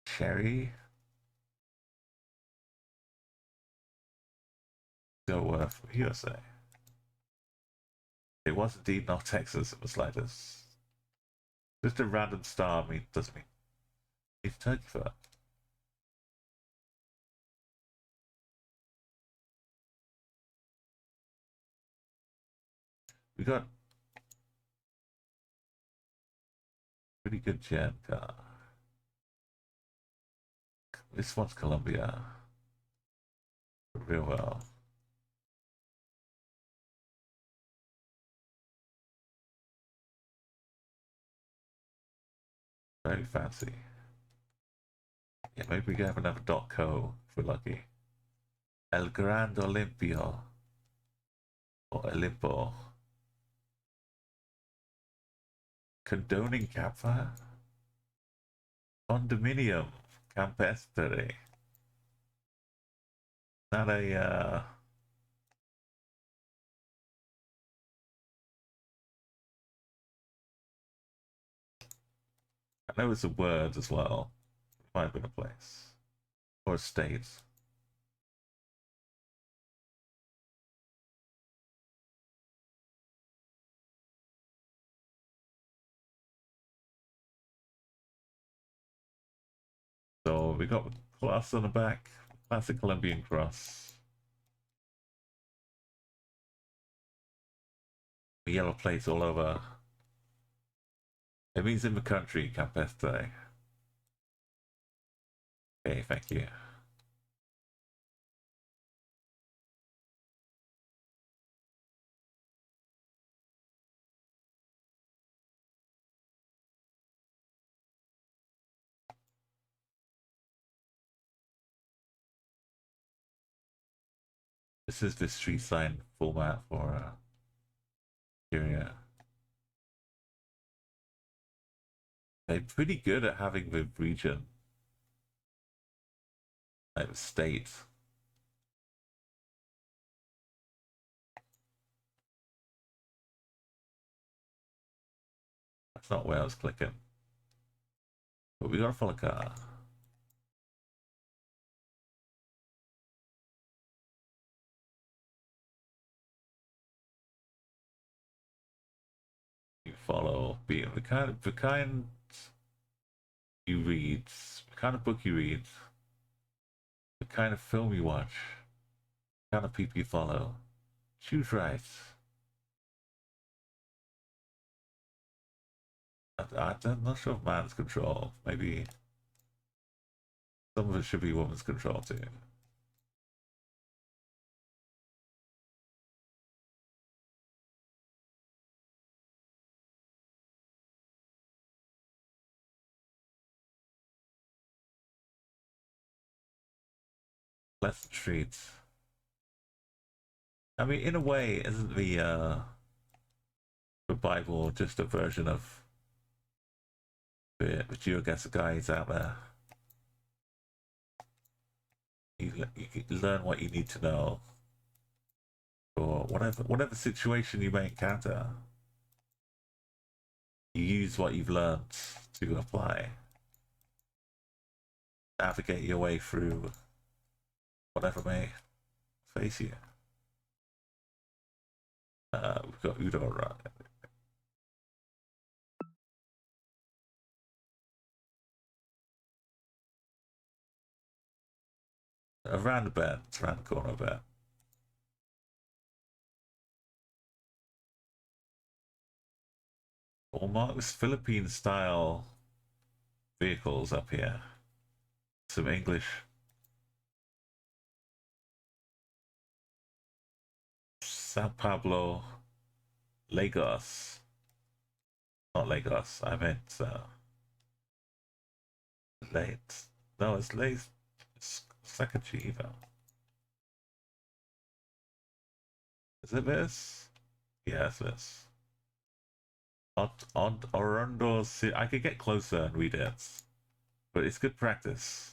Cherry. Go USA. It was indeed not Texas in the slightest. Just a random star doesn't mean it's Turkey for that. We got Pretty good jet car. This one's Colombia. Real well. Very fancy. Yeah, maybe we can have another .co if we're lucky. El Gran Olimpio. Or Olimpo. Condoning campfire? Condominium campestre. Not a, I know it's a word as well. It might have been a place. Or a state. So we got the cross on the back. Classic Colombian cross. The yellow plates all over. It means in the country, campestre. Okay, thank you. This is the street sign format for Syria. They're pretty good at having the region, like the state. That's not where I was clicking. But we got a follow car. You follow, be the kind you read, the kind of book you read, the kind of film you watch, the kind of people you follow. Choose right. I'm not sure if man's control. Maybe some of it should be woman's control too. Less treats. I mean, in a way, isn't the Bible just a version of the geoguessr guys out there? You learn what you need to know for whatever situation you may encounter. You use what you've learned to apply, navigate your way through whatever may face you. We've got Udo right. Around the bend, around the corner a bit. Or marks Philippine style vehicles up here. Some English. San Pablo, Lagos. Not Lagos, I meant late. No, it's late. It's Sakachiva. Is it this? Yeah, it's this. On Orondo, I could get closer and read it, but it's good practice.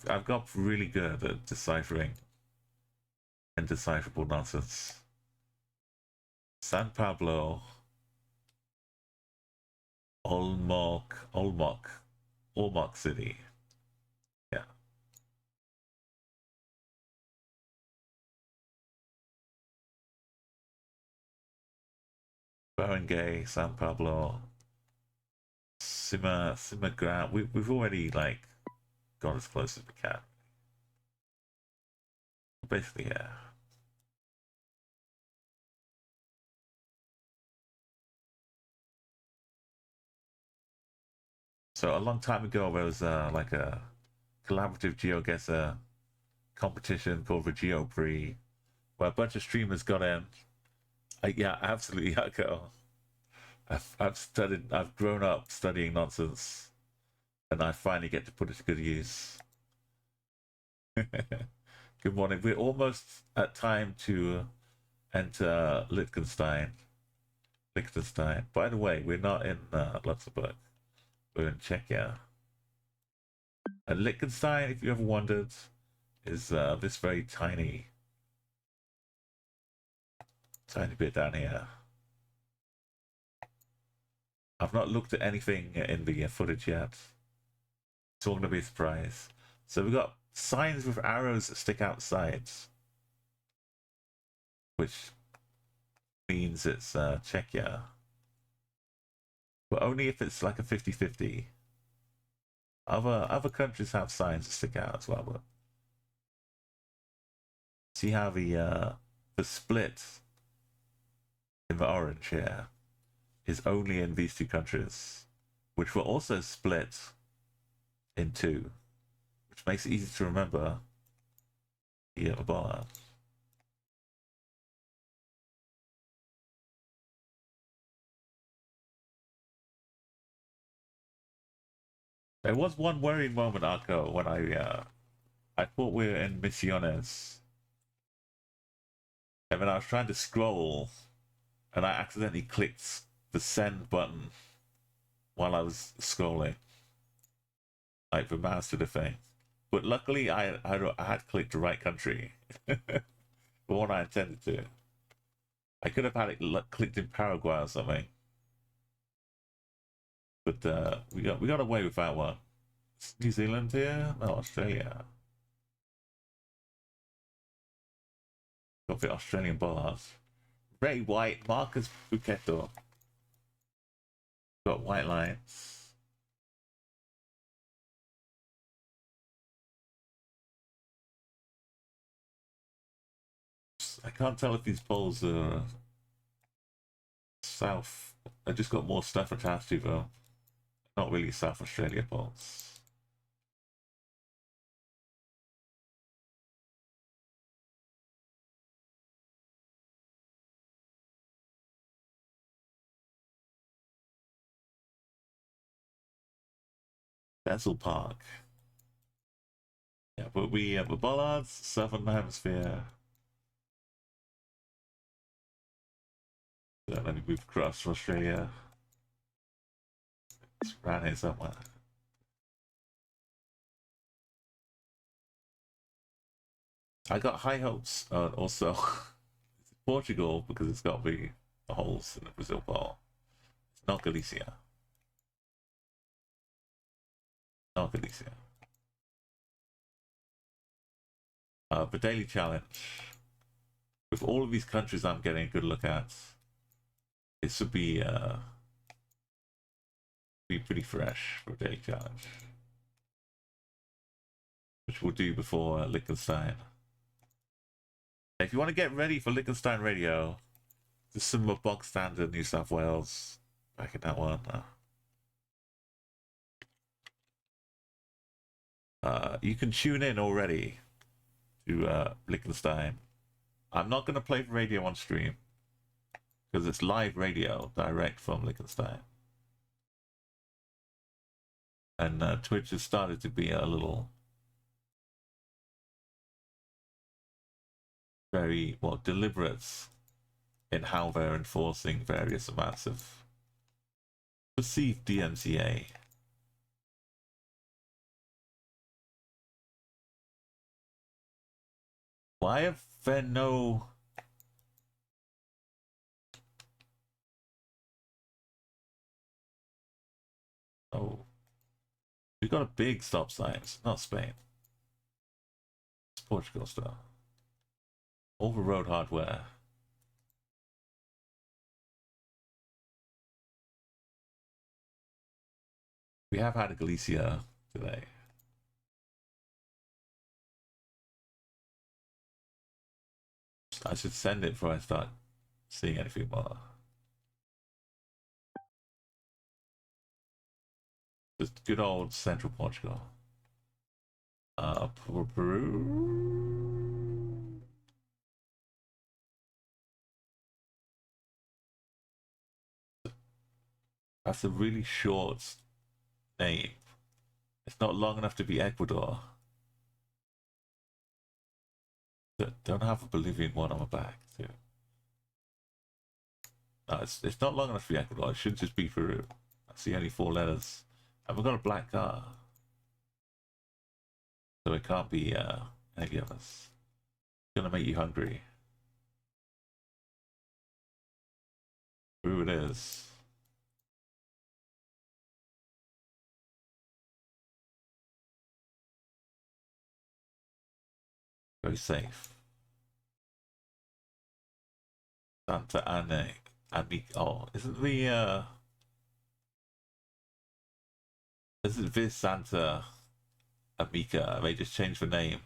I've got really good at deciphering indecipherable nonsense. San Pablo, Olmok City. Yeah. Barangay, San Pablo, Sima Ground. We've already like got as close as we can. Basically, yeah. So a long time ago, there was like a collaborative GeoGuessr competition called the GeoPrix, where a bunch of streamers got in. Yeah, absolutely, Echo. I've grown up studying nonsense, and I finally get to put it to good use. Good morning. We're almost at time to enter Liechtenstein. Liechtenstein. By the way, we're not in Luxembourg. We're in Czechia. And Liechtenstein, if you ever wondered, is this very tiny bit down here. I've not looked at anything in the footage yet. It's all going to be a surprise. So we've got signs with arrows that stick out sides, which means it's Czechia. But only if it's like a 50-50. Other countries have signs that stick out as well, but see how the split in the orange here is only in these two countries, which were also split in two, which makes it easy to remember the Ebola. There was one worrying moment, Arco, when I thought we were in Misiones, and then I was trying to scroll, and I accidentally clicked the send button while I was scrolling, like the mouse to the thing. But luckily, I had clicked the right country, the one I intended to. I could have had it clicked in Paraguay or something, but we got away with that one. It's New Zealand here? No, Australia. Got the Australian bars. Ray White, Marcus Buchetto. Got white lines. I can't tell if these polls are south. I just got more stuff attached to them. Not really South Australia polls. Denzel Park. Yeah, but we the Bollards, Southern Hemisphere. Then we move across to Australia. It's around here somewhere. I got high hopes also Portugal because it's got the holes in the Brazil ball. It's not Galicia. Not Galicia. The daily challenge. With all of these countries I'm getting a good look at, this would be pretty fresh for a daily challenge. Which we'll do before Liechtenstein. If you want to get ready for Liechtenstein Radio, just some more bog standard New South Wales back in that one. You can tune in already to Liechtenstein. I'm not going to play the radio on stream because it's live radio direct from Liechtenstein. And Twitch has started to be a little very deliberate in how they're enforcing various amounts of perceived DMCA. Why have there no... Oh. We got a big stop sign. It's not Spain. It's Portugal stuff. All the road hardware. We have had a Galicia today. I should send it before I start seeing anything more. Just good old central Portugal. Peru. That's a really short name. It's not long enough to be Ecuador. Don't have a Bolivian one on my back too. No, it's not long enough to be Ecuador. It should just be Peru. That's the only 4 letters. And we've got a black car. So it can't be any of us. It's gonna make you hungry. Peru it is. Very safe. Santa Ana, oh, isn't the isn't this Santa Amica? They just changed the name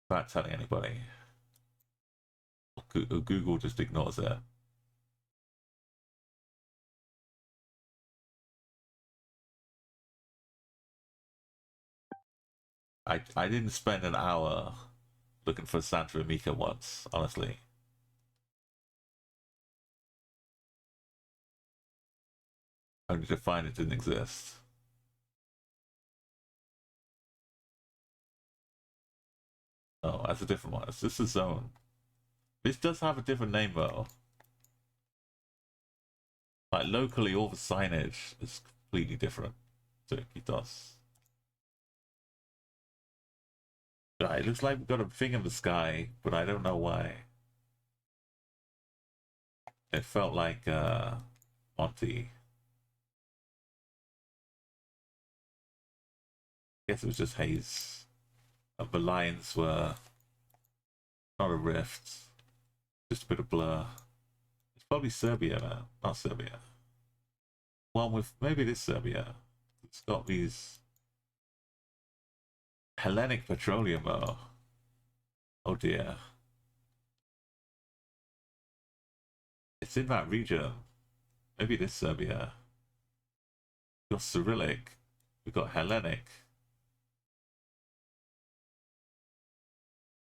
without telling anybody. Google just ignores it. I didn't spend an hour looking for Santa Amica once, honestly. Only to find it didn't exist. Oh, that's a different one. Is this a zone? This does have a different name though. Like locally, all the signage is completely different to Iquitos. Yeah, it looks like we've got a thing in the sky, but I don't know why. It felt like Monty. I guess it was just haze. And the lines were not a rift, just a bit of blur. It's probably Serbia, man. Not Serbia. One with maybe this Serbia. It's got these Hellenic petroleum though. Oh dear. It's in that region. Maybe this Serbia. We've got Cyrillic. We've got Hellenic.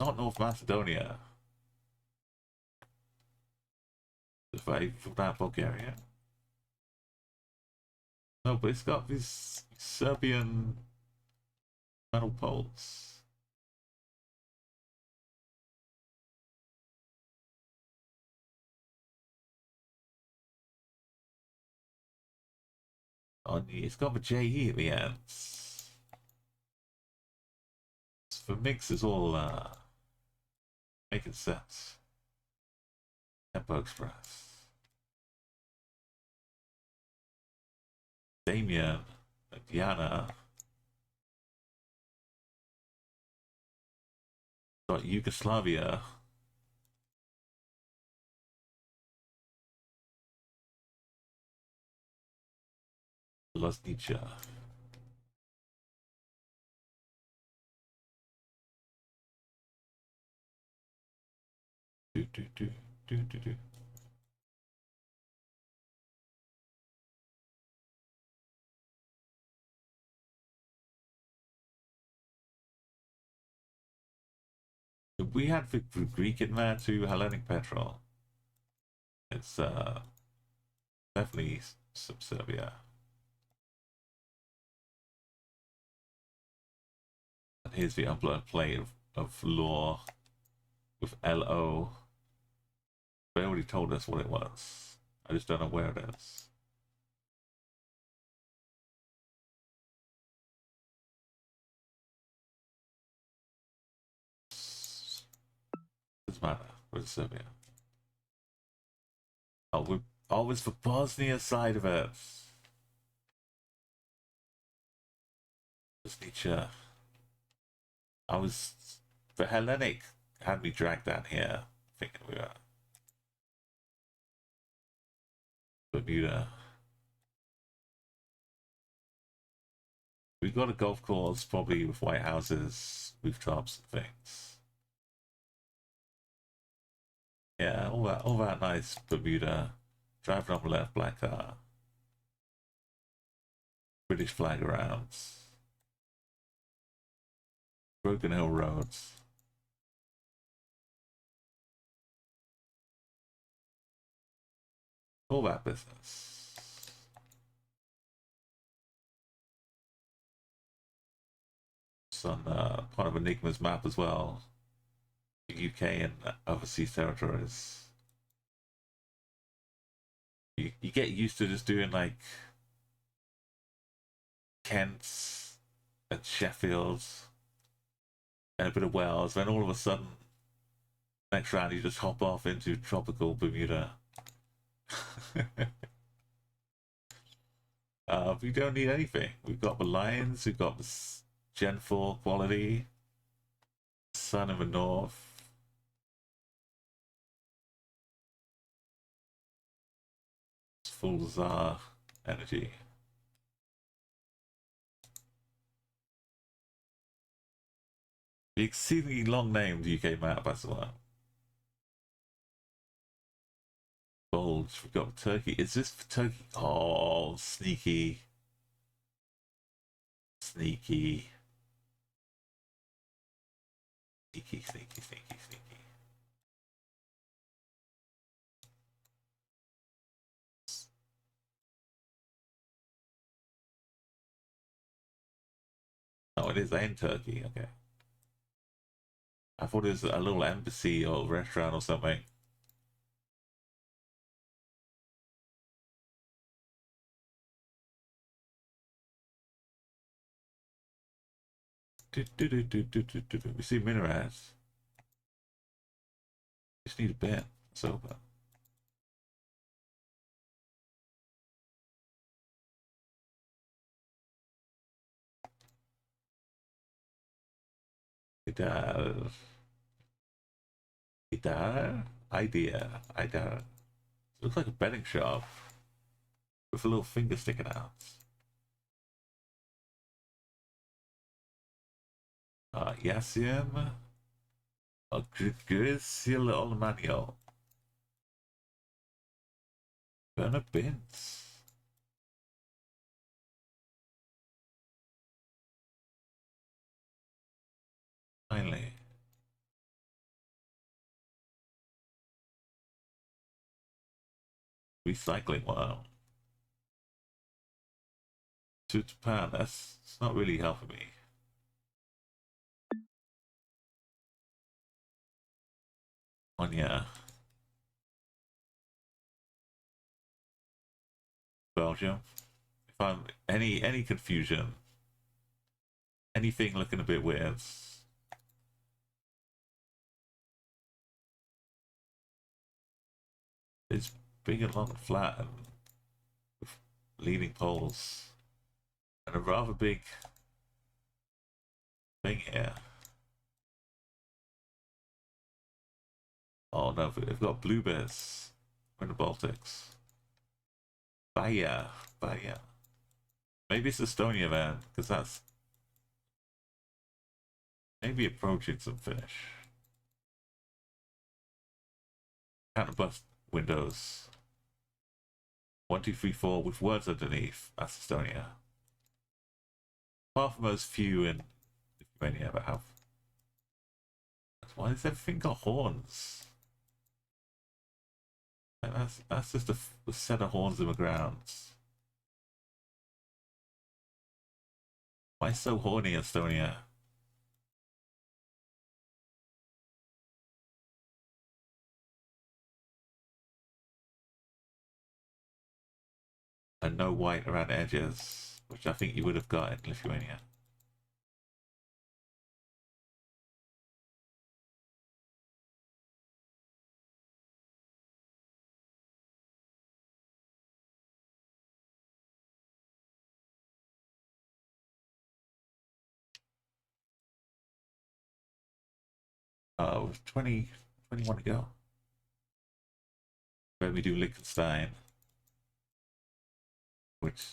Not North Macedonia. If I from that Bulgaria. No, but it's got these Serbian metal poles. Oh, it's got the JE at the end. The mix is all making sense. Tempo Express. Damien, Diana. Got Yugoslavia. Loznica. Do, do, do, do, do, do. We had the Greek in there too, Hellenic petrol. It's definitely some Serbia. And here's the upload plate of law with LO. They already told us what it was. I just don't know where it is. Doesn't matter. Where's Serbia? Oh, we're always for Bosnia side of it. Bosnia. I was the Hellenic had me dragged down here, thinking we were Bermuda. We got a golf course, probably with white houses, rooftops and things. Yeah, all that, nice Bermuda. Driving on the left, black car. British flag around. Broken Hill Roads. All that business. It's on part of Enigma's map as well. The UK and overseas territories. You get used to just doing like Kent's and Sheffield's and a bit of Wales, then all of a sudden, next round you just hop off into tropical Bermuda. We don't need anything. We've got the Lions, we've got the Gen 4 quality, Sun in the north. It's full Tsar energy. The exceedingly long named UK map as well. Bulge, we've got Turkey. Is this for Turkey? Oh, sneaky. Sneaky. Sneaky, sneaky, sneaky, sneaky. Oh, it is in Turkey, okay. I thought it was a little embassy or restaurant or something. We see minarets. Just need a bit. It's over. Idar. Idea. Idar. Looks like a betting shop with a little finger sticking out. Yasim. Grisil Olmanio. Burner Bins. Finally. Recycling, wow. To Japan, that's it's not really helping me. Anya. Belgium. If I'm any confusion, anything looking a bit weird. It's big and long and flat and with leading poles. And a rather big thing here. Oh no, they've got blue bears. We're in the Baltics. Baya. Maybe it's Estonia then, because that's maybe approaching some finish. Kind of bust windows. 1, 2, 3, 4 with words underneath. That's Estonia. Apart from those few in Lithuania that have. Why does everything got horns? Like that's just a set of horns in the ground. Why so horny, Estonia? And no white around the edges, which I think you would have got in Lithuania. With 21 to go. When we do Liechtenstein, which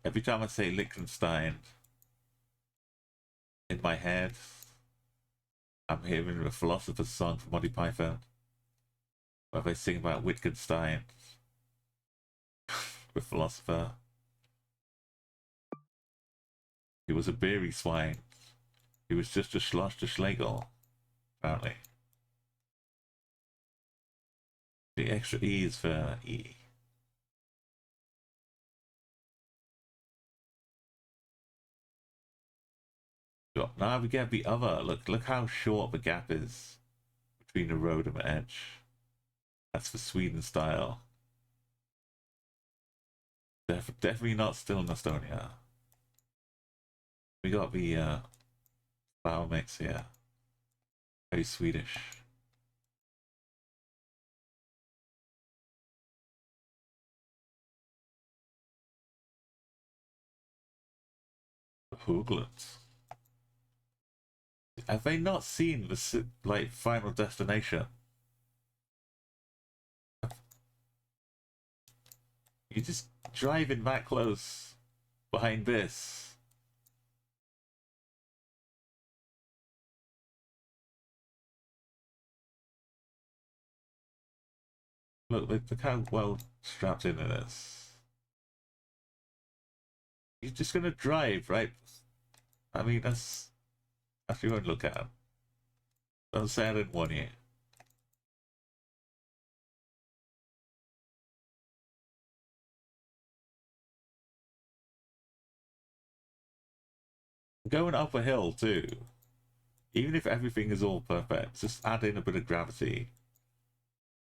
every time I say Liechtenstein, in my head, I'm hearing the Philosopher's Song from Monty Python, where they sing about Wittgenstein, the philosopher. He was a beery swine. He was just a schloss to Schlegel, apparently. The extra E is for E. Now we get the other. Look how short the gap is between the road and the edge. That's for Sweden style. Definitely not still in Estonia. We got the flour mix here. Very Swedish. Hoogland. Have they not seen the like Final Destination? You just driving that close behind this. Look how well strapped in it is. You're just gonna drive, right? I mean, that's your own look at. Don't say I didn't warn you. Going up a hill too. Even if everything is all perfect, just add in a bit of gravity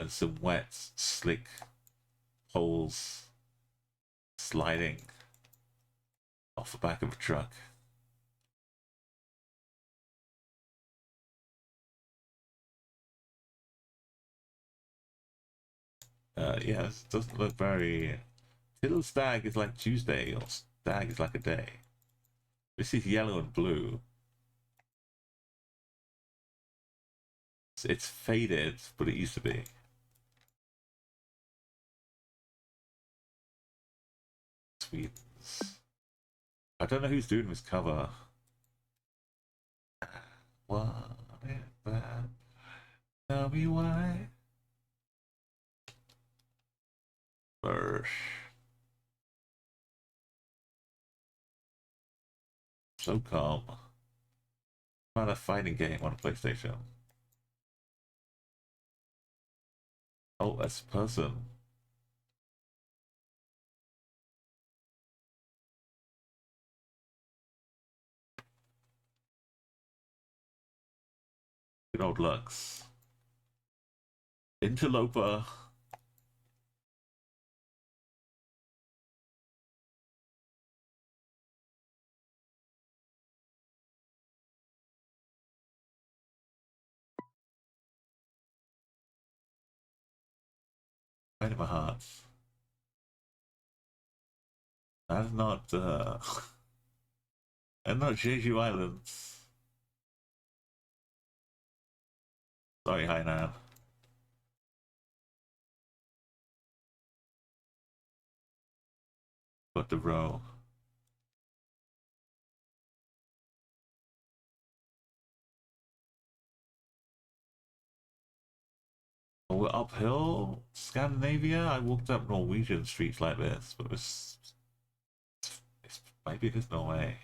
and some wet, slick holes sliding off the back of a truck. Yeah, this doesn't look very... Till stag is like Tuesday, or stag is like a day. This is yellow and blue. It's faded, but it used to be. Sweetens. I don't know who's doing this cover. Want it bad. Tell me why. Bursh. So calm. Not a fighting game on a PlayStation. Oh, that's a person. Good old Lux. Interloper. Right in my heart. That's not, and not Jeju Islands. Sorry, Hainan. But the row. Oh, we're uphill? Scandinavia? I walked up Norwegian streets like this, but it's maybe there's no way.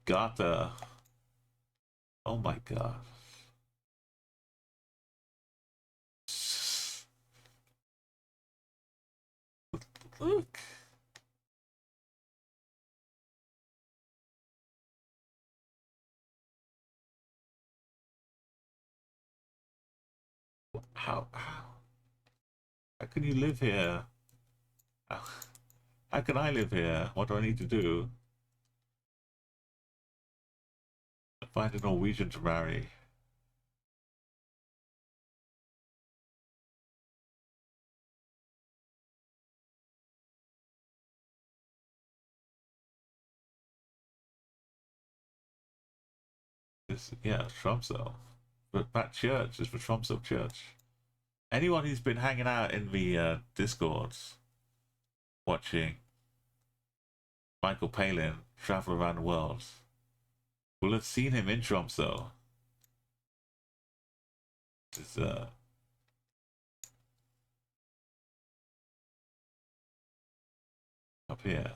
Gata. Oh my god. Look. How can you live here? How can I live here? What do I need to do? Find a Norwegian to marry. Yeah, Tromso. But that church is for Tromso Church. Anyone who's been hanging out in the Discords watching Michael Palin travel around the world will have seen him in Tromso. This up here.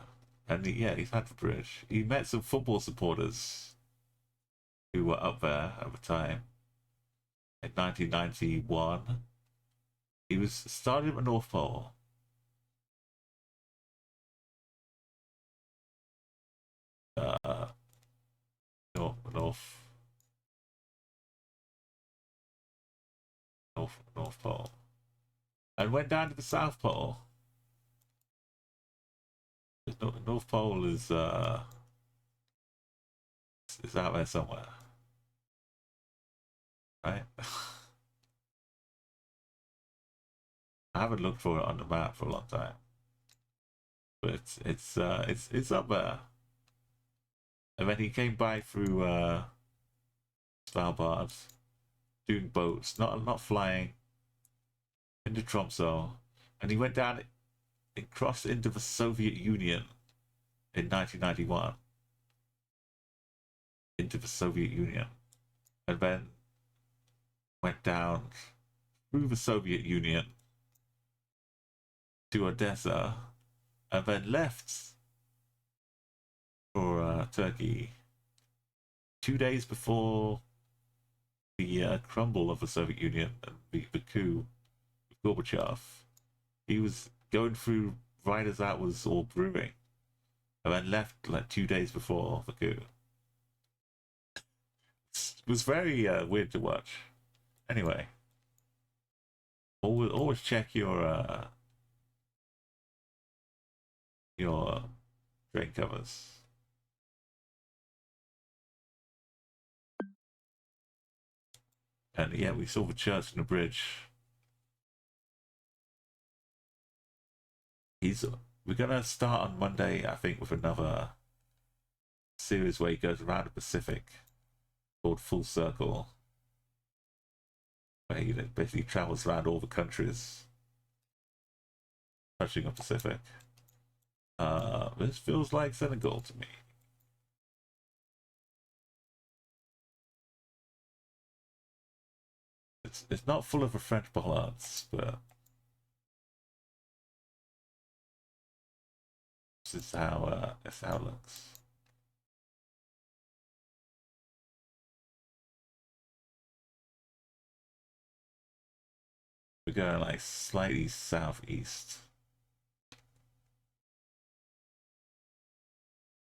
And yeah, he's had the bridge. He met some football supporters who were up there at the time in 1991. He was started at the North Pole. Uh, North Pole, and went down to the South Pole. The North Pole is out there somewhere, right? I haven't looked for it on the map for a long time, but it's up there. And then he came by through Svalbard, doing boats, not flying, into Tromsø, and he went down and crossed into the Soviet Union in 1991. Into the Soviet Union, and then went down through the Soviet Union to Odessa, and then left for Turkey 2 days before the crumble of the Soviet Union and the coup with Gorbachev. He was going through right as that was all brewing, and then left like 2 days before the coup. It was very weird to watch. Anyway, always check your drain covers. And yeah, we saw the church and the bridge. We're gonna start on Monday, I think, with another series where he goes around the Pacific called Full Circle, where he basically travels around all the countries touching the Pacific. This feels like Senegal to me. It's not full of the French bollards, but this is how it looks. We're going like slightly southeast.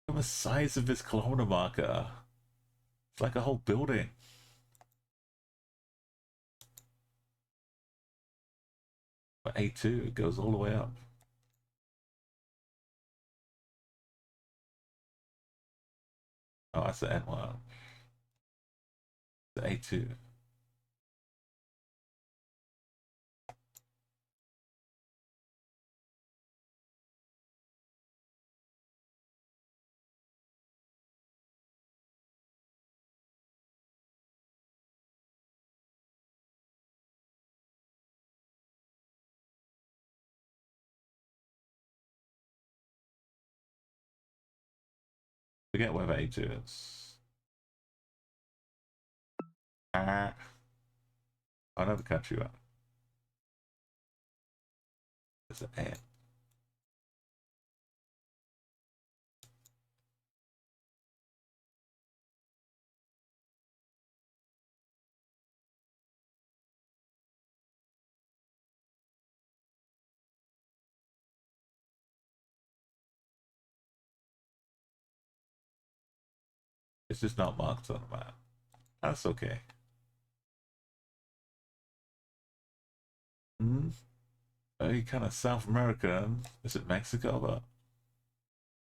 Look at the size of this kilometer marker. It's like a whole building. But A2, it goes all the way up. Oh, that's the N1. The A2. Forget where the A2 is. I know the country one. It's an N. It's just not marked on the map. That's okay. Very kind of South American. Is it Mexico?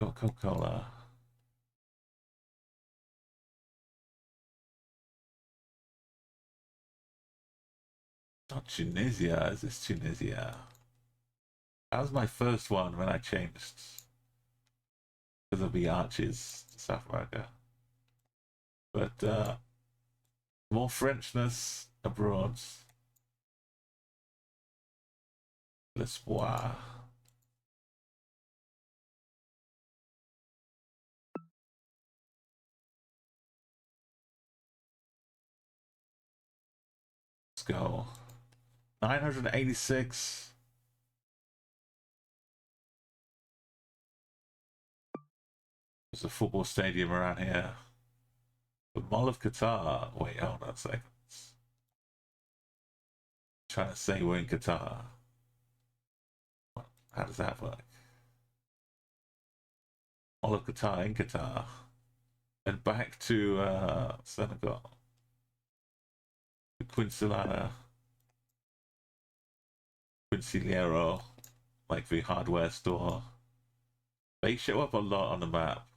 But Coca-Cola. Not Tunisia. Is this Tunisia? That was my first one when I changed because of the arches to South America. But more Frenchness abroad. L'Espoir. Let's go. 986. There's a football stadium around here. The Mall of Qatar. Wait, hold on a second. Trying to say we're in Qatar. How does that work? Mall of Qatar in Qatar. And back to Senegal. The Quinciliero, like the hardware store. They show up a lot on the map.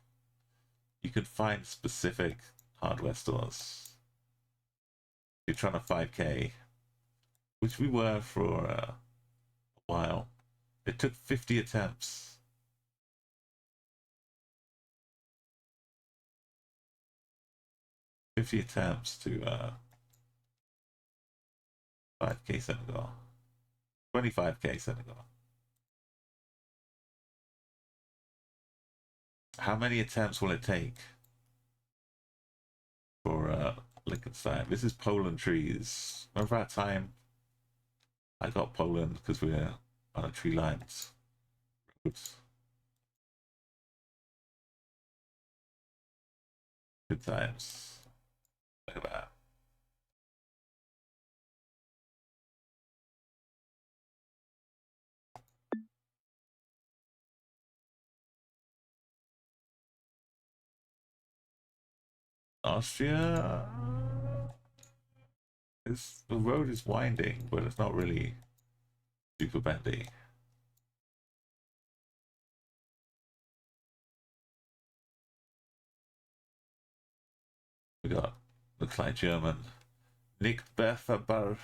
You can find specific hardware stores. You're trying to 5K, which we were for a while. It took 50 attempts. 50 attempts to 5K Senegal. 25K Senegal. How many attempts will it take for Liechtenstein? This is Poland trees. Remember that time I got Poland because we're on a tree lines. Oops. Good times. Look at that. Austria. The road is winding, but it's not really super bendy. We got, looks like German. Nicht befahrbar.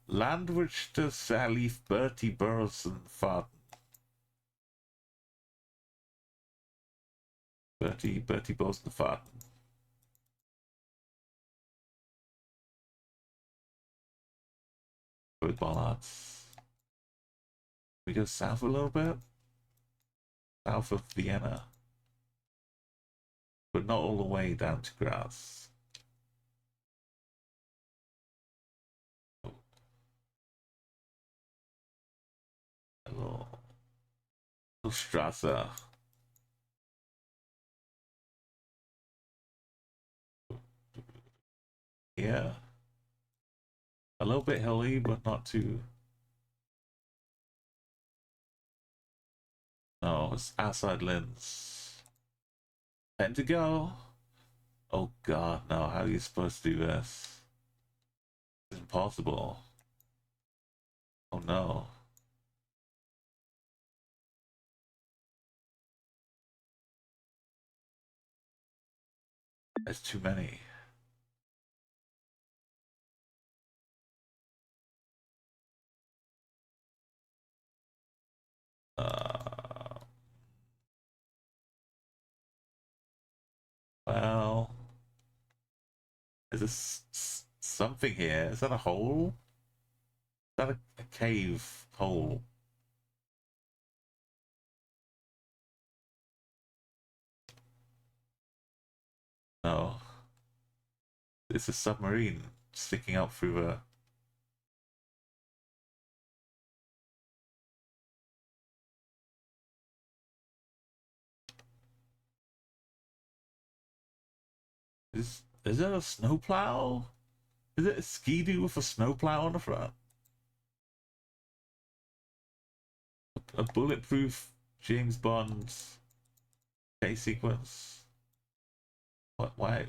Landwirte Salif Bertie Burleson Faden. Bertie Burleson Faden. With bollards. We go south a little bit. South of Vienna. But not all the way down to Graz. A little Strasse. Yeah. A little bit hilly, but not too. No, it's outside Linz. 10 to go. Oh god, no. How are you supposed to do this? It's impossible. Oh no. There's too many. Well, is this something here? Is that a hole? Is that a cave hole? No. It's a submarine sticking out through a... Is it a snowplow? Is it a ski-doo with a snowplow on the front? A bulletproof James Bond chase sequence? What? Why?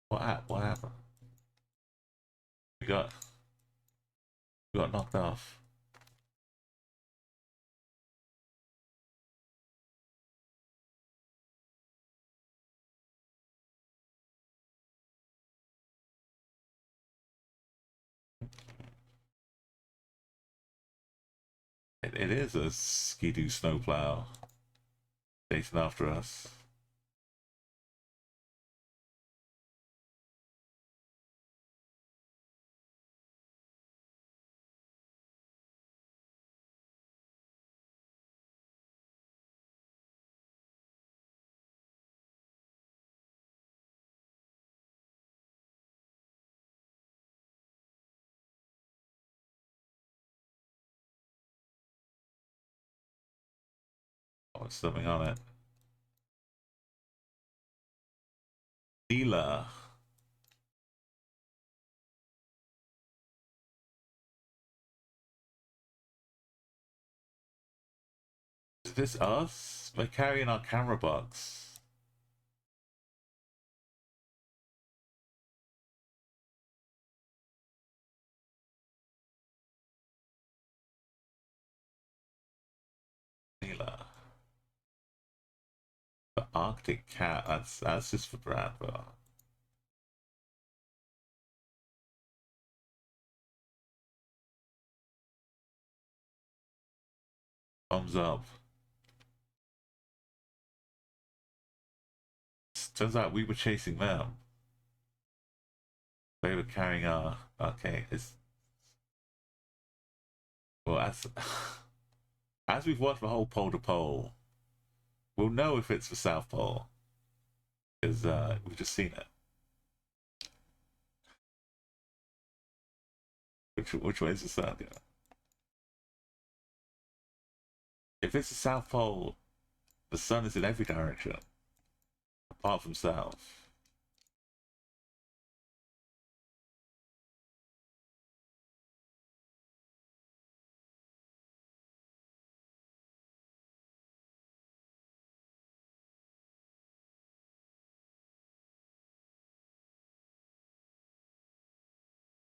What happened? We got knocked off. It is a ski-doo snowplow chasing after us. put something on it. Neela. Is this us? We're carrying our camera box. Neela. The Arctic cat. That's just for Brad, but. Thumbs up. Turns out we were chasing them. They were carrying our. Okay, it's. Well, as we've watched the whole pole to pole, we'll know if it's the South Pole. Because we've just seen it. Which way is the sun? Yeah. If it's the South Pole, the sun is in every direction, apart from south.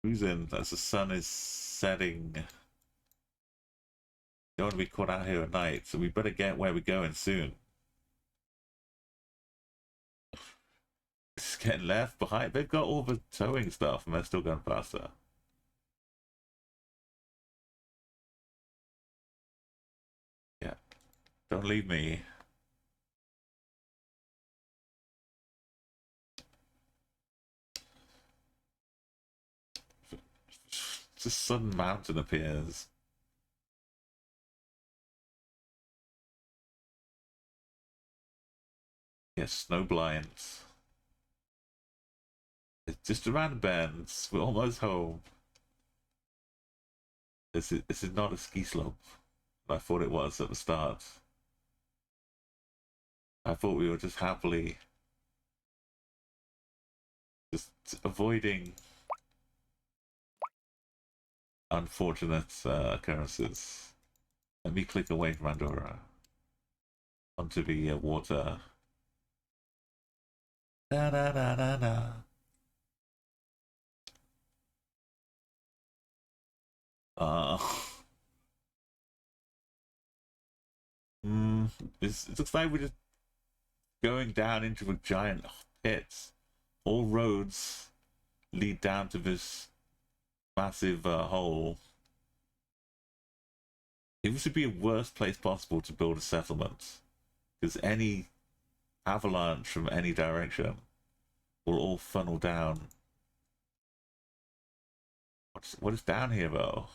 Reason as the sun is setting. Don't want to be caught out here at night, so we better get where we're going soon. It's getting left behind. They've got all the towing stuff, and they're still going faster. Yeah, don't leave me. Just a sudden mountain appears. Yes, snow blinds. It's just around the bends. We're almost home. This is not a ski slope. I thought it was at the start. I thought we were just happily just avoiding unfortunate occurrences. Let me click away from Andorra onto the water. Da da da da da. It looks like we're just going down into a giant pit. All roads lead down to this massive hole. It would be a worst place possible to build a settlement, because any avalanche from any direction will all funnel down. What is down here, though?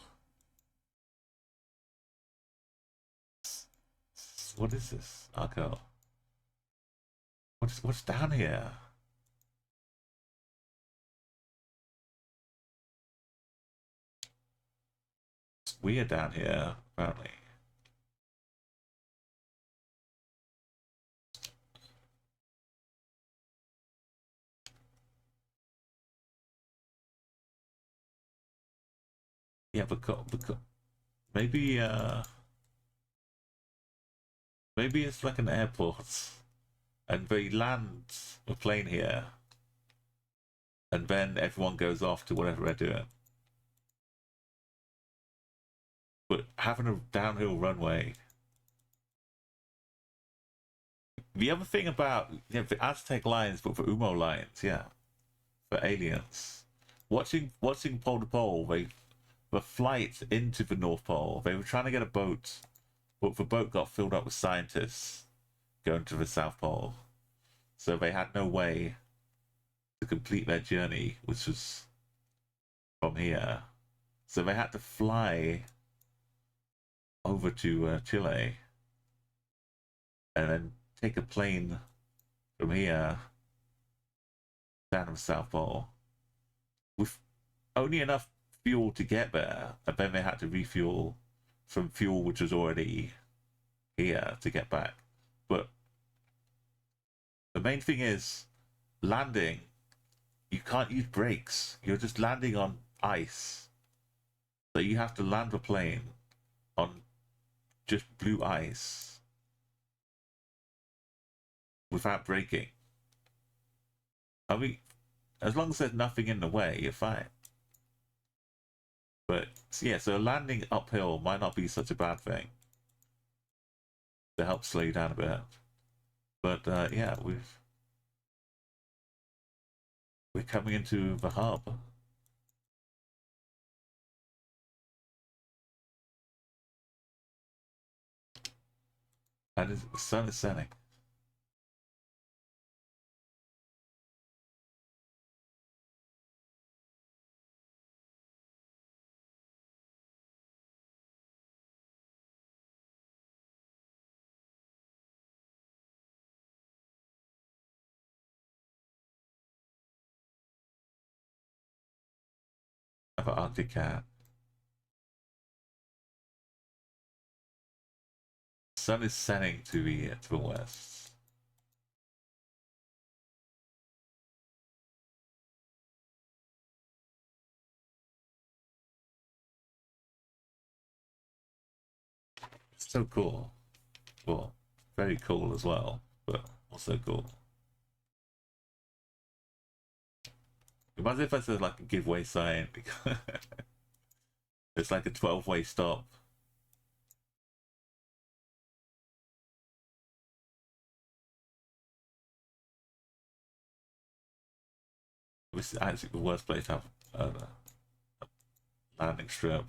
What is this? Arco. What's down here? It's weird down here, apparently. Yeah, but maybe maybe it's like an airport, and they land a plane here, and then everyone goes off to whatever they're doing. But having a downhill runway. The other thing about the Aztec lines, but for Umo lines, yeah, for aliens, watching pole to pole, the flight into the North Pole, they were trying to get a boat, but the boat got filled up with scientists going to the South Pole, so they had no way to complete their journey, which was from here. So they had to fly over to Chile and then take a plane from here down to the South Pole with only enough fuel to get there, and then they had to refuel from fuel which was already here to get back. But the main thing is landing. You can't use brakes. You're just landing on ice. So you have to land the plane on just blue ice without braking. I mean, as long as there's nothing in the way, you're fine. But yeah, so landing uphill might not be such a bad thing to help slow you down a bit. But yeah, we're coming into the hub. And the sun is setting. Of an Arctic cat. Sun is setting to the west. So cool. Well, very cool as well, but also cool. Imagine if I said like a giveaway sign. It's like a 12-way stop. This is actually the worst place to have a landing strip.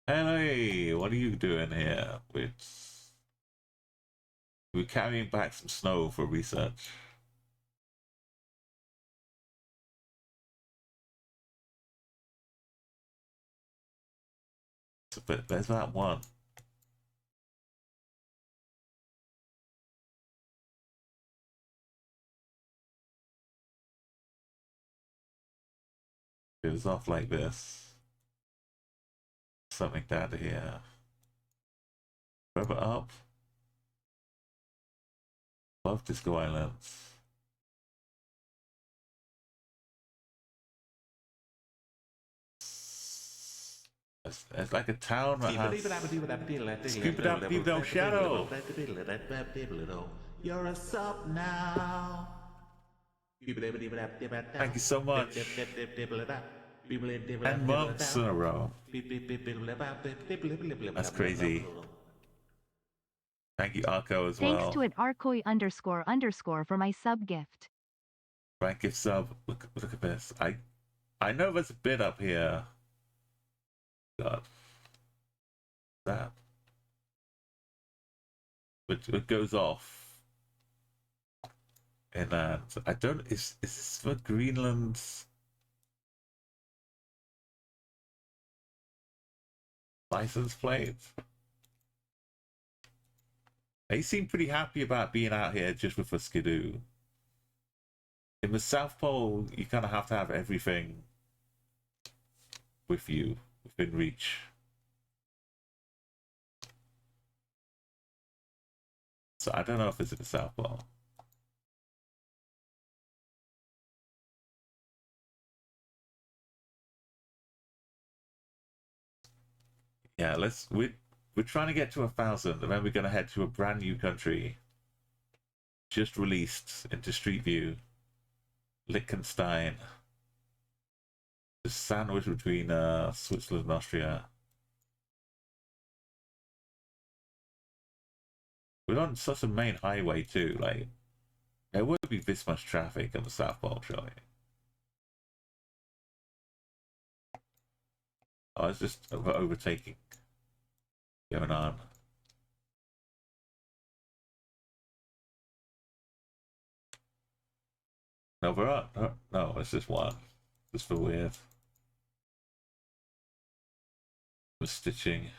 Hey, what are you doing here? We're carrying back some snow for research. But there's that one. It was off like this. Something down to here. Further up. Above Disco Islands. It's like a town that has Scooby-Doo Shadow. You're a sub now. Thank you so much. 10 months in a row. That's crazy. Thank you, Arco, as well. Thanks to @Arcoi___ for my sub gift. Right, gift sub. Look at this. I know there's a bit up here. God. That. Which it goes off. And I don't. Is this for Greenland's license plate? They seem pretty happy about being out here just with a skidoo. In the South Pole, you kind of have to have everything with you, within reach. So I don't know if it's in the South Pole. Yeah, we're trying to get to 1,000, and then we're gonna head to a brand new country, just released into Street View, Liechtenstein, just sandwiched between Switzerland and Austria. We're on such a main highway too. Like, there won't be this much traffic on the South Pole, surely. Oh, it's just overtaking going on. No, we're on. No, it's just one. Just for weird. We're stitching.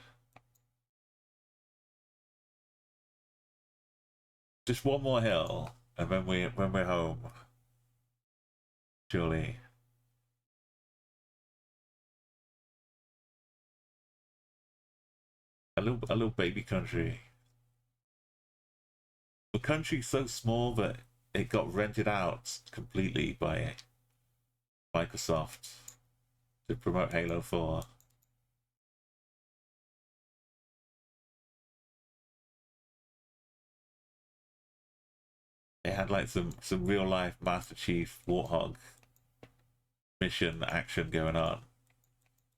Just one more hill, and then when we're home. Surely. A little baby country. The country's so small that it got rented out completely by Microsoft to promote Halo 4. It had like some real life Master Chief Warthog mission action going on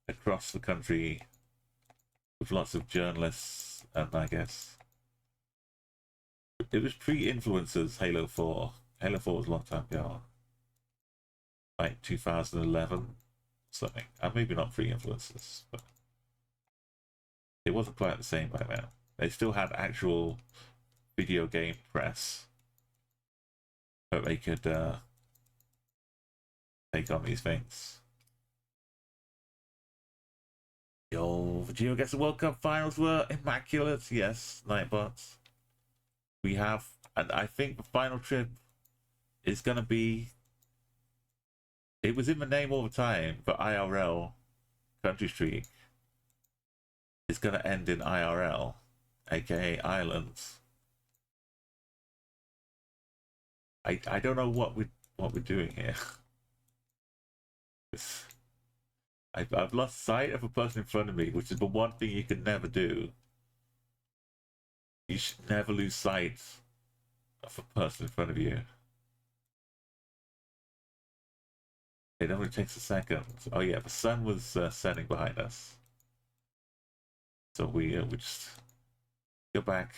across the country with lots of journalists, and I guess it was pre-influencers Halo 4. Halo 4 was a long time ago, like 2011 something, and maybe not pre-influencers, but it wasn't quite the same by then. They still had actual video game press that they could take on these things. Yo, Vegeta gets the World Cup finals were immaculate. Yes, Nightbots. We have, and I think the final trip is going to be, it was in the name all the time, but IRL, Country Streak, is going to end in IRL, aka Islands. I don't know what we're doing here. I've lost sight of a person in front of me, which is the one thing you can never do. You should never lose sight of a person in front of you. It only takes a second. Oh yeah, the sun was setting behind us, so we just go back.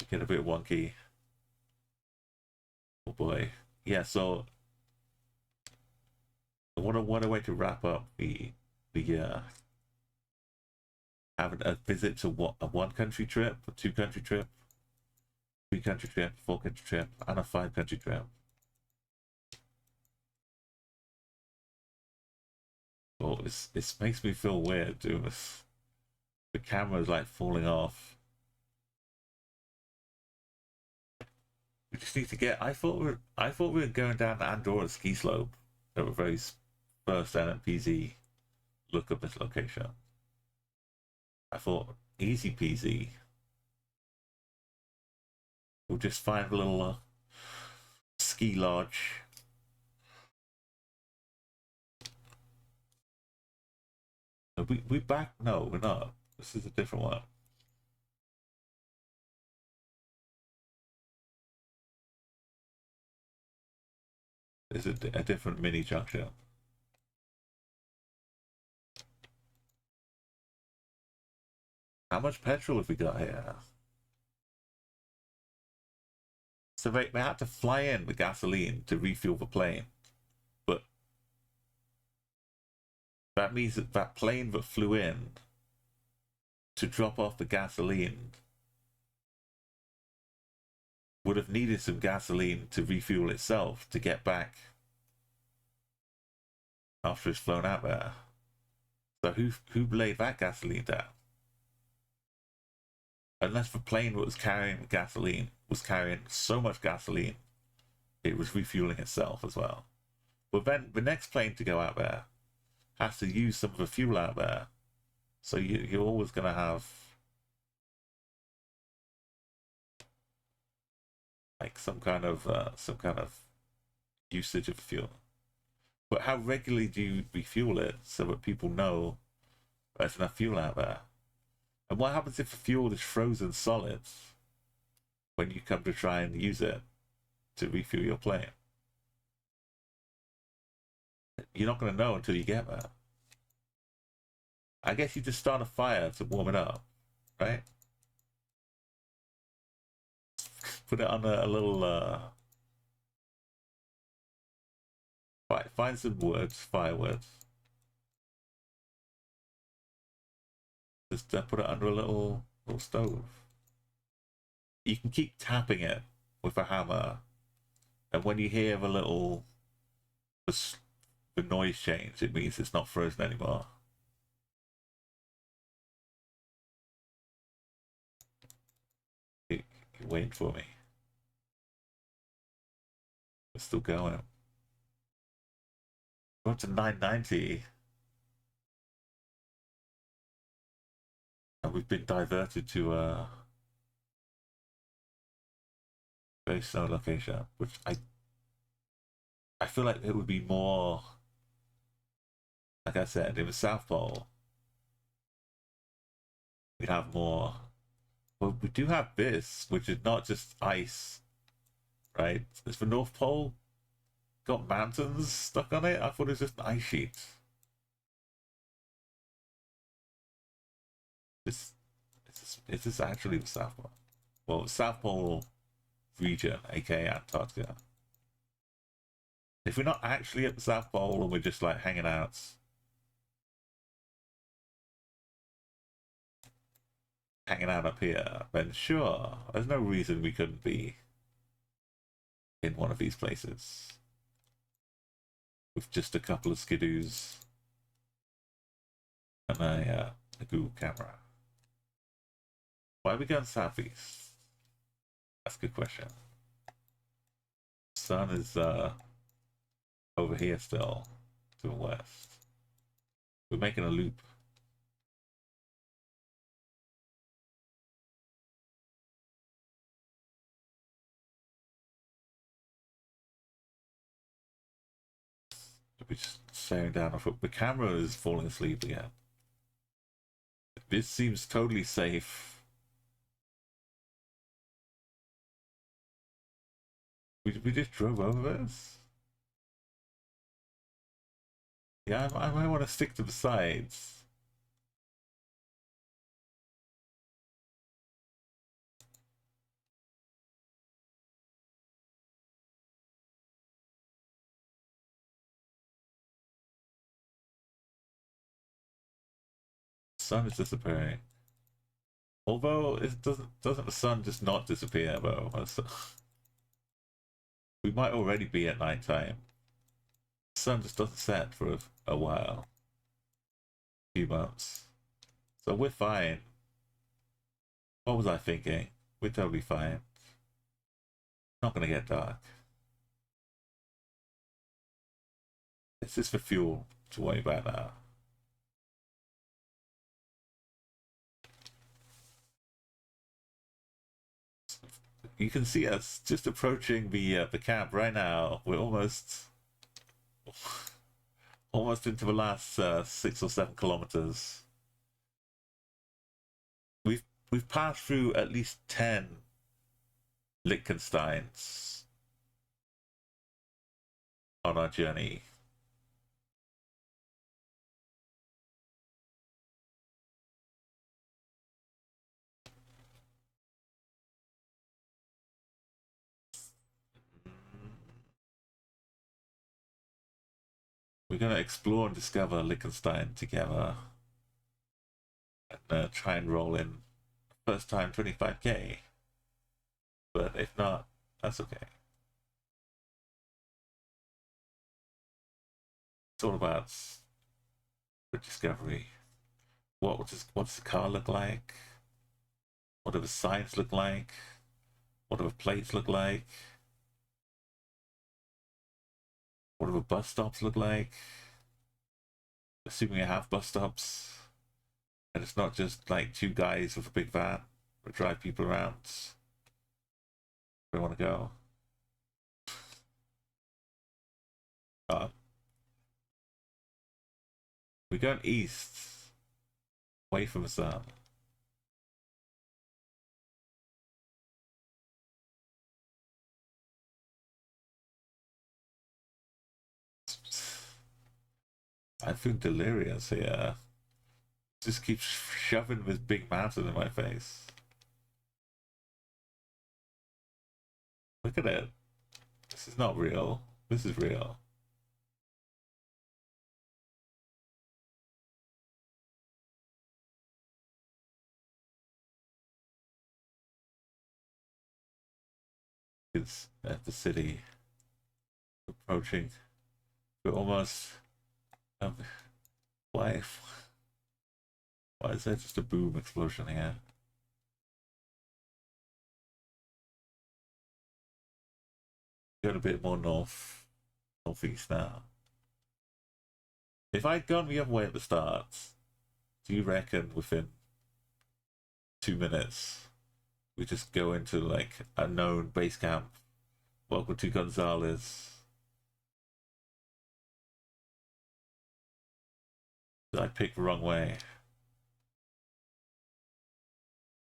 Get a bit wonky. Oh boy, yeah. So what a way to wrap up the having a visit to a one country trip, a 2 country trip, 3 country trip, 4 country trip, and a 5 country trip. Oh, this makes me feel weird doing this. The camera's like falling off. We just need to get. I thought we were going down the Andorra ski slope at the very first NMPZ look of this location. I thought easy peasy. We'll just find a little ski lodge. We back? No, we're not. This is a different one. This is a different mini junction. How much petrol have we got here? So they had to fly in with gasoline to refuel the plane. But that means that plane that flew in to drop off the gasoline would have needed some gasoline to refuel itself to get back after it's flown out there. So who laid that gasoline down? Unless the plane that was carrying gasoline was carrying so much gasoline, it was refueling itself as well. But then the next plane to go out there has to use some of the fuel out there. So you're always going to have like some kind of usage of fuel. But how regularly do you refuel it so that people know there's enough fuel out there? And what happens if the fuel is frozen solid when you come to try and use it to refuel your plane? You're not going to know until you get there. I guess you just start a fire to warm it up, right? Put it on a little find some wood, firewood. Just put it under a little stove. You can keep tapping it with a hammer, and when you hear the noise change, it means it's not frozen anymore. You're waiting for me. We're still going. We're up to 990. And we've been diverted to a very snow location, which I feel like it would be more, like I said, in the South Pole, we'd have more. Well, we do have this, which is not just ice, right? Is the North Pole got mountains stuck on it? I thought it was just an ice sheet. Is this actually the South Pole? Well, South Pole region, aka Antarctica. If we're not actually at the South Pole and we're just like hanging out, up here, then sure, there's no reason we couldn't be in one of these places with just a couple of skidoos and a Google camera. Why are we going southeast? That's a good question. Sun is over here still, to the west. We're making a loop. We're just staring down off it. The camera is falling asleep again. This seems totally safe. We just drove over this? Yeah, I might want to stick to the sides. Sun is disappearing. Although it doesn't the sun just not disappear though? We might already be at night time. The sun just doesn't set for a while. A few months. So we're fine. What was I thinking? We're totally fine. Not gonna get dark. It's just for fuel to worry about now. You can see us just approaching the camp right now. We're almost into the last 6 or 7 kilometers. We've passed through at least 10 Liechtensteins on our journey. We're going to explore and discover Liechtenstein together and try and roll in first time 25k. But if not, that's okay. It's all about the discovery. What does the car look like? What do the signs look like? What do the plates look like? What do the bus stops look like? Assuming I have bus stops. And it's not just like 2 guys with a big van that drive people around. Where I want to go. We're going east. Away from the sun. I feel delirious here. Just keeps shoving this big mountain in my face. Look at it. This is not real. This is real. It's at the city. Approaching. We're almost... why is there just a boom explosion here? Going a bit more northeast now. If I'd gone the other way at the start, do you reckon within 2 minutes. We just go into like a known base camp. Welcome to Gonzalez. Did I pick the wrong way?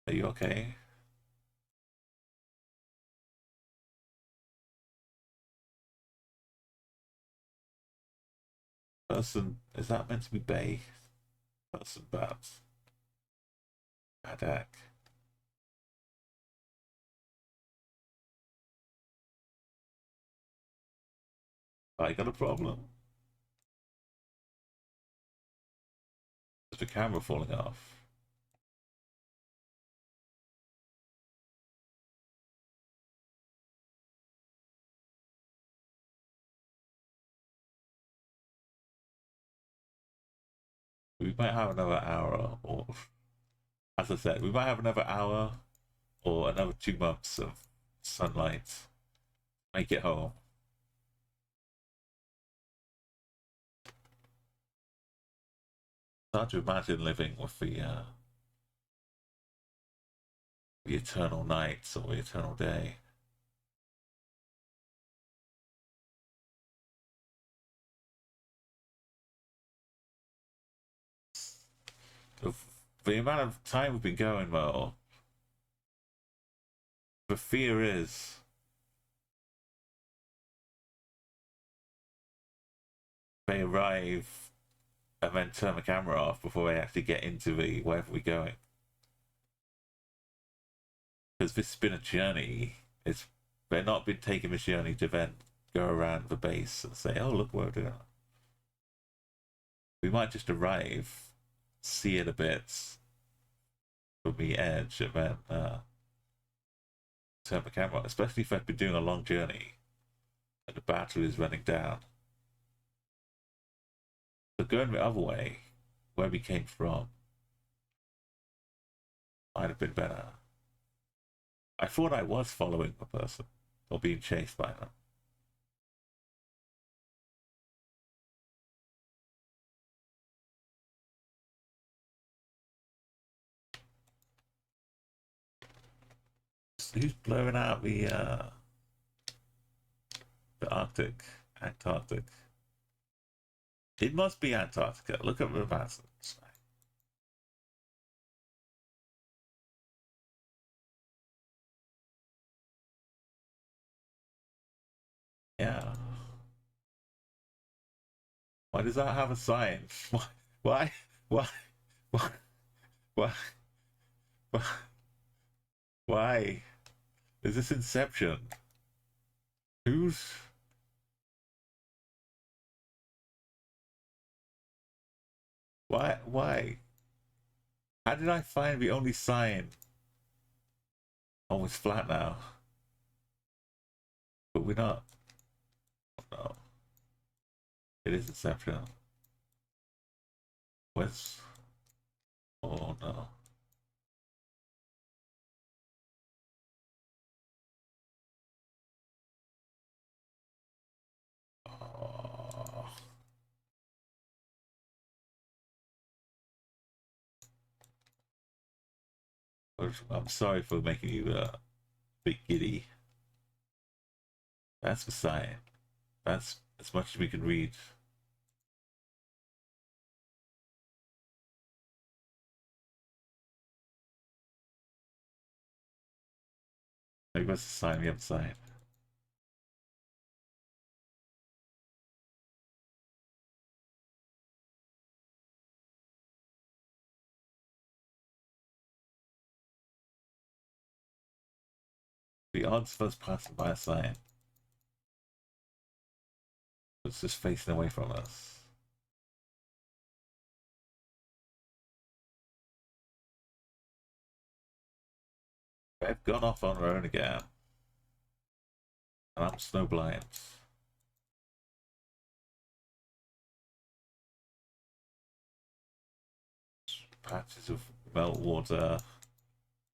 Are you okay? Person, is that meant to be Bay? Person Bats. Badak. I got a problem. Is the camera falling off? We might have another hour, or as I said, we might have another hour or another 2 months of sunlight. Make it home. It's hard to imagine living with the eternal nights or the eternal day. The amount of time we've been going, well, the fear is they arrive and then turn the camera off before they actually get into the wherever we're going. Because this has been a journey. They're not been taking this journey to then go around the base and say, "Oh, look what we're doing." We might just arrive, see it a bit from the edge, and then turn the camera on. Especially if I've been doing a long journey and the battery is running down. But going the other way, where we came from, might have been better. I thought I was following the person or being chased by them. Who's blowing out the Arctic, Antarctic? It must be Antarctica. Look at the maps. Yeah. Why does that have a sign? Why? Why? Why? Why? Why? Why? Is this Inception? Who's? Why? Why? How did I find the only sign? Oh, it's flat now. But we're not. No. It is Inception. What's... Oh no. Oh. I'm sorry for making you a bit giddy. That's the sign. That's as much as we can read. Maybe that's the sign we haven't signed. The odds of us passing by a sign. It's just facing away from us. They've gone off on their own again. And I'm snowblind. Patches of meltwater. Is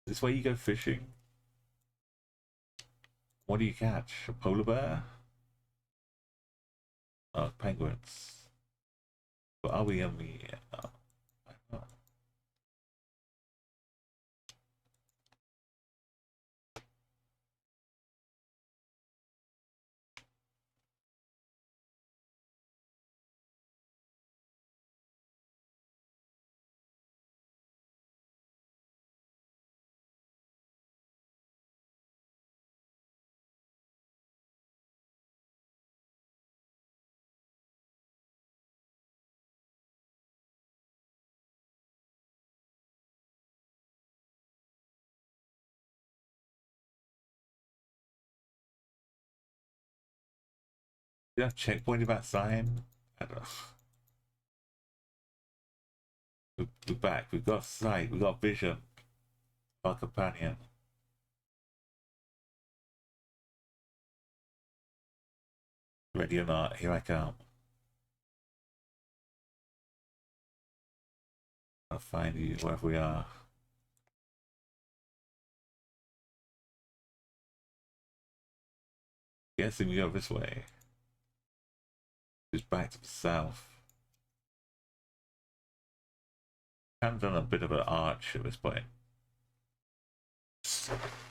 this where you go fishing? What do you catch? A polar bear? Oh, penguins. But are we on the... you have checkpoint about sign? I don't know. We're back. We've got sight. We've got vision. Our companion. Ready or not, here I come. I'll find you wherever we are. Guessing we go this way. Just back to the south. I've done a bit of an arch at this point.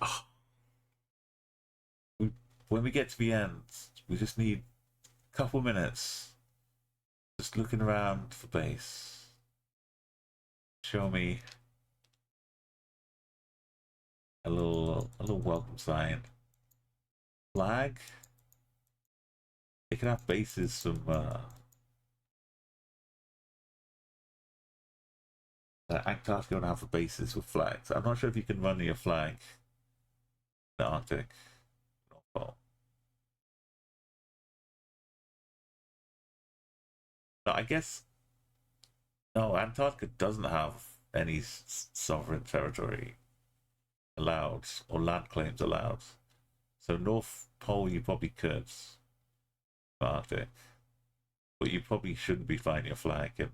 Oh. When we get to the end, we just need a couple minutes. Just looking around for base. Show me a little welcome sign. Flag. They can have bases from Antarctica don't have a bases with flags. I'm not sure if you can run your flag in the Arctic. No, I guess no. Antarctica doesn't have any sovereign territory allowed or land claims allowed. So North Pole you probably could, Arctic, but you probably shouldn't be flying your flag in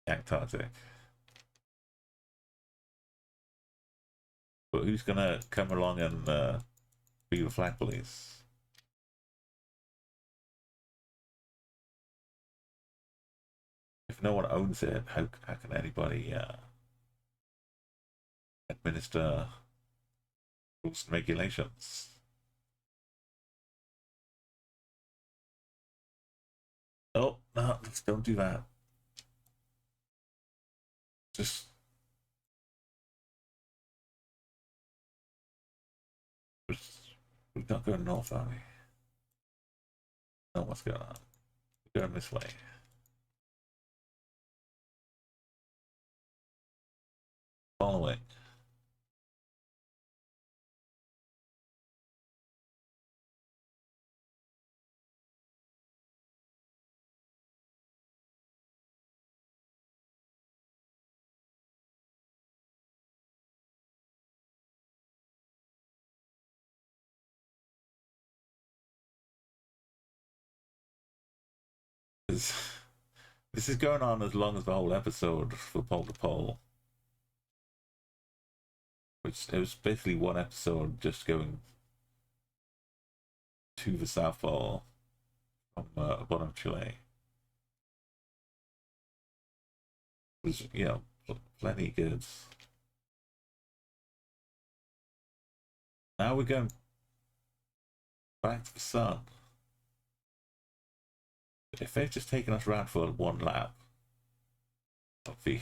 Antarctic. But who's gonna come along and be the flag police? If no one owns it, how can anybody administer rules and regulations? Oh, no, let's don't do that. Just we're not going north, are we? No, what's going on? We're going this way. Following. This is going on as long as the whole episode for Pole to Pole. Which it was basically one episode just going to the South Pole from bottom Chile. It was, you know, plenty good. Now we're going back to the sun. If they've just taken us around for one lap, I'll be.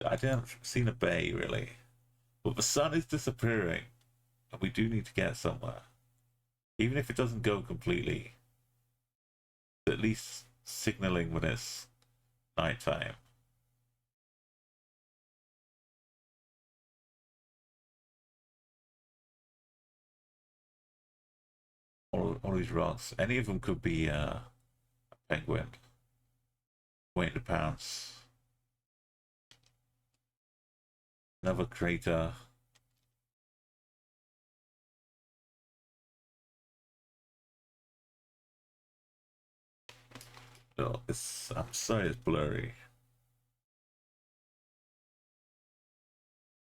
I didn't see the bay really, but the sun is disappearing, and we do need to get somewhere. Even if it doesn't go completely, at least signaling when it's nighttime. All these rocks, any of them could be a penguin waiting to pounce. Another crater. Oh, I'm sorry, it's blurry.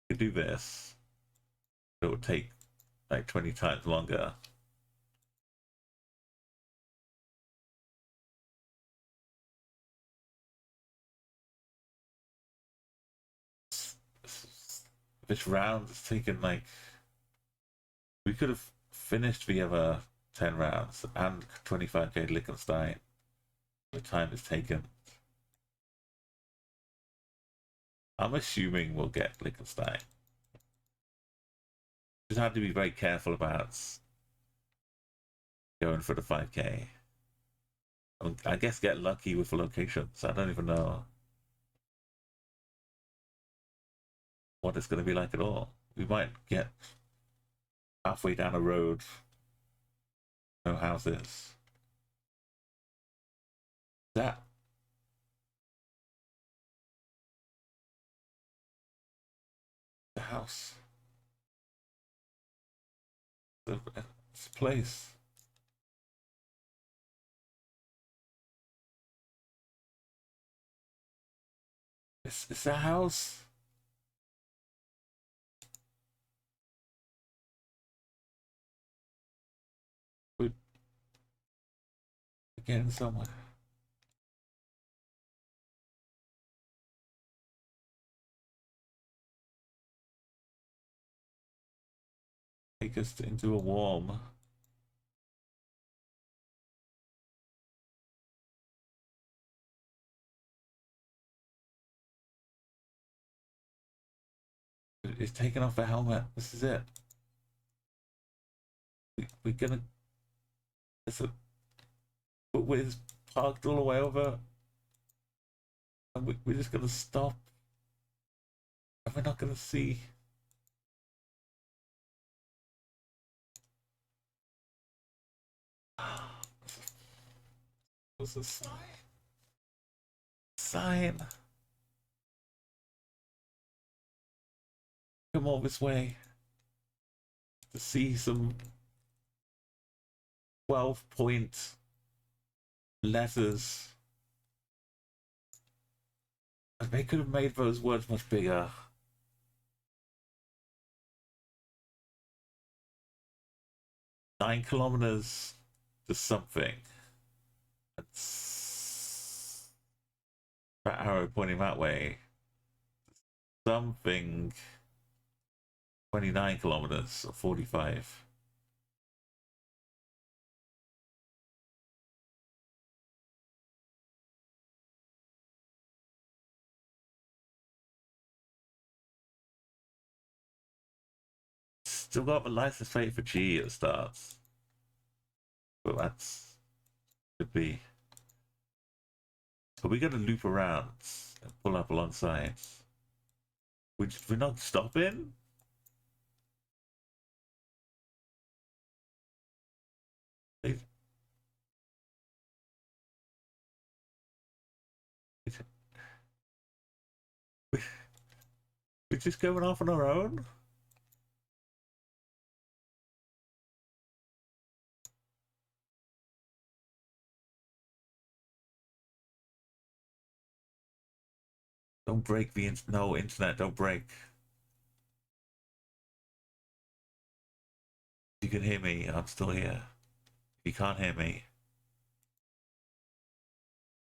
You do this, it will take like 20 times longer. This round has taken like, we could have finished the other 10 rounds and 25k Liechtenstein. The time it's taken. I'm assuming we'll get Liechtenstein. Just have to be very careful about going for the 5k. I guess get lucky with the locations. I don't even know what it's going to be like at all. We might get halfway down a road, no houses. That the house, it's a place. It's a house. We're getting somewhere. Take us into a warm. It's taking off the helmet. This is it. We're gonna. It's a. But we're just parked all the way over, and we're just gonna stop, and we're not gonna see. What's the sign? Sign. Come all this way to see some 12-point letters. And they could have made those words much bigger. 9 kilometers to something. That's that arrow pointing that way. Something 29 kilometers or 45. Still got the license plate for G at the start. But that's could be. Are we gonna loop around and pull up alongside? We're not stopping? We're just going off on our own? Don't break the no internet, don't break. You can hear me, I'm still here. If you can't hear me,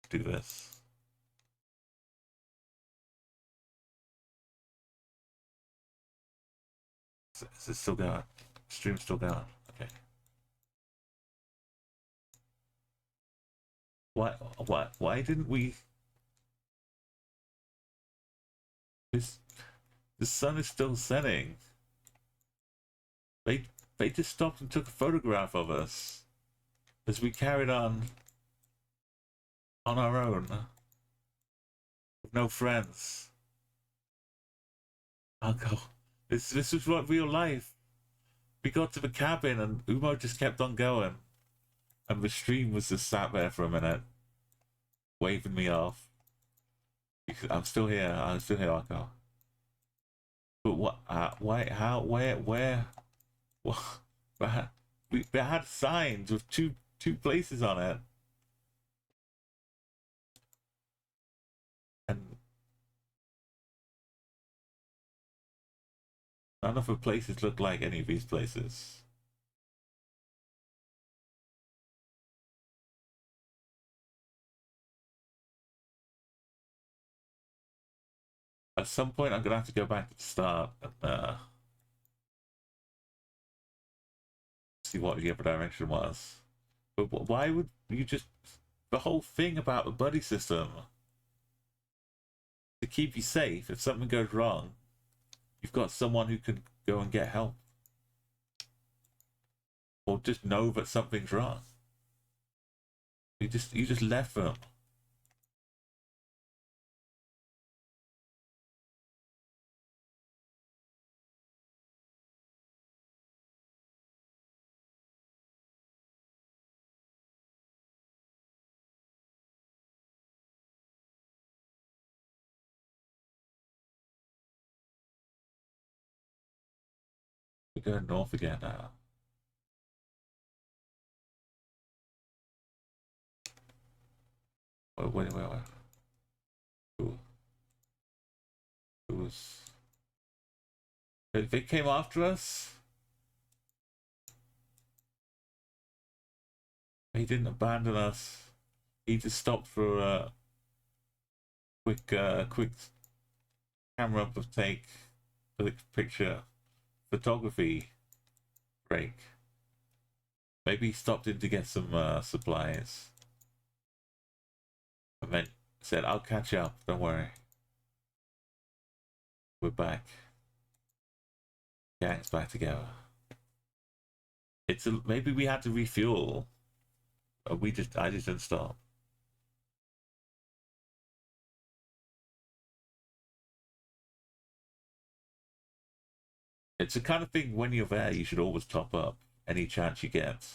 do this. Is it still going? Stream's still going. Okay. Why didn't we? The sun is still setting. They just stopped and took a photograph of us as we carried on our own with no friends. Uncle, this was what real life. We got to the cabin and Umo just kept on going, and the stream was just sat there for a minute, waving me off. I'm still here. I'm still here, Uncle. But what? Why? How? Where? What? We had signs with two places on it, and none of the places look like any of these places. At some point, I'm gonna have to go back to the start and see what the other direction was. But why would you just the whole thing about the buddy system to keep you safe? If something goes wrong, you've got someone who can go and get help, or just know that something's wrong. You just left them. We're going north again now. Wait. Who was... They came after us? He didn't abandon us. He just stopped for a quick camera take, picture, photography break. Maybe he stopped in to get some supplies. And then said, I'll catch up, don't worry. We're back. Gang's back together. Maybe we had to refuel. Or I just didn't stop. It's the kind of thing when you're there, you should always top up any chance you get.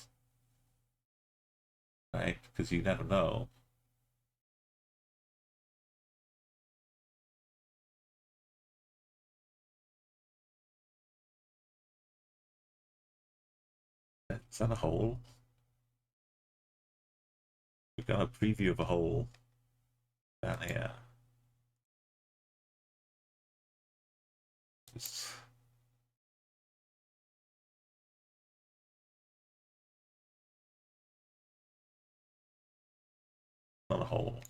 Right? Because you never know. Is that a hole? We've got a preview of a hole down here. Just... not a hole.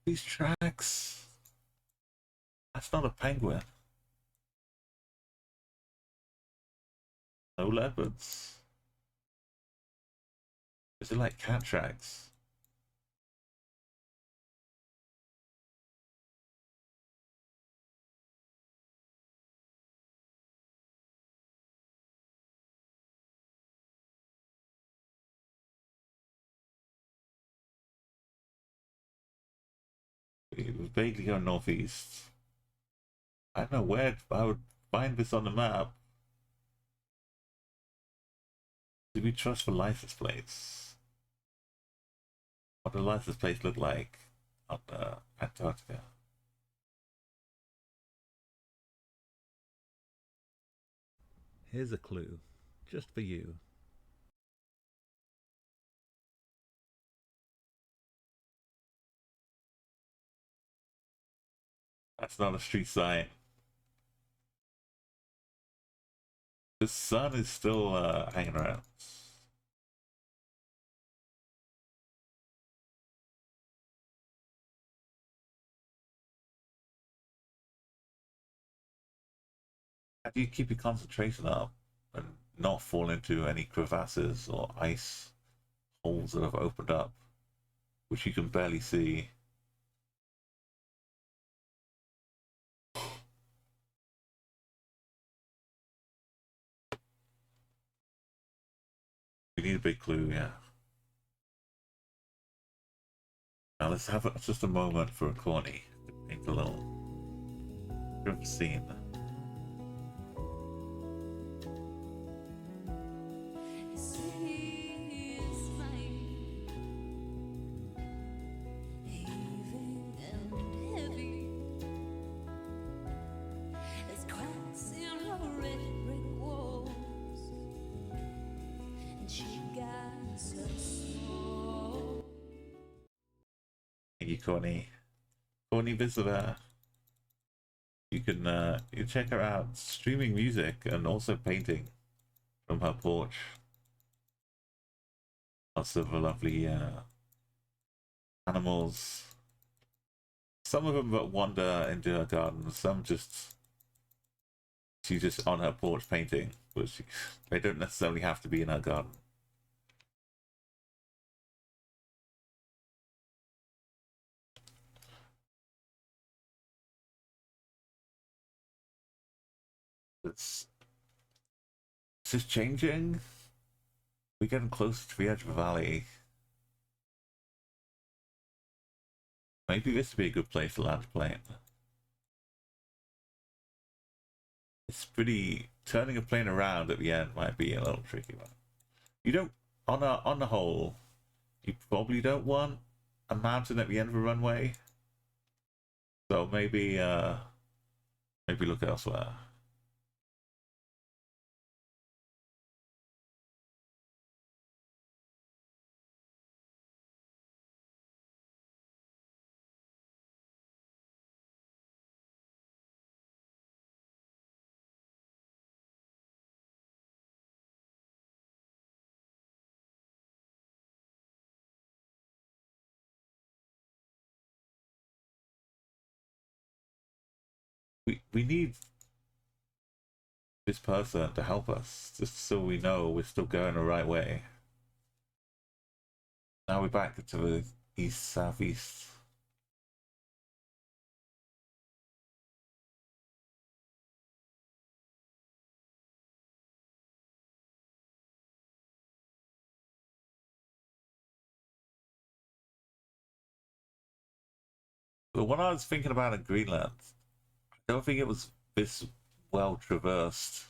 These tracks. That's not a penguin. No leopards. Is it like cat tracks? It was vaguely going northeast. I don't know where I would find this on the map. Do we trust the license plates? What does the license plates look like on Antarctica? Here's a clue, just for you. That's not a street sign. The sun is still hanging around. How do you keep your concentration up and not fall into any crevasses or ice holes that have opened up, which you can barely see? We need a big clue, yeah. Now let's have just a moment for a corny to paint a little grim scene. Thank you, Corny. Corny visitor. You can check her out streaming music and also painting from her porch. Lots of lovely animals. Some of them that wander into her garden. Some she's just on her porch painting, but they don't necessarily have to be in her garden. Is this changing? We're getting closer to the edge of the valley. Maybe this would be a good place to land a plane. It's pretty... Turning a plane around at the end might be a little tricky one. You don't... On the whole, you probably don't want a mountain at the end of a runway. So maybe look elsewhere. We need this person to help us, just so we know we're still going the right way. Now we're back to the east-southeast. But when I was thinking about in Greenland, I don't think it was this well traversed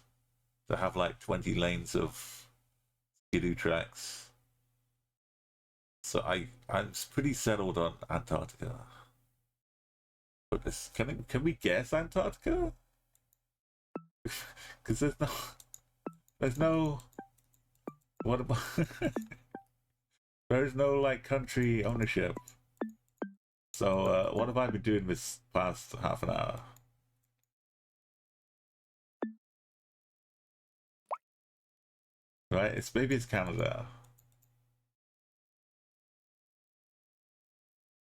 to have like 20 lanes of skidoo tracks. So I'm pretty settled on Antarctica. But this, can we guess Antarctica? Because there's no what about there's no like country ownership. So what have I been doing this past half an hour? Right, maybe it's Canada.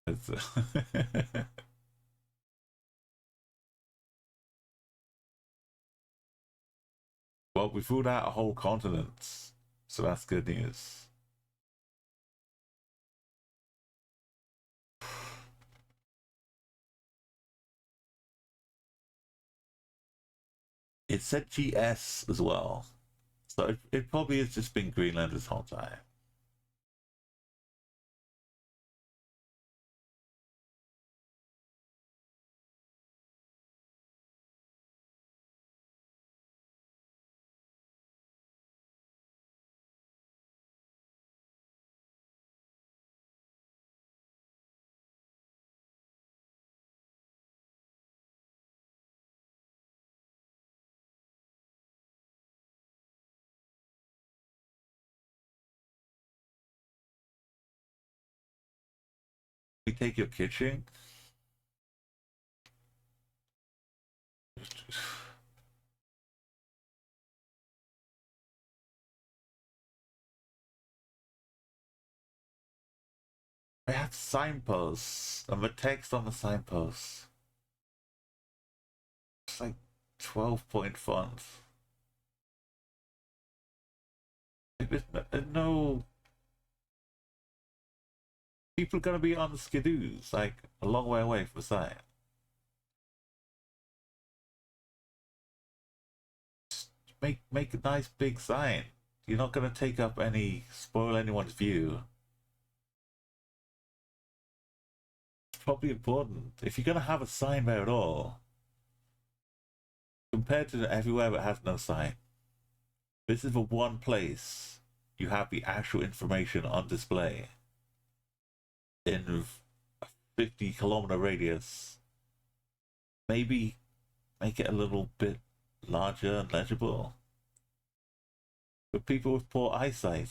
It's well, we ruled out a whole continent, so that's good news. It said GS as well, so it probably has just been Greenland this whole time. We take your kitchen. I have signposts and the text on the signposts. It's like 12-point font. Like there's no people are gonna be on the skidoos, like a long way away from the site. Just make a nice big sign. You're not gonna take up spoil anyone's view. It's probably important. If you're gonna have a sign there at all, compared to everywhere that has no sign, this is the one place you have the actual information on display in a 50-kilometer radius. Maybe make it a little bit larger and legible for people with poor eyesight.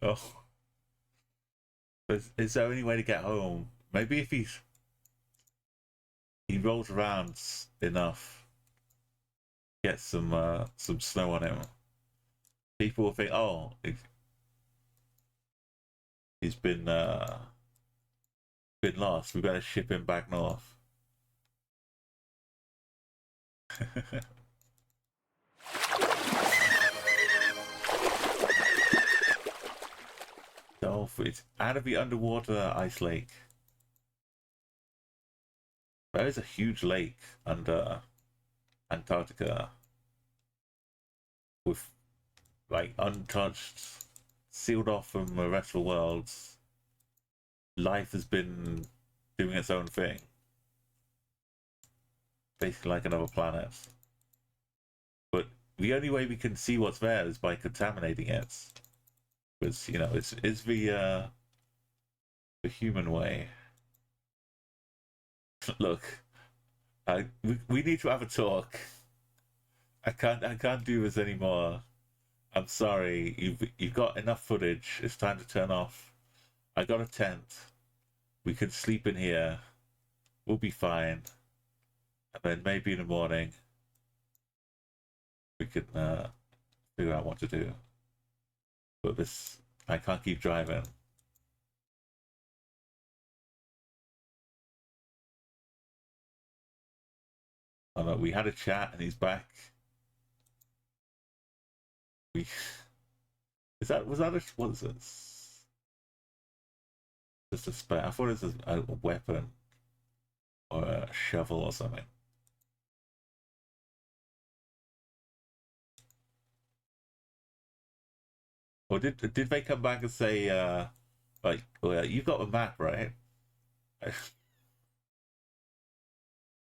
Oh, is there any way to get home? Maybe if he rolls around enough, get some snow on him, people will think, oh, he's been lost. We better ship him back north. it's out of the underwater ice lake. There is a huge lake under Antarctica with like untouched, sealed off from the rest of the world. Life has been doing its own thing, basically like another planet. But the only way we can see what's there is by contaminating it, because you know it's the human way. Look, we need to have a talk. I can't do this anymore. I'm sorry. You've got enough footage. It's time to turn off. I got a tent. We can sleep in here. We'll be fine. And then maybe in the morning we can figure out what to do. But this, I can't keep driving. Oh no, we had a chat and he's back. Was that what is this? Just a spare. I thought it was a weapon or a shovel or something. Or did they come back and say like, well, you got a map, right?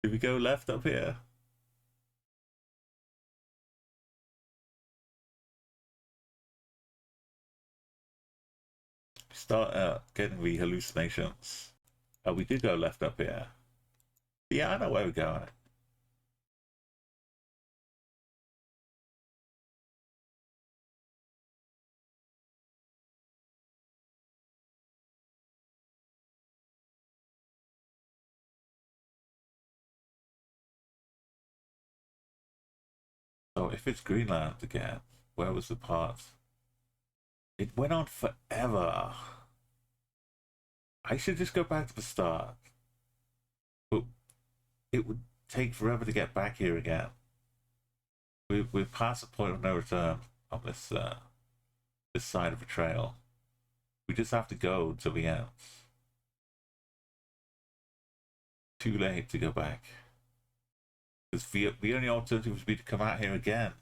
Did we go left up here? Start getting the hallucinations. Oh, we did go left up here. Yeah, I know where we're going. So if it's Greenland again, where was the part? It went on forever. I should just go back to the start. But it would take forever to get back here again. We're past the point of no return on this this side of the trail. We just have to go till the end. Too late to go back. Because the only alternative would be to come out here again.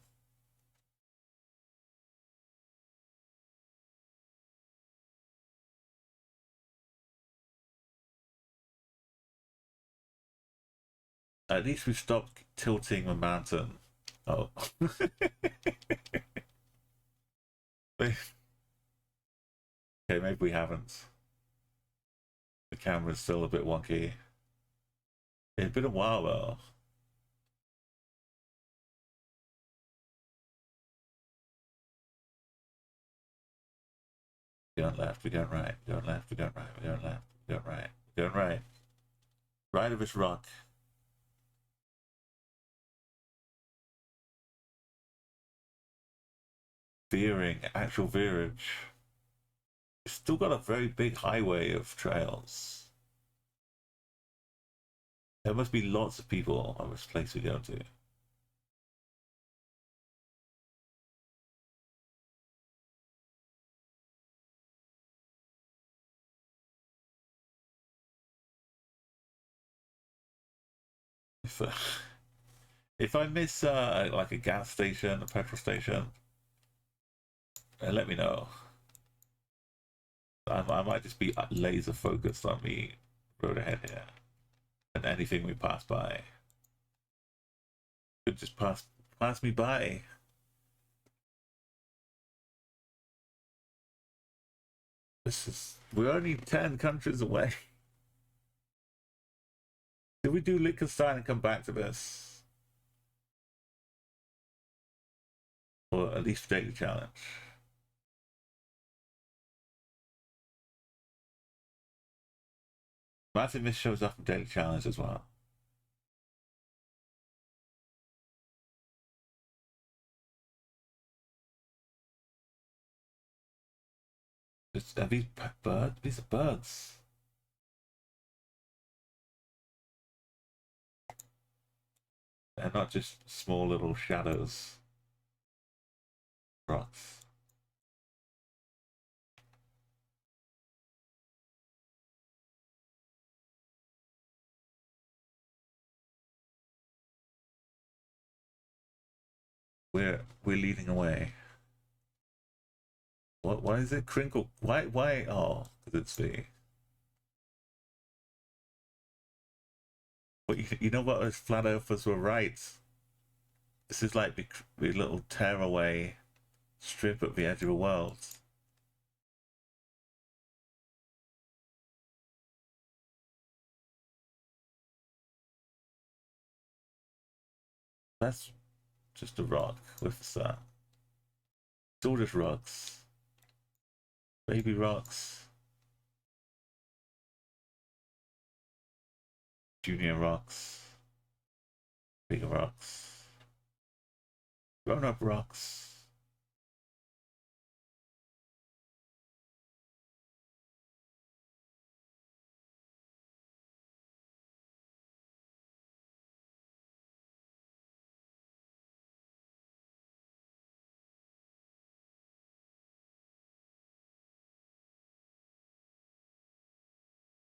At least we stopped tilting the mountain. Oh. Okay, maybe we haven't. The camera's still a bit wonky. It's been a while though. We're going left, we're going right, we're going left, we're going right, we're going left, we're going right, we're going right. Right of this rock. Veering, actual veerage. It's still got a very big highway of trails. There must be lots of people on this place we go to. If, if I miss like a gas station, a petrol station, let me know. I might just be laser focused on the road ahead here, and anything we pass by could just pass me by. We're only 10 countries away. Did we do Liechtenstein and come back to this? Or at least take the challenge? Imagine this shows up in Daily Challenge as well. Are these birds? These are birds. They're not just small little shadows. Rocks. we're leading away. What? Why is it crinkle? Why? Oh, because it's the. But you know what? Those flat earthers were right. This is like the little tearaway strip at the edge of the world. That's just a rock with that. It's all just rocks. Baby rocks. Junior rocks. Bigger rocks. Grown up rocks.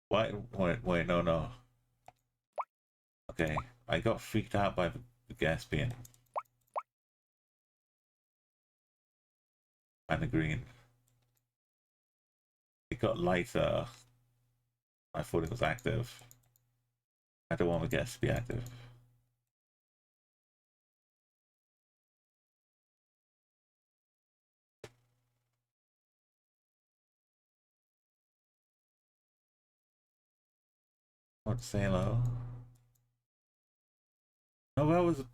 Why? Wait, no. Okay, I got freaked out by the gas being and the green. It got lighter. I thought it was active. I don't want the gas to be active. I want to say hello. No, that was.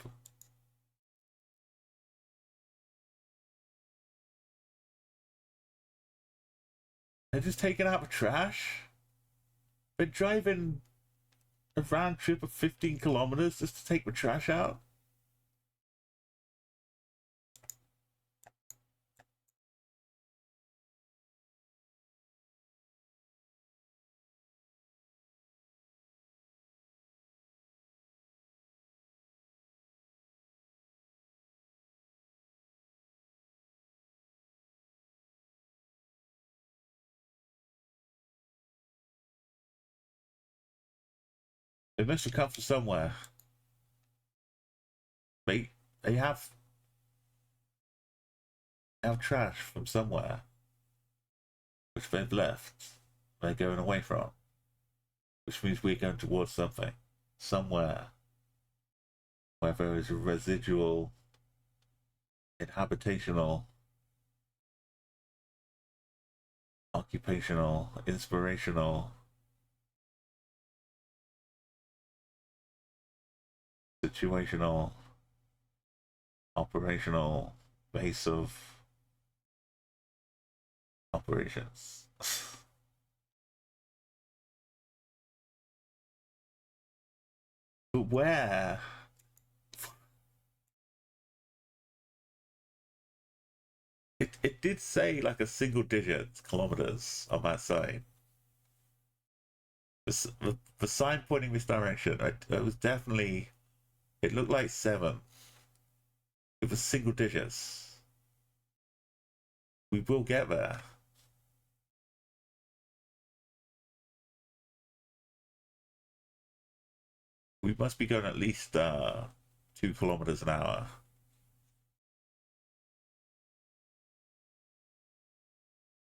They're just taking out the trash. They're driving a round trip of 15 kilometers just to take the trash out. They must have come from somewhere. They they have trash from somewhere, which they've left. They're going away from, which means we're going towards something, somewhere where there is a residual inhabitational, occupational, inspirational, situational, operational base of operations. But where? It did say like a single digit kilometers on that side. The sign pointing this direction, it was definitely, it looked like 7. It was single digits. We will get there. We must be going at least 2 kilometers an hour.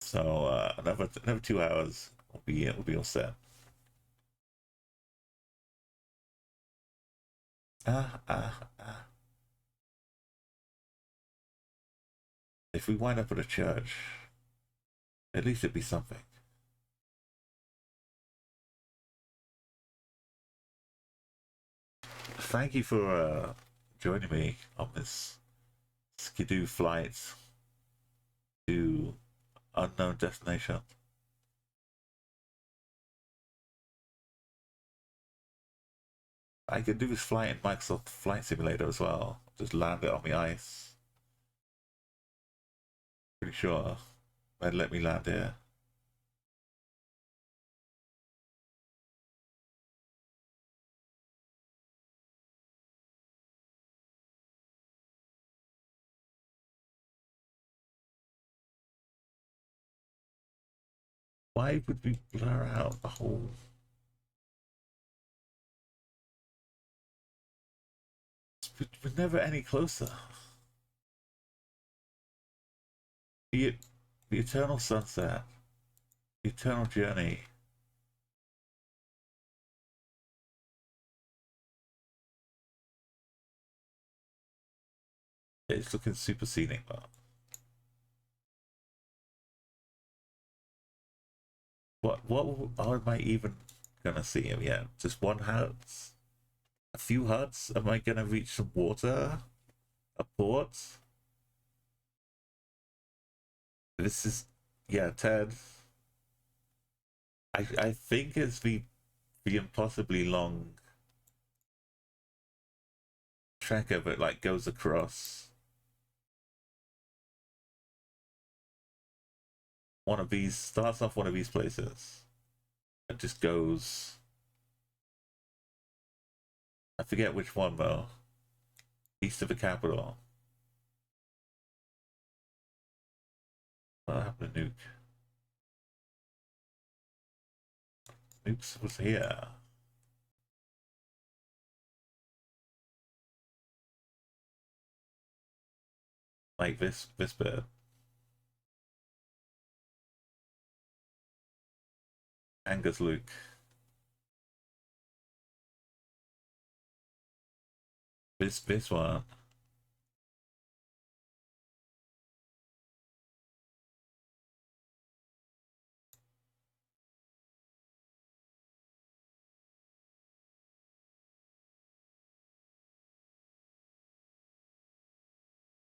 So another 2 hours we'll be all set. If we wind up at a church, at least it'd be something. Thank you for joining me on this skidoo flight to unknown destination. I can do this flight in Microsoft Flight Simulator as well. Just land it on the ice. Pretty sure they'd let me land here. Why would we blur out the whole? We're never any closer. The, the eternal sunset. The eternal journey. It's looking super scenic, though. What am I even gonna see him yet? Just one hut? A few huts? Am I gonna reach some water? A port? This is, yeah, Ted. I think it's the impossibly long trek of it, like, goes across one of these, starts off one of these places. It just goes, I forget which one though. East of the capital. What happened to Nuke? Nuke was here. Like this bit. Angus Luke. This one.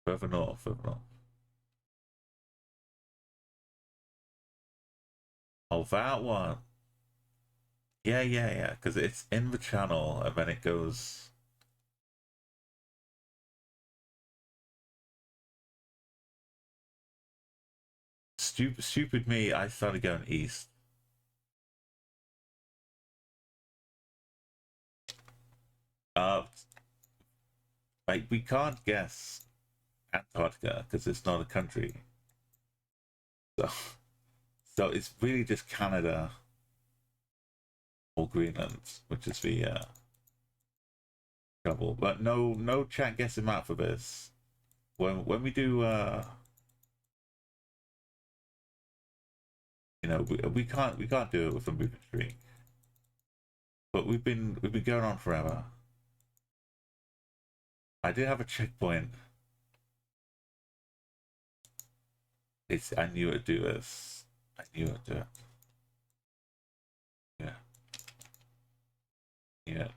Further north, further north. Oh, that one. Yeah. Because it's in the channel and then it goes. Stupid me. I started going east. Uh, like we can't guess Antarctica because it's not a country. So, so it's really just Canada or Greenland, which is the trouble. But no chat guessing map for this. When we do you know, we can't do it with a moving streak. But we've been going on forever. I did have a checkpoint. I knew it'd do this. I knew it'd do it. Yeah. Yeah.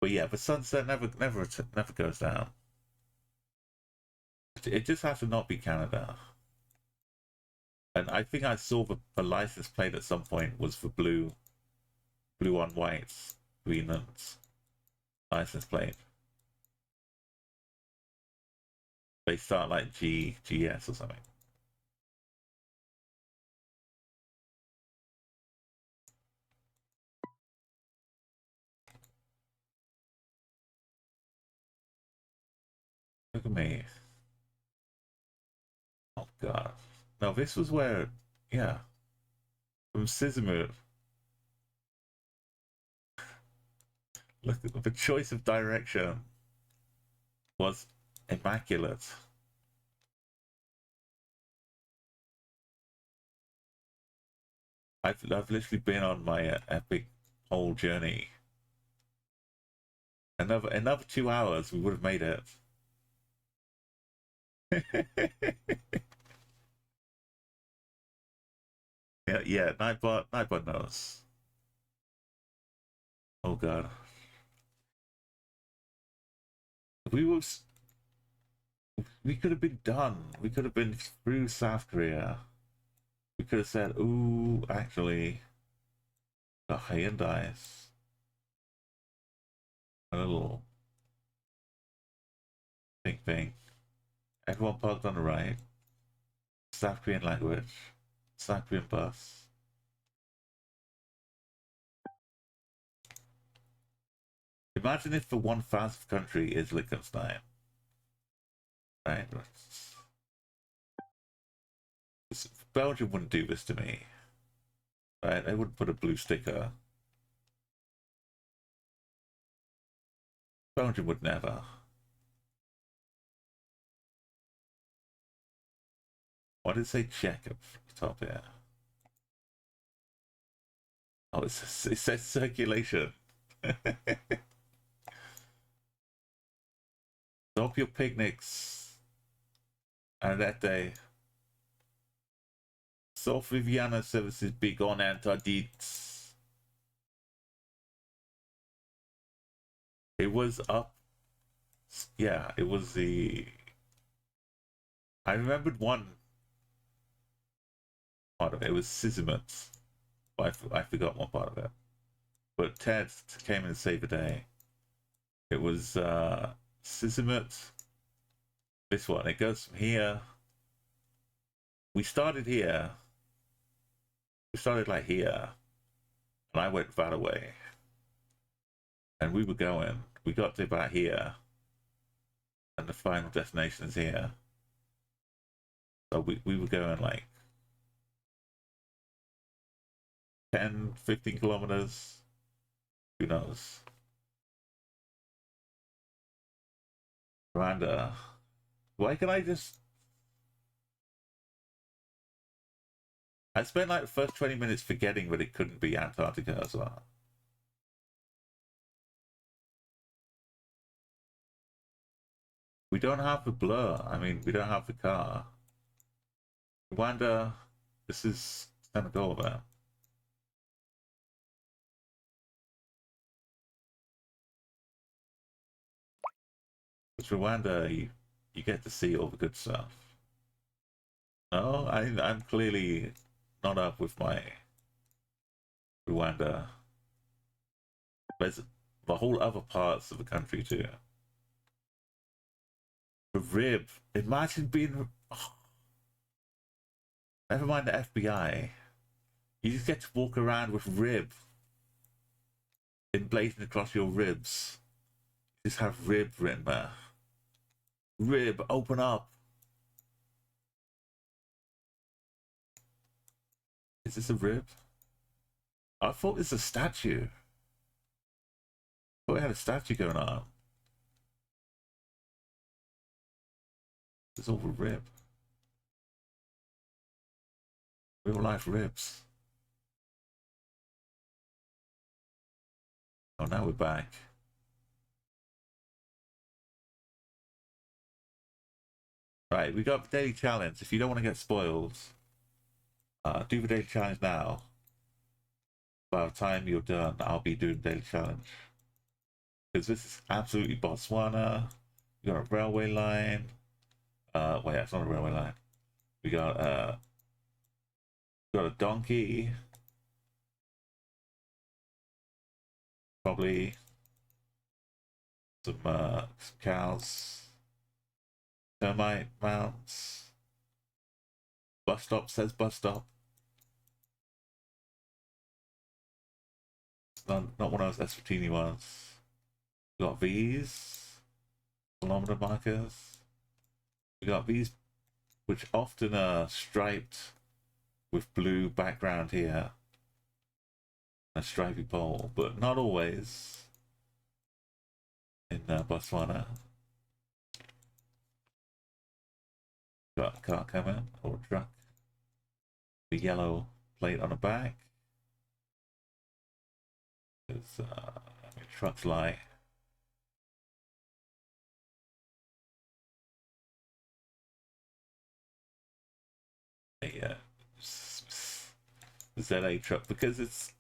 But yeah, the sunset never goes down. It just has to not be Canada. And I think I saw the license plate at some point was for blue on white Greenland license plate. They start like GS or something. Look at me. Oh god. No, this was where, yeah, from Sizimut. Look, the choice of direction was immaculate. I've literally been on my epic whole journey. Another 2 hours, we would have made it. yeah. Nightbot knows. Oh god, we was we could have been done. We could have been through South Korea. We could have said, "Ooh, actually, the Hyundai's a little thing. Everyone parked on the right. South Korean language. South Korean bus. Imagine if the 1,000th country is Liechtenstein. Right? Belgium wouldn't do this to me. Right? They wouldn't put a blue sticker Belgium would never. Why did it say check up top here? Oh, it says circulation. Stop your picnics. And that day. South Viviana services big on interdits. It was up. Yeah, it was the. I remembered one part of it. It was Sisimut. I forgot one part of it. But Ted came in to save the day. It was Sisimut. This one. It goes from here. We started here. We started like here. And I went that away. And we were going. We got to about here. And the final destination is here. So we were going like 10, 15 kilometers. Who knows? Rwanda. Why can I just... I spent like the first 20 minutes forgetting that it couldn't be Antarctica as well. We don't have the blur. I mean, we don't have the car. Rwanda, this is Senegal there. With Rwanda, you get to see all the good stuff. No, I'm clearly not up with my Rwanda. There's the whole other parts of the country too. The rib. Imagine being... Oh, never mind the FBI. You just get to walk around with rib emblazoned across your ribs. You just have rib written there. Rib, open up. Is this a rib? I thought this was a statue. I thought we had a statue going on. It's all a rib. Real life ribs. Oh, now we're back. Right, we got the daily challenge. If you don't want to get spoiled, do the daily challenge now. By the time you're done, I'll be doing the daily challenge. Because this is absolutely Botswana. We got a railway line. Wait, that's not a railway line. We got a donkey. Probably some cows. Termite mounts. Bus stop says bus stop. It's not one of those Eswatini ones. We got these kilometer markers. We got these, which often are striped with blue background here. A stripy pole, but not always in Botswana. Got a car coming, or a truck. The yellow plate on the back. There's trucks lie. A ZA truck, because it's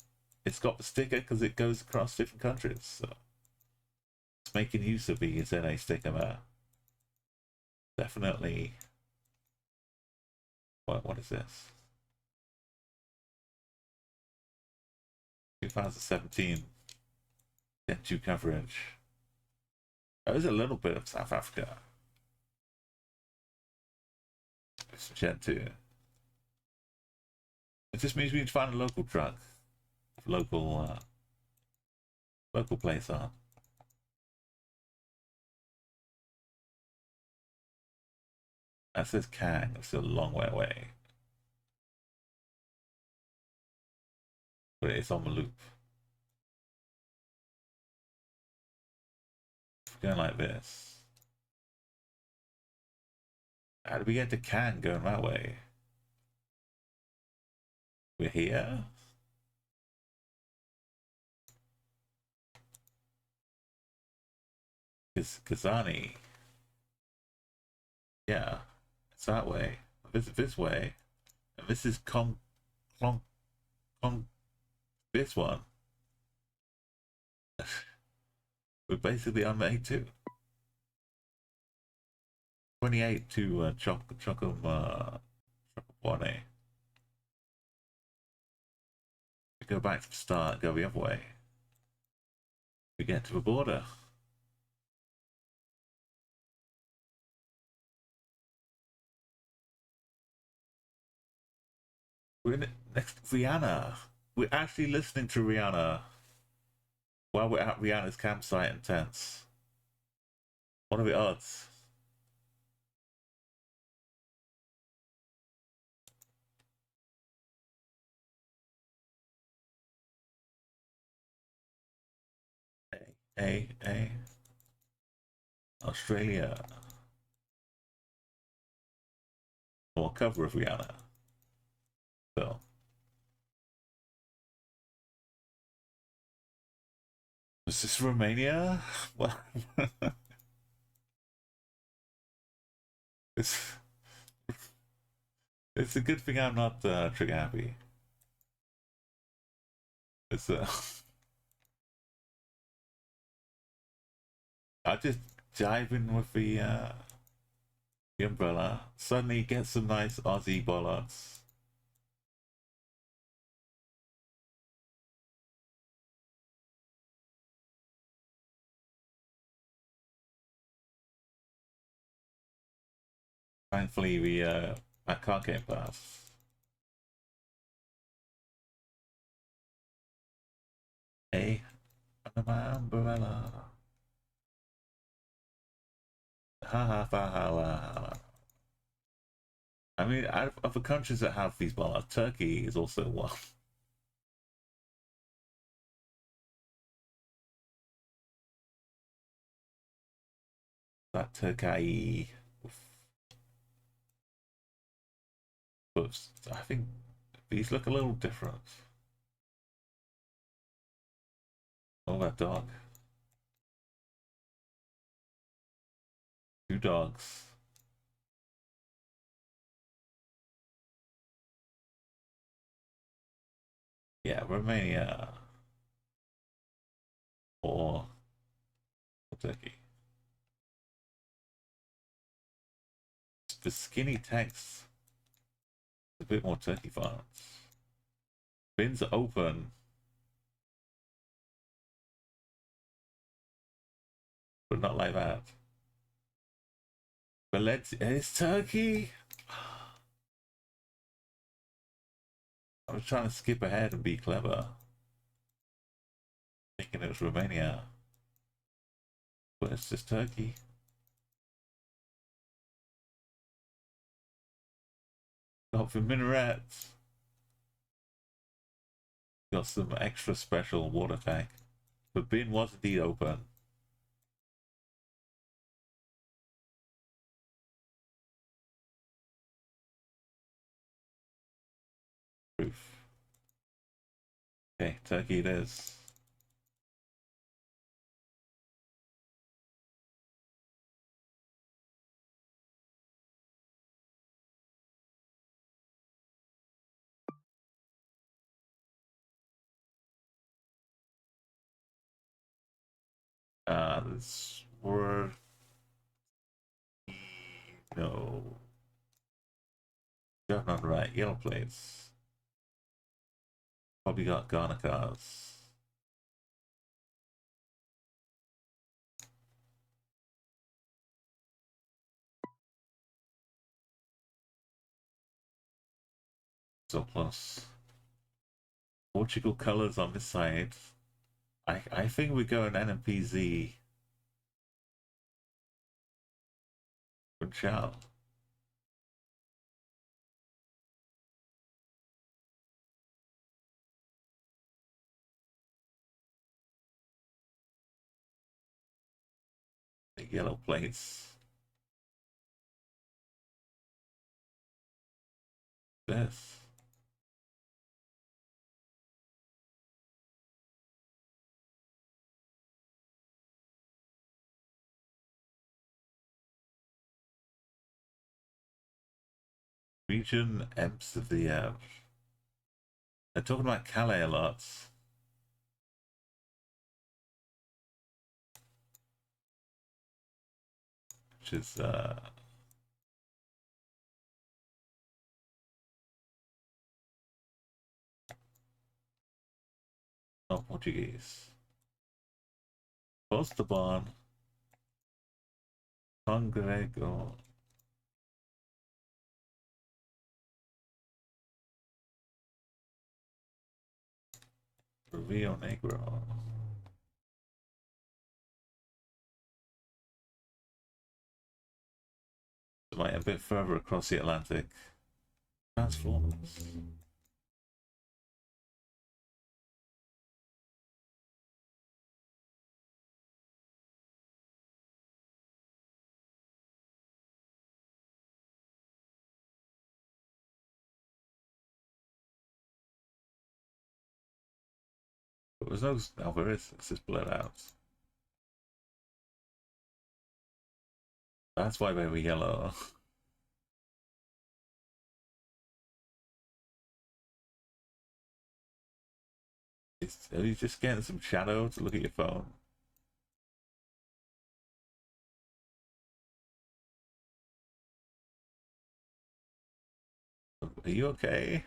got the sticker because it goes across different countries. So it's making use of the ZA sticker there. Definitely. What is this? 2017 Gen 2 coverage. There is a little bit of South Africa. It's Gen 2. It just means we need to find a local truck. Local place on. That says Kang. It's still a long way away. But it's on the loop. going like this. How do we get to Cannes going that way? We're here? Kazani. Yeah, it's that way. This way. And this is Kong, this one. We're basically on A2. 28 to Chocobone. We go back to the start, go the other way. We get to the border. We're in next to Rihanna. We're actually listening to Rihanna while we're at Rihanna's campsite in tents. What are the odds? A. Australia. More cover of Rihanna. So. Is this Romania? Well, it's a good thing I'm not trigger happy. It's I just dive in with the umbrella. Suddenly get some nice Aussie bollards. Thankfully, I can't get past. Under my umbrella. Ha ha ha ha. I mean, out of other countries that have these bollards, Turkey is also one. That Turkey. But I think these look a little different. Oh, that dog. 2 dogs. Yeah, Romania. Or Turkey. The skinny text. A bit more Turkey fonts. Bins are open. But not like that. But it's Turkey. I was trying to skip ahead and be clever. Thinking it was Romania. But it's just Turkey. Got the minarets. Got some extra special water tank. The bin was indeed open. Proof. Okay, Turkey it is. This word. No. Driving on the right. Yellow plates. Probably got Ghana cars. So close. Portugal colours on this side. I think we go an NMPZ. Funchal. yellow plates. This. Region Emps of the they're talking about Calais a lot. Which is not Portuguese. Postobon. Congrego. Rio Negro. Like a bit further across the Atlantic. Transformers. But there's no. Oh, there is. It's just blurred out. That's why they were yellow. Are you just getting some shadow to look at your phone? Are you okay?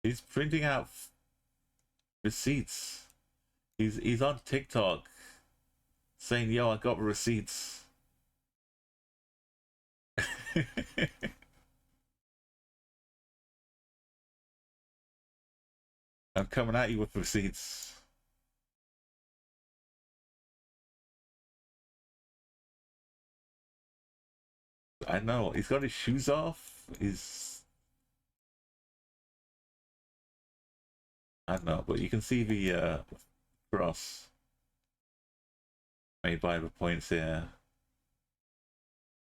He's printing out receipts. He's on TikTok saying, "Yo, I got receipts." I'm coming at you with receipts. I know. He's got his shoes off. I don't know, but you can see the cross made by the points here.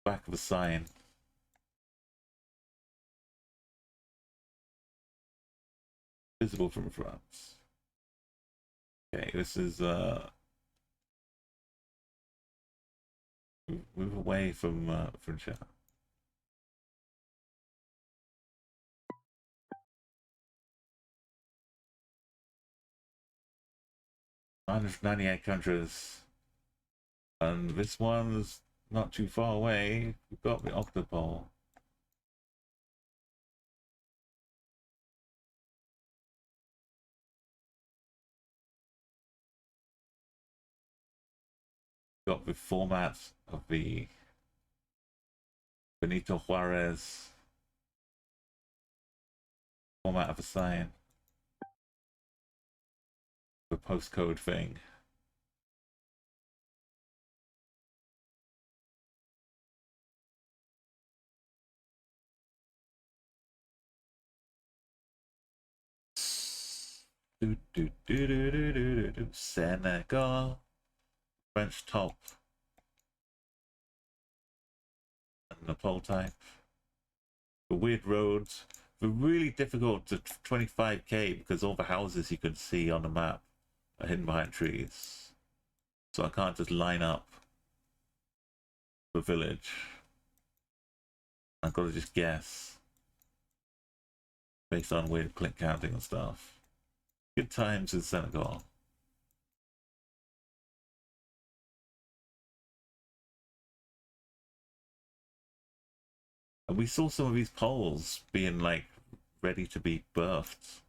Back of a sign. Visible from France. Okay, this is move away from chat. -98 countries, and this one's not too far away. We've got the Octopole. Got the format of the Benito Juarez format of a sign. The postcode thing. Senegal. French top. And the pole type. The weird roads. They're really difficult to 25k because all the houses you can see on the map are hidden behind trees. So I can't just line up the village. I've got to just guess based on weird click counting and stuff. Good times in Senegal. And we saw some of these poles being like ready to be birthed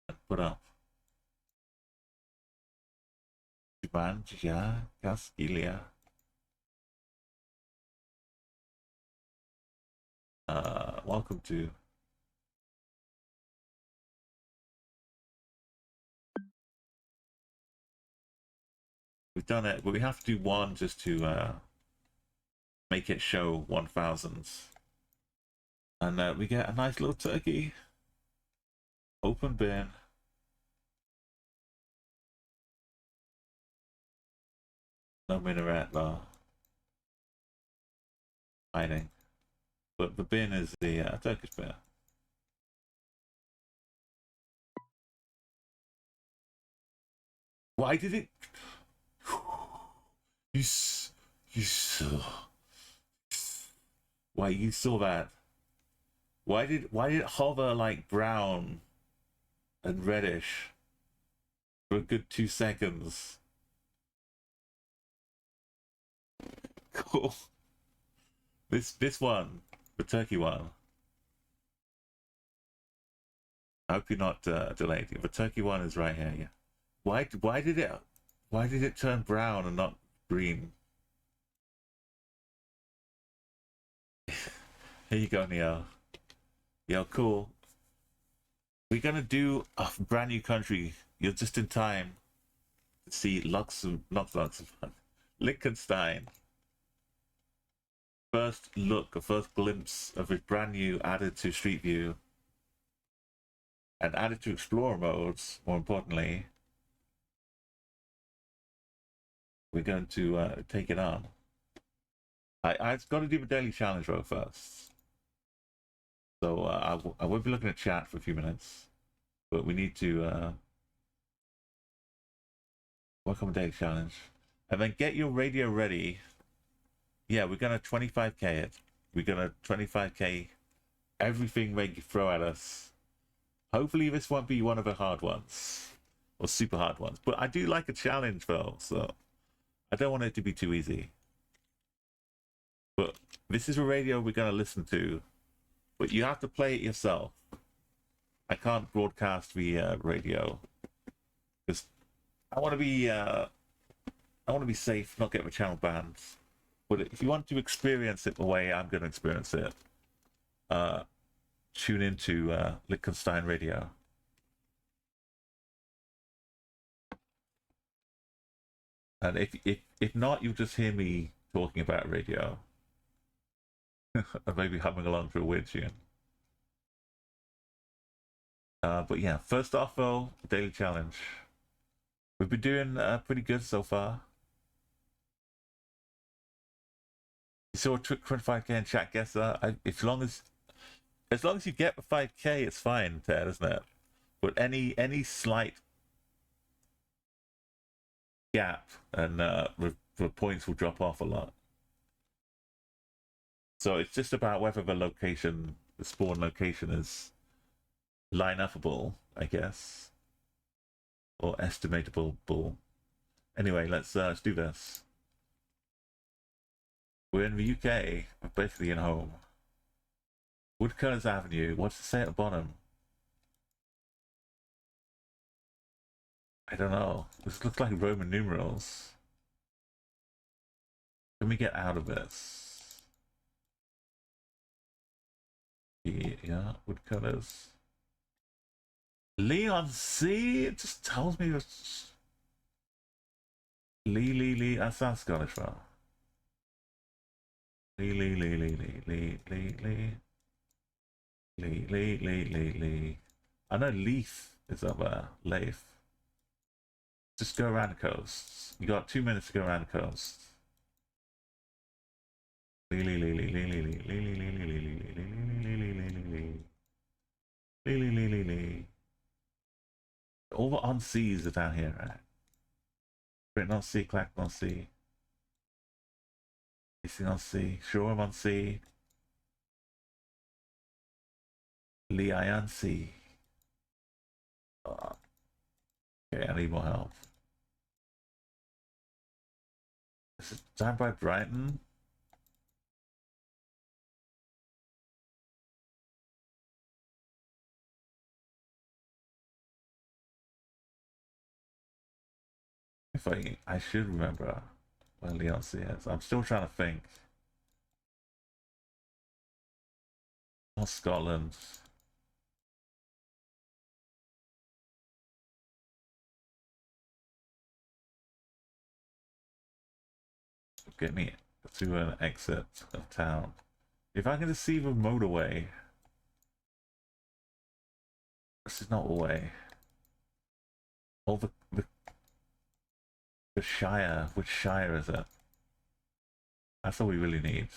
and put up. Jubanja, Castilla. Welcome to. We've done it, but we have to do one just to make it show 1000. And we get a nice little turkey. Open bin. A No minaret though. Hiding. But the bin is the Turkish bin. Why did it? You saw. Why you saw that? Why did it hover like brown and reddish for a good 2 seconds? Cool. This one, the turkey one. I hope you're not delayed. The turkey one is right here. Yeah. Why did it turn brown and not green? Here you go, Neo. Yo, cool. We're gonna do a brand new country. You're just in time to see Liechtenstein. First look, a first glimpse of it brand new, added to Street View. And added to Explorer modes, more importantly. We're going to take it on. I've got to do the daily challenge row first. So I will be looking at chat for a few minutes. But we need to work on the daily challenge. And then get your radio ready. Yeah, we're going to 25k it. We're going to 25k everything they throw at us. Hopefully this won't be one of the hard ones. Or super hard ones. But I do like a challenge though, so I don't want it to be too easy. But this is a radio we're going to listen to. But you have to play it yourself. I can't broadcast the radio. Because I want to be safe, not get the channel banned. But if you want to experience it the way I'm going to experience it, tune into Liechtenstein Radio. And if not, you'll just hear me talking about radio. And maybe humming along to a weird tune. But yeah, first off though, daily challenge. We've been doing pretty good so far. You saw 25k in chat, guess as long as you get the 5k, it's fine, Ted, isn't it? But any slight gap and the points will drop off a lot. So it's just about whether the location, the spawn location, is line-upable, I guess, or estimatable. Anyway, let's do this. We're in the UK, we're basically in home. Woodcutters Avenue, what's it say at the bottom? I don't know. This looks like Roman numerals. Can we get out of this? Yeah, woodcutters. Leon C? It just tells me it's... Lee. That sounds Scottish, though. Lee. I know Leith is up there. Leith. Just go around the coast. You got 2 minutes to go around the coast. All the on seas are down here, right? Britain on sea, Clacton on sea. Easting on sea, Shoreham on sea. Lee on sea. Okay, I need more help. This is down by Brighton. If I should remember where Leon-C is. I'm still trying to think. Oh, Scotland. Get me to an exit of town. If I can just see the motorway. This is not the way. All the The Shire. Which Shire is it? That's all we really need.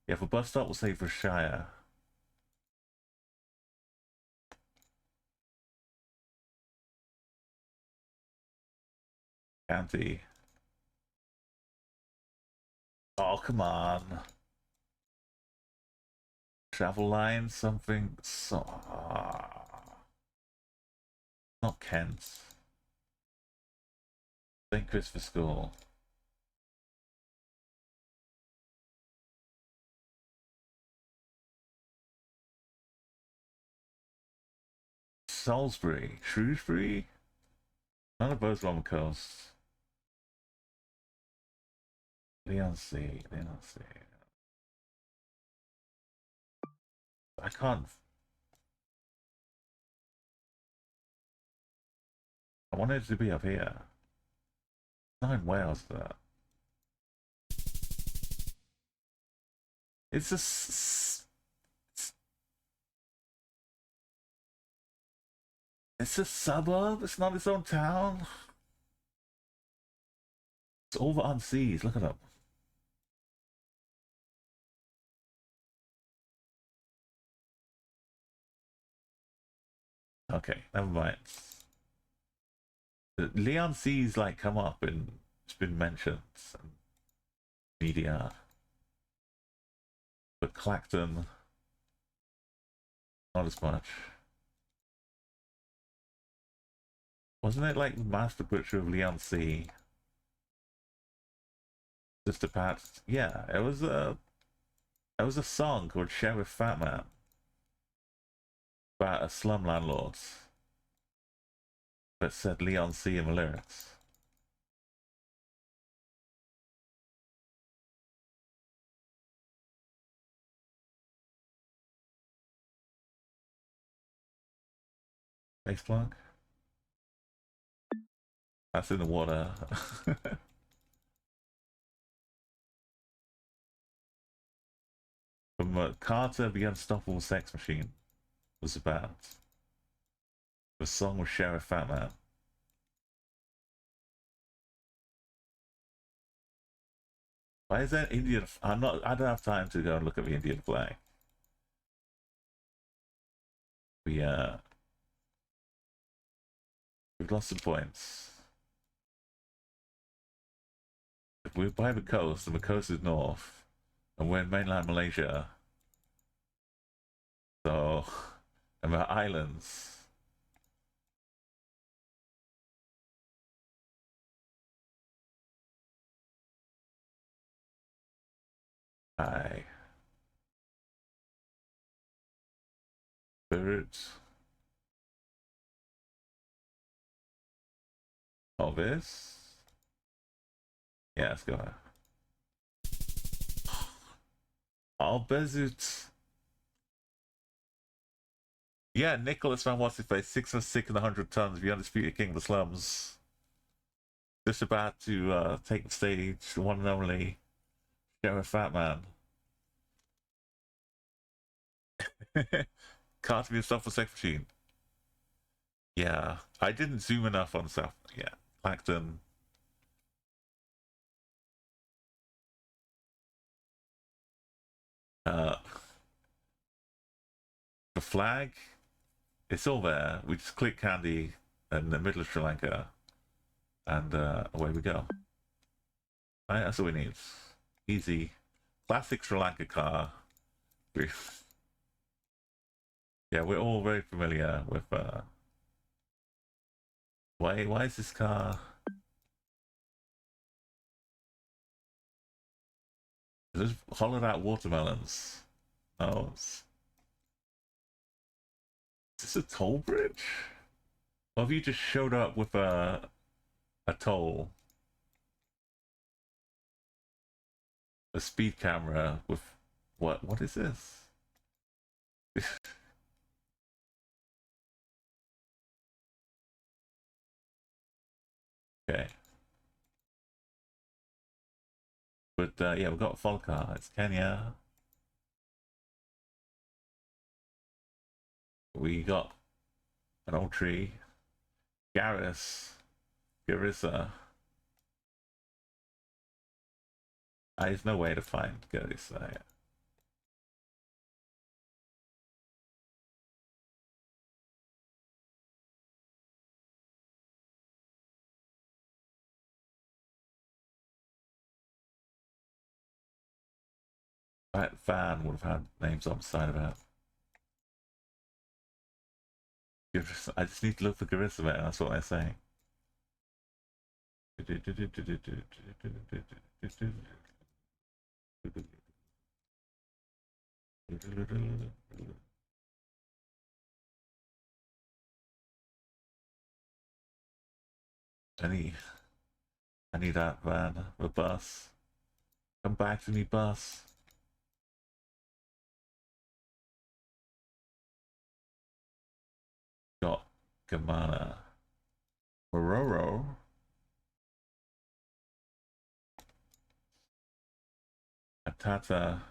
Yeah, for bus stop, we'll say for Shire. County. Oh, come on. Travel line, something. So, not Kent. St. Christopher School. Salisbury. Shrewsbury? None of those are on the coast. Leon-C. I can't. I wanted it to be up here. Not in Wales, that. It's a. It's a suburb. It's not its own town. It's over on seas. Look it up. Okay, never mind. Leon C's like come up and it's been mentioned in media, but Clacton, not as much. Wasn't it like Master Butcher of Leon C? Just a pat. Yeah, it was a song called Sheriff Fat Man about a slum landlord that said Leon C in the lyrics. Face plug? That's in the water. From Carter, the Unstoppable Sex Machine was about. The song was Sheriff Fat Man. Why is that Indian? I don't have time to go and look at the Indian flag. We've lost some points. If we're by the coast, and the coast is north, and we're in mainland Malaysia, so, and the islands. Hi. Birds. Oh, this? Yeah, let's go. Oh, Bezut. Yeah, Nicholas Van What's His Face, 6 for 6 and 100 tons, the undisputed king of the slums. Just about to take the stage, the one and only Sheriff Fat Man. Can't be a stuff for sex machine. Yeah, I didn't zoom enough on stuff. Yeah, Clacton. Uh, the flag, it's all there. We just click Candy in the middle of Sri Lanka, and away we go. Right, that's all we need. Easy, classic Sri Lanka car. Yeah, we're all very familiar with. Why is this car? Is this hollowed out watermelons? Oh, is this a toll bridge? Or have you just showed up with a toll? A speed camera with what is this? Okay. But yeah, we've got a full car. It's Kenya. We got an old tree. Garrus. Garissa. There's no way to go this way. That van would have had names on the side of it. I just need to look for Garisamet, that's what they're saying. I need that van, the bus. Come back to me, bus. Got Gamana. Mororo. Atata.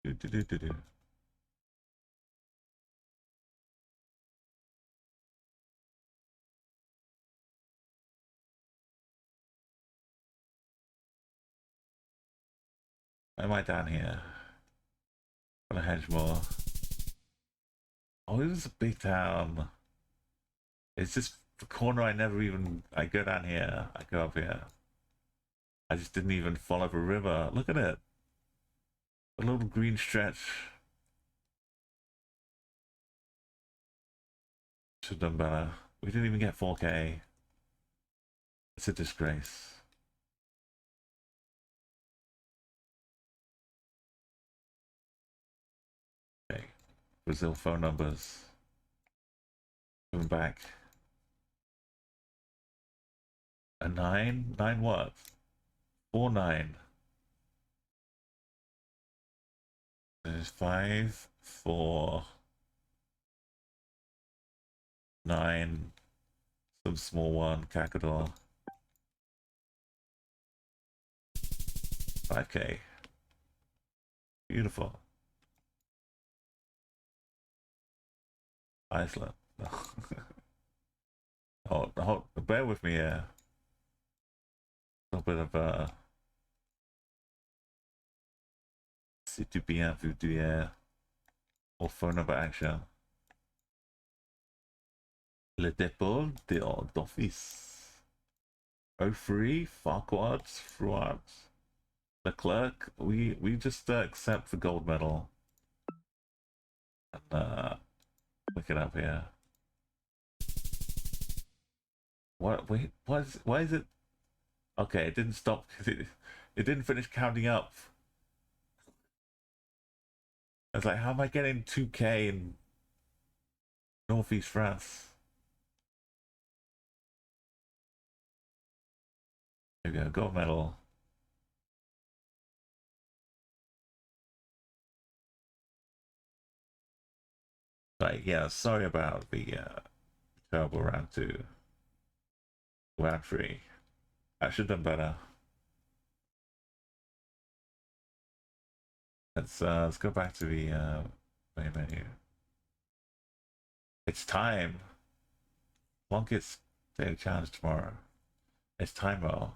Do. Why am I down here? Want to hedge more? Oh, this is a big town. It's just the corner I never even. I go down here. I go up here. I just didn't even follow the river. Look at it. A little green stretch. Should have done better. We didn't even get 4K. It's a disgrace. Okay. Brazil phone numbers. Coming back. A 9? 9 what? 4-9. There's 5, 4, 9. Some small one, Kakador. 5K. Beautiful. Iceland. Bear with me here. A little bit of si tu bien voulu hier. Or phone number action. Le dépôt d'office. 03, Farquaad, Fruart. The clerk, we just accept the gold medal. And look it up here. What? Wait, why is it? Okay, it didn't stop because it didn't finish counting up. I was like, how am I getting 2K in Northeast France? There we go, gold medal. Right, yeah, sorry about the terrible round 2. Round 3. I should have done better. Let's go back to the main menu. It's time. Longest daily challenge tomorrow. It's time, though.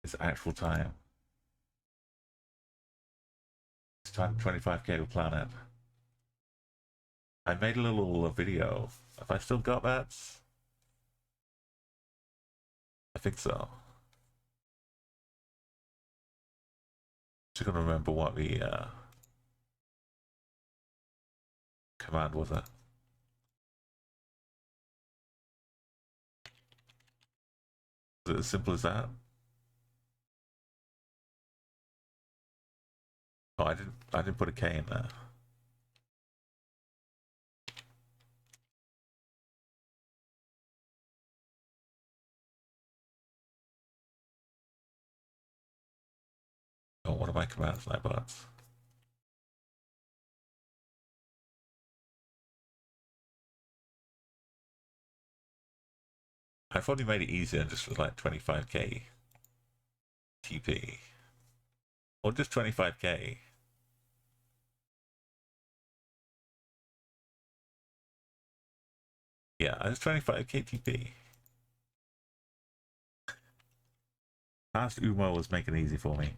It's actual time. It's time 25K to planet. I made a little video. Have I still got that? I think so. Just gonna remember what the command was. It is it as simple as that? Oh, I didn't put a K in there. Oh, what are my commands, Nightbots? I probably made it easier and just was like 25k TP. Or just 25k. Yeah, I was 25k TP. Past Umo was making it easy for me.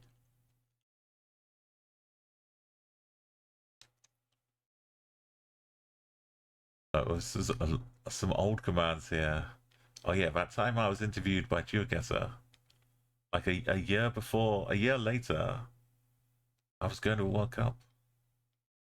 Oh, this is some old commands here. Oh yeah, that time I was interviewed by GeoGuessr. Like a year before, a year later, I was going to a World Cup.